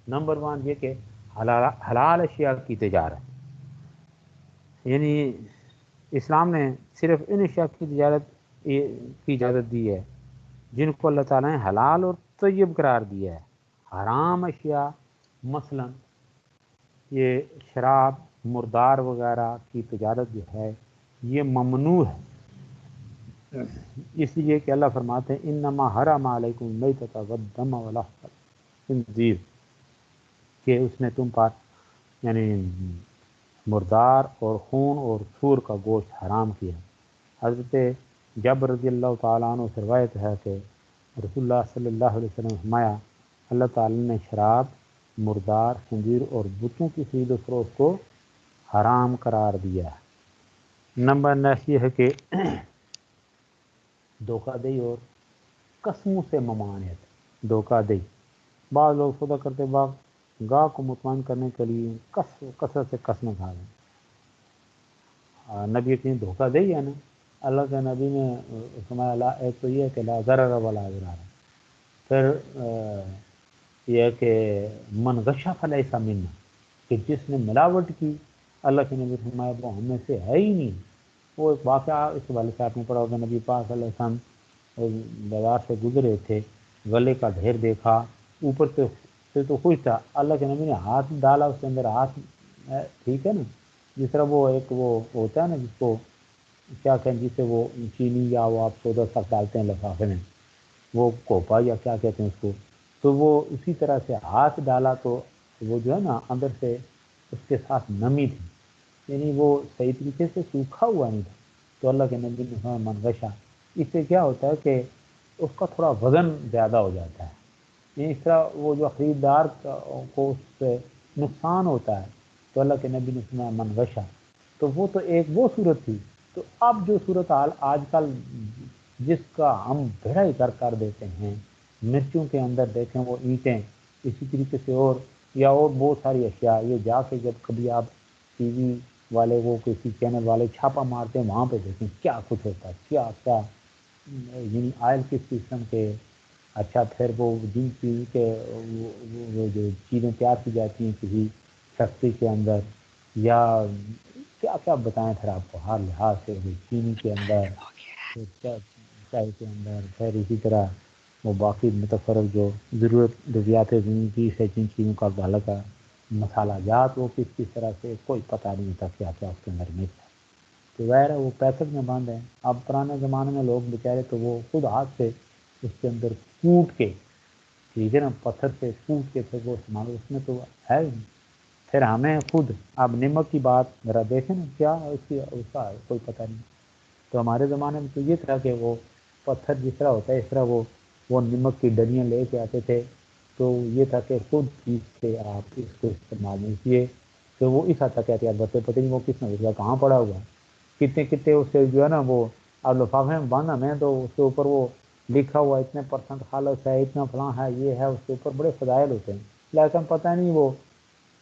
نمبر 1 یہ کہ حلال اشیاء کی تجارت، اسلام نے صرف ان اشیاء کی تجارت کی اجازت دی ہے جن کو اللہ تعالیٰ نے حلال اور طیب قرار دیا ہے۔ حرام اشیاء مثلا یہ شراب، مردار وغیرہ کی تجارت جو ہے یہ ممنوع ہے، اس لیے کہ اللہ فرماتے ہیں انما حرم علیکم المیتۃ والدم ولحم الخنزیر، کہ اس نے تم پر یعنی مردار اور خون اور سور کا گوشت حرام کیا۔ حضرت جابر رضی اللہ تعالیٰ عنہ سے روایت ہے کہ رسول اللہ صلی اللہ علیہ وسلم نے فرمایا اللہ تعالیٰ نے شراب، مردار، خنزیر اور بتوں کی خرید و فروخت کو حرام قرار دیا ہے۔ نمبر نیکسٹ یہ ہے کہ دھوکہ دہی اور قسموں سے ممانعت۔ دھوکہ دہی، بعض لوگ سودا کرتے وقت گاہ کو مطمئن کرنے کے لیے کثرت سے قسمیں کھا لیں۔ نبی کی دھوکہ دہی ہے نا، اللہ کے نبی نے فرمایا ایک تو یہ ہے کہ لا ضرر ولا ضرار، پھر یہ ہے کہ من غش فلیس منا، کہ جس نے ملاوٹ کی اللہ کے نبی فرمایا وہ ہم میں سے ہے ہی نہیں۔ وہ ایک واقعہ اس والے سے آپ نے پڑھا ہوگا، نبی پاک صلی اللہ علیہ وسلم بازار سے گزرے تھے، غلے کا ڈھیر دیکھا، اوپر سے تو خوش تھا، اللہ کے نبی نے ہاتھ ڈالا اس کے اندر، ہاتھ ٹھیک ہے نا، جس طرح وہ ایک وہ ہوتا ہے نا جس کو کیا کہیں جسے وہ چینی یا وہ آپ سودا سب ڈالتے ہیں لفافے میں، وہ کوپا یا کیا کہتے ہیں اس کو، تو وہ اسی طرح سے ہاتھ ڈالا تو وہ جو ہے نا اندر سے اس کے ساتھ نمی تھی، یعنی وہ صحیح طریقے سے سوکھا ہوا نہیں تھا۔ تو اللہ کے نبی نے فرمایا من غشا، اس سے کیا ہوتا ہے کہ اس کا تھوڑا وزن زیادہ ہو جاتا ہے، یعنی اس طرح وہ جو خریدار کو اس سے نقصان ہوتا ہے، تو اللہ کے نبی نے فرمایا من غشا، تو وہ تو ایک وہ صورت تھی۔ تو اب جو صورت حال آج کل جس کا ہم بھیڑا ہی کر دیتے ہیں، مرچوں کے اندر دیکھیں وہ اینٹیں، اسی طریقے سے اور یا اور بہت ساری اشیاء، یہ جا کے جب کبھی آپ ٹی وی والے وہ کسی چینل والے چھاپا مارتے ہیں وہاں پہ دیکھیں کیا کچھ ہوتا ہے، کیا کیا یعنی آئل کس قسم کے، اچھا پھر وہ جن چیز کے وہ جو چیزیں تیار کی جاتی ہیں کسی فیکٹری کے اندر، یا کیا کیا بتائیں پھر آپ کو ہر لحاظ سے، وہ چینی کے اندر، پھر چائے کے اندر، پھر اسی طرح وہ باقی متفرق جو ضروریات زندگی سے جن چیزوں کا تعلق ہے، مسالہ جات وہ کس طرح سے کوئی پتہ نہیں ہوتا کیا کیا اس کے اندر مکس ہے، تو ظاہر ہے وہ پیکٹ میں بند ہیں۔ اب پرانے زمانے میں لوگ بیچارے تو وہ خود ہاتھ سے اس کے اندر کوٹ کے، ٹھیک ہے نا، پتھر سے کوٹ کے پھر وہ استعمال، اس میں تو ہے ہی نہیں۔ پھر ہمیں خود اب نمک کی بات ذرا دیکھیں نا، کیا اس کا کوئی پتہ نہیں۔ تو ہمارے زمانے میں تو یہ تھا کہ وہ پتھر جس طرح ہوتا ہے اس طرح وہ نمک کی ڈلیاں لے کے آتے تھے، تو یہ تھا کہ خود پیس کے آپ اس کو استعمال نہیں کیے، تو وہ اس حد تک کہتے ہیں بچے پتہ نہیں وہ کس نے اس کہاں پڑا ہوا، کتنے اس سے جو ہے نا وہ اب لفافے میں بند ہمیں تو اس کے اوپر وہ لکھا ہوا اتنے پرسنٹ خالص ہے، اتنا فلاں ہے، یہ ہے، اس کے اوپر بڑے فضائل ہوتے ہیں، لیکن پتہ نہیں وہ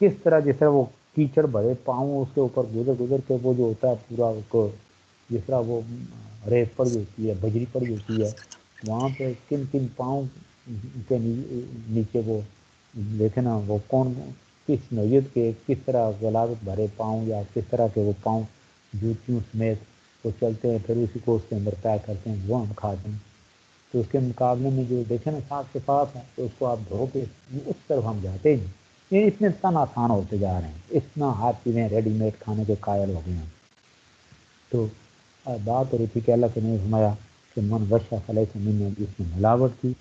کس طرح جس طرح وہ کیچڑ بھرے پاؤں اس کے اوپر گزر کے وہ جو ہوتا ہے پورا اس کو، جس طرح وہ ریت پڑی ہوتی ہے، بجری پڑی ہوتی ہے، وہاں پہ کن کن پاؤں کے نیچے وہ دیکھے نا وہ کون کس نوعیت کے کس طرح غلاظت بھرے پاؤں یا کس طرح کے وہ پاؤں جوتیوں سمیت وہ چلتے ہیں، پھر اسی کو اس کے اندر پیک کرتے ہیں، وہ ہم کھاتے ہیں۔ تو اس کے مقابلے میں جو دیکھیں نا صاف شفاف ہے، تو اس کو آپ دھو کے اس طرف ہم جاتے ہی نہیں، یہ اتنے تن آسان ہوتے جا رہے ہیں، اتنا ہر چیزیں ریڈی میڈ کھانے کے قائل ہو گئے ہیں۔ تو بات ہو رہی تھی کہ اللہ کے نے فرمایا کہ من غش فلیس منی، جس نے ملاوٹ کی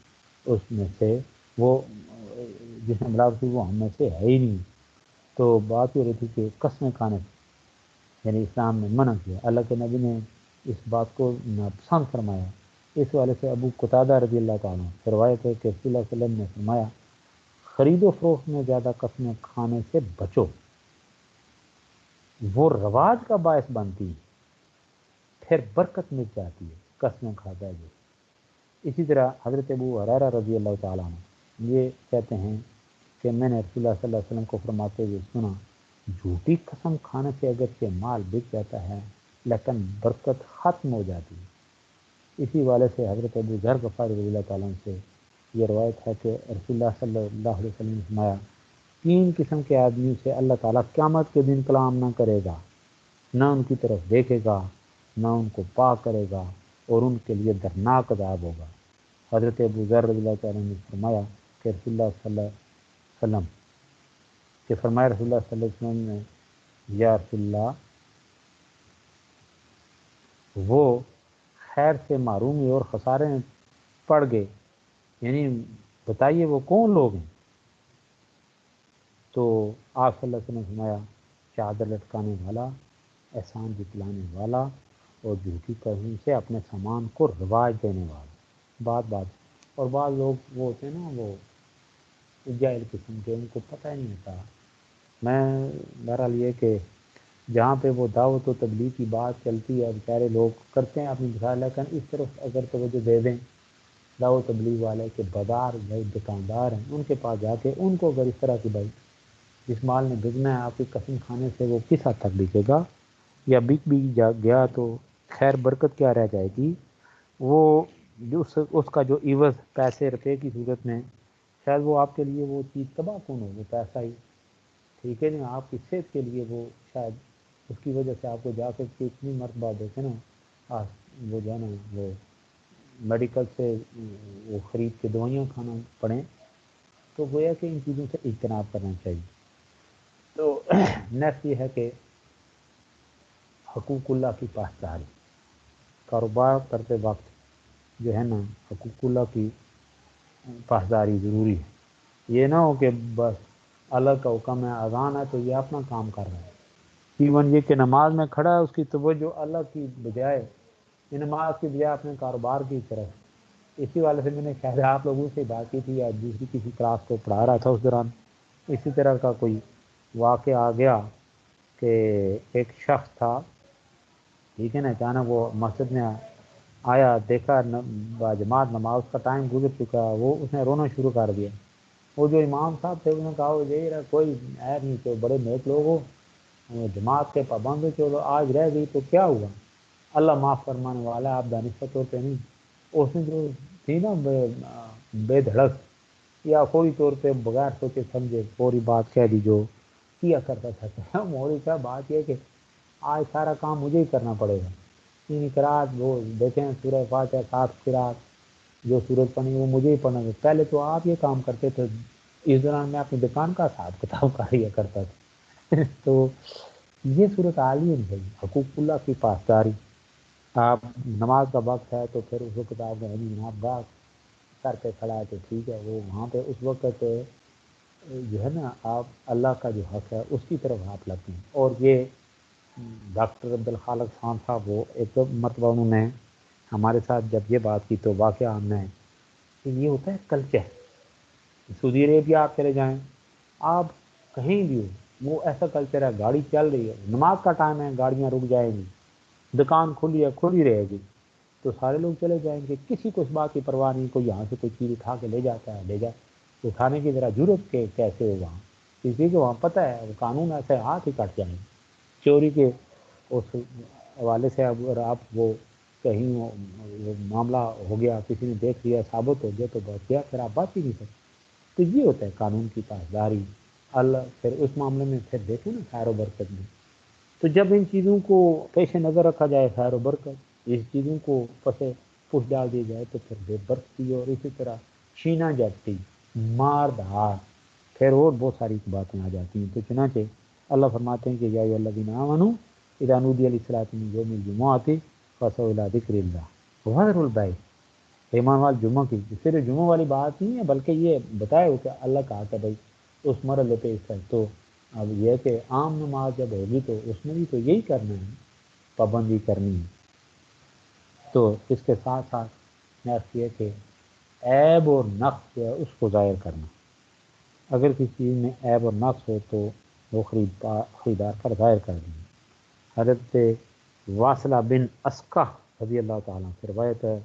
اس میں سے وہ جس نے ملاوٹ کی وہ ہم میں سے ہے ہی نہیں۔ تو بات ہو رہی تھی کہ قسمیں کھانے سے، یعنی اسلام نے منع کیا، اللہ کے نبی نے اس بات کو ناپسند فرمایا۔ اس والے سے ابو قتادہ رضی اللہ تعالیٰ سے روایت ہے کہ رسول اللہ صلی اللہ علیہ وسلم نے فرمایا خرید و فروخت میں زیادہ قسمیں کھانے سے بچو، وہ رواج کا باعث بنتی ہے، پھر برکت مل جاتی ہے، قسمیں کھاتا ہے جو۔ اسی طرح حضرت ابو ہریرہ رضی اللہ تعالیٰ عنہ یہ کہتے ہیں کہ میں نے رسول اللہ صلی اللہ علیہ وسلم کو فرماتے ہوئے سنا جھوٹی قسم کھانے سے اگرچہ مال بک جاتا ہے لیکن برکت ختم ہو جاتی ہے۔ اسی والے سے حضرت ابو ذر غفاری رضی اللہ تعالیٰ عنہ سے یہ روایت ہے کہ رسول اللہ صلی اللہ علیہ وسلم نے فرمایا 3 قسم کے آدمیوں سے اللہ تعالیٰ قیامت کے دن کلام نہ کرے گا، نہ ان کی طرف دیکھے گا، نہ ان کو پاک کرے گا اور ان کے لیے دردناک عذاب ہوگا۔ حضرت ابو ذر رضی اللہ تعالیٰ نے فرمایا کہ رسول اللہ صلی اللہ علیہ وسلم فرمایا رسول اللہ صلی اللہ علیہ وسلم نے، یا رسول اللہ، وہ خیر سے معرومی اور خسارے میں پڑ گئے، یعنی بتائیے وہ کون لوگ ہیں؟ تو آپ صلی اللہ علیہ وسلم نے فرمایا چادر لٹکانے والا، احسان جتلانے والا اور جھوٹی قسم سے اپنے سامان کو رواج دینے والا۔ بات اور بعض لوگ وہ ہوتے ہیں نا، وہ جاہل قسم کے، ان کو پتہ ہی نہیں ہوتا۔ میں بہرحال یہ کہ جہاں پہ وہ دعوت و تبلیغ کی بات چلتی ہے، بیچارے لوگ کرتے ہیں اپنی مثال، لیکن اس طرف اگر توجہ دے دیں دعوت و تبلیغ والے کہ بازار بھائی دکاندار ہیں، ان کے پاس جا کے ان کو اگر اس طرح کی بھائی جس مال نے بکنا ہے آپ کی قسم کھانے سے وہ کس حد تک بکے گا، یا بک بھی گیا تو خیر برکت کیا رہ جائے گی؟ وہ جو اس کا جو عوض پیسے روپے کی صورت میں شاید وہ آپ کے لیے وہ چیز تباہ کن ہو، وہ پیسہ ہی ٹھیک ہے نا آپ کی صحت کے لیے وہ شاید اس کی وجہ سے آپ کو جا کر کے اتنی مرتبہ دیکھیں نا وہ جو ہے نا وہ میڈیکل سے وہ خرید کے دوائیاں کھانا پڑیں، تو گویا کہ ان چیزوں سے اجتناب کرنا چاہیے۔ تو نیکسٹ یہ ہے کہ حقوق اللہ کی پاسداری، کاروبار کرتے وقت جو ہے نا حقوق اللہ کی پاسداری ضروری ہے۔ یہ نہ ہو کہ بس اللہ کا حکم ہے، اذان ہے تو یہ اپنا کام کر رہا ہے، ایون یہ کہ نماز میں کھڑا ہے اس کی توجہ اللہ کی بجائے نماز کی بجائے اپنے کاروبار کی طرف۔ اسی والے سے میں نے شاید آپ لوگوں سے بات کی تھی یا دوسری کسی کلاس کو پڑھا رہا تھا، اس دوران اسی طرح کا کوئی واقعہ آ گیا کہ ایک شخص تھا، ٹھیک ہے نا، اچانک وہ مسجد میں آیا، دیکھا باجماعت نماز کا ٹائم گزر چکا، وہ اس نے رونا شروع کر دیا۔ وہ جو امام صاحب تھے انہوں نے کہا وہ یہی رہا کوئی ہے نہیں، تو بڑے نیک لوگ ہو، جماعت کے پابند ہو، چلو آج رہ گئی تو کیا ہوا، اللہ معاف فرمانے والا آپ دانشور طور پہ نہیں۔ اس نے جو تھی نا بے دھڑک یا کوئی طور پہ بغیر سوچے سمجھے پوری بات کہہ دی جو کیا کرتا تھا۔ مولوی صاحب بات یہ کہ آج سارا کام مجھے ہی کرنا پڑے گا، تین قرات وہ دیکھیں سورہ فاتحہ 7 قرات جو سورج پڑھی وہ مجھے ہی پڑھنا ہے، پہلے تو آپ یہ کام کرتے تھے، اس دوران میں اپنی دکان کا حساب کتاب کر لیا کرتا تھا۔ تو یہ صورت حال ہی نہیں ہے۔ حقوق اللہ کی پاسداری، آپ نماز کا وقت ہے تو پھر اس وقت آپ جناب باغ سر پہ کھڑا ہے تو ٹھیک ہے، وہ وہاں پہ اس وقت جو ہے نا آپ اللہ کا جو حق ہے اس کی طرف آپ لگتے ہیں۔ اور یہ ڈاکٹر عبدالخالق خان صاحب وہ ایک مرتبہ انہوں نے ہمارے ساتھ جب یہ بات کی تو واقعہ ہم نے کہ یہ ہوتا ہے کلچر، سعودی عربیہ آپ چلے جائیں، آپ کہیں بھی ہو وہ ایسا کلچر ہے، گاڑی چل رہی ہے نماز کا ٹائم ہے گاڑیاں رک جائیں گی، دکان کھلی ہے کھلی رہے گی تو سارے لوگ چلے جائیں گے، کسی کو اس بات کی پرواہ نہیں، کوئی یہاں سے کوئی چیز اٹھا کے لے جاتا ہے لے جائے، اٹھانے کی ذرا ضرورت کے کیسے ہو وہاں، کسی کو وہاں پتہ ہے وہ قانون ایسے ہاتھ ہی کٹ جائیں گے۔ چوری کے اس حوالے سے اگر آپ وہ کہیں وہ معاملہ ہو گیا کسی نے دیکھ لیا ثابت ہو گیا تو بہت کیا پھر آپ بات ہی نہیں سکتے۔ تو یہ ہوتا ہے قانون کی پاسداری۔ اللہ پھر اس معاملے میں پھر دیکھیں نا خیر و برکت میں، تو جب ان چیزوں کو پیش نظر رکھا جائے خیر و برکت، اس چیزوں کو پسے پش ڈال دی جائے تو پھر بے برکتی، اور اسی طرح چھینا جاتی، مار دھاڑ، پھر اور بہت ساری باتیں آ جاتی ہیں۔ تو چنانچہ اللہ فرماتے ہیں کہ یا ایھا الذین آمنوا اذا نودی للصلاۃ من یوم الجمعۃ فاسعوا الی ذکر اللہ وذروا البیع۔ ایمان وال جمعہ کی صرف جمعہ والی بات نہیں ہے بلکہ یہ بتایا ہو کہ اللہ کہا کہ بھائی اس مرحلے پہ اس طرح، تو اب یہ کہ عام نماز جب ہوگی تو اس میں بھی تو یہی کرنا ہے، پابندی کرنی ہے۔ تو اس کے ساتھ ساتھ نیکسٹ یہ کہ عیب اور نقص جو ہے اس کو ظاہر کرنا، اگر کسی چیز میں عیب اور نقص ہو تو وہ خریدار پر ظاہر کر دیں۔ حضرت واصلہ بن اسقع رضی اللہ تعالیٰ سے روایت ہے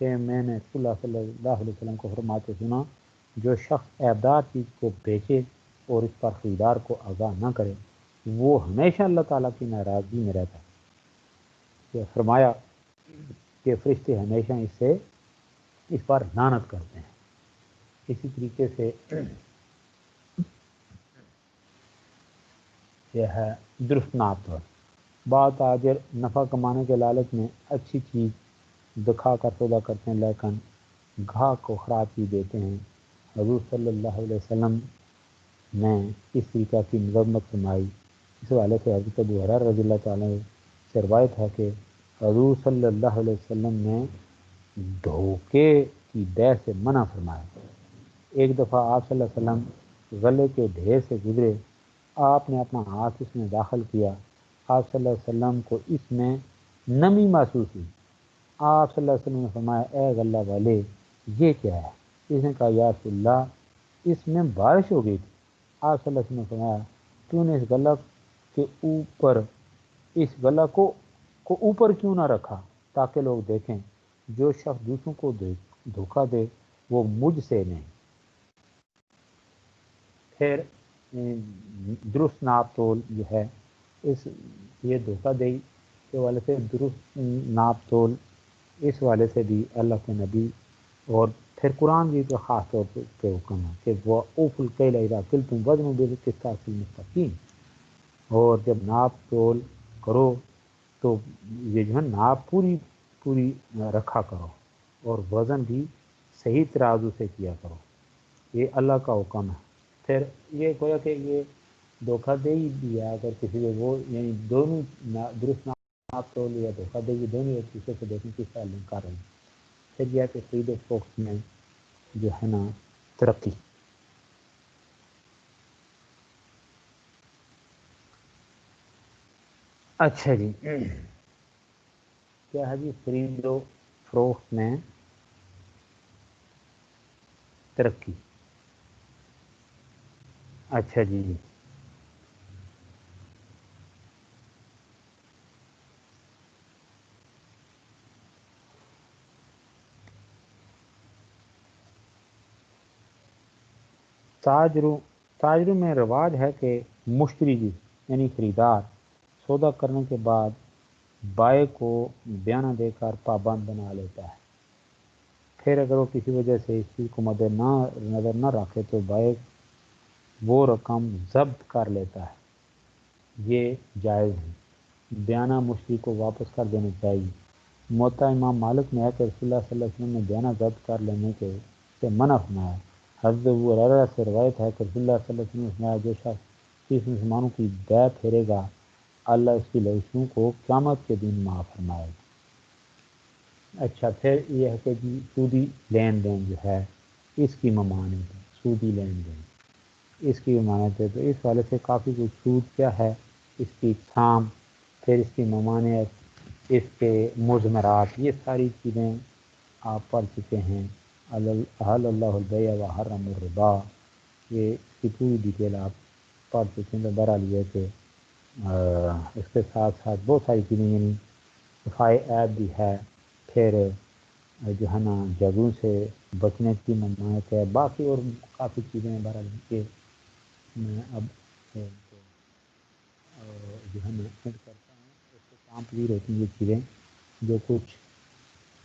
کہ میں نے رسول اللہ صلی اللہ علیہ وسلم کو فرماتے سنا، جو شخص عیبدار چیز کو بیچے اور اس پر خریدار کو آگاہ نہ کرے وہ ہمیشہ اللہ تعالیٰ کی ناراضگی میں رہتا ہے۔ کہ فرمایا کہ فرشتے ہمیشہ اس پر لعنت کرتے ہیں۔ اسی طریقے سے یہ ہے درست ناپ پر بعض تاجر نفع کمانے کے لالچ میں اچھی چیز دکھا کر سودا کرتے ہیں لیکن گاہک کو خراب چیز دیتے ہیں۔ حضور صلی اللہ علیہ وسلم نے اس طریقہ کی مذمت فرمائی۔ اس حوالے سے حضرت ابو ہریرہ رضی اللہ تعالیٰ سے روایت ہے کہ حضور صلی اللہ علیہ وسلم نے دھوکے کی بیع سے منع فرمایا۔ ایک دفعہ آپ صلی اللہ علیہ وسلم غلے کے ڈھیر سے گزرے، آپ نے اپنا ہاتھ اس میں داخل کیا، آپ صلی اللہ علیہ وسلم کو اس میں نمی محسوس ہوئی۔ آپ صلی اللہ علیہ وسلم نے فرمایا اے غلہ والے یہ کیا ہے؟ اس نے کہا یا رسول اللہ اس میں بارش ہو گئی تھی۔ آپ صلی اللہ علیہ وسلم نے فرمایا تو نے اس غلہ کے اوپر اس غلہ کو اوپر کیوں نہ رکھا تاکہ لوگ دیکھیں جو شخص دوسروں کو دھوکہ دے وہ مجھ سے نہیں۔ پھر درست ناپ تول جو ہے یہ دھوکہ دہی کے والے سے درست ناپ تول اس والے سے بھی اللہ کے نبی اور پھر قرآن بھی کا خاص طور پہ حکم ہے کہ وہ اوف الکیل اذا کلتم وزنوا بالقسطاس المستقیم، اور جب ناپ تول کرو تو یہ جو ہے ناپ پوری رکھا کرو اور وزن بھی صحیح ترازو سے کیا کرو، یہ اللہ کا حکم ہے۔ پھر یہ گویا کہ یہ دھوکہ دہی بھی ہے اگر کسی کو وہ یعنی دونوں درست ناپ تول یا دھوکہ دہی دونوں ایک دوسرے سے دیکھیں کس طرح لنک کر رہے ہیں۔ پھر یہ ہے کہ خرید و فروخت میں جو ہے نا ترقی۔ اچھا جی کیا ہے جی خرید و فروخت میں ترقی؟ اچھا جی تاجروں میں رواج ہے کہ مشتری یعنی خریدار سودا کرنے کے بعد بائع کو بیانہ دے کر پابند بنا لیتا ہے، پھر اگر وہ کسی وجہ سے اس چیز کو مد نظر نہ رکھے تو بائع وہ رقم ضبط کر لیتا ہے۔ یہ جائز ہے، بیانہ مشتری کو واپس کر دینا چاہیے۔ موطا امام مالک میں ہے کہ رسول اللہ صلی اللہ علیہ وسلم نے بیانہ ضبط کر لینے سے منع فرمایا۔ حضرت ابو ہریرہ سے روایت ہے کہ رسول اللہ صلی اللہ علیہ وسلم نے فرمایا جو شخص اس مسلمانوں کی بیع پھیرے گا اللہ اس کی لوثیوں کو قیامت کے دن معاف فرمائے گا۔ اچھا پھر یہ ہے کہ جی سودی لین دین جو ہے اس کی ممانعت ہے، سودی لین دین اس کی ممانعت ہے، تو اس والے سے کافی کچھ سود کیا ہے، اس کی اقسام، پھر اس کی ممانعت، اس کے مضمرات، یہ ساری چیزیں آپ پڑھ چکے ہیں۔ احل اللہ البیع وحرم الربا، یہ اس کی پوری ڈیٹیل آپ پڑھ چکے ہیں۔ تو بہرحال یہ کہ اس کے ساتھ ساتھ بہت ساری چیزیں یعنی صفائی عیب بھی ہے، پھر جو ہے نا جگہوں سے بچنے کی ممانعت ہے، باقی اور کافی چیزیں ہیں۔ بہرحال کہ میں اب جو ہے نا ایڈ کرتا ہوں اس سے کام پذیر ہوتی ہیں یہ چیزیں جو کچھ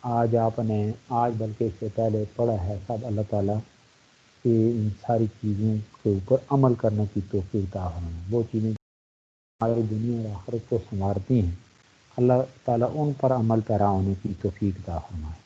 آج آپ نے بلکہ اس سے پہلے پڑھا ہے۔ سب اللہ تعالیٰ کہ ان ساری چیزوں کے اوپر عمل کرنے کی توفیق عطا فرمائے۔ وہ چیزیں ہماری دنیا اور آخرت کو سنوارتی ہیں، اللہ تعالیٰ ان پر عمل پیرا ہونے کی توفیق عطا فرمائے۔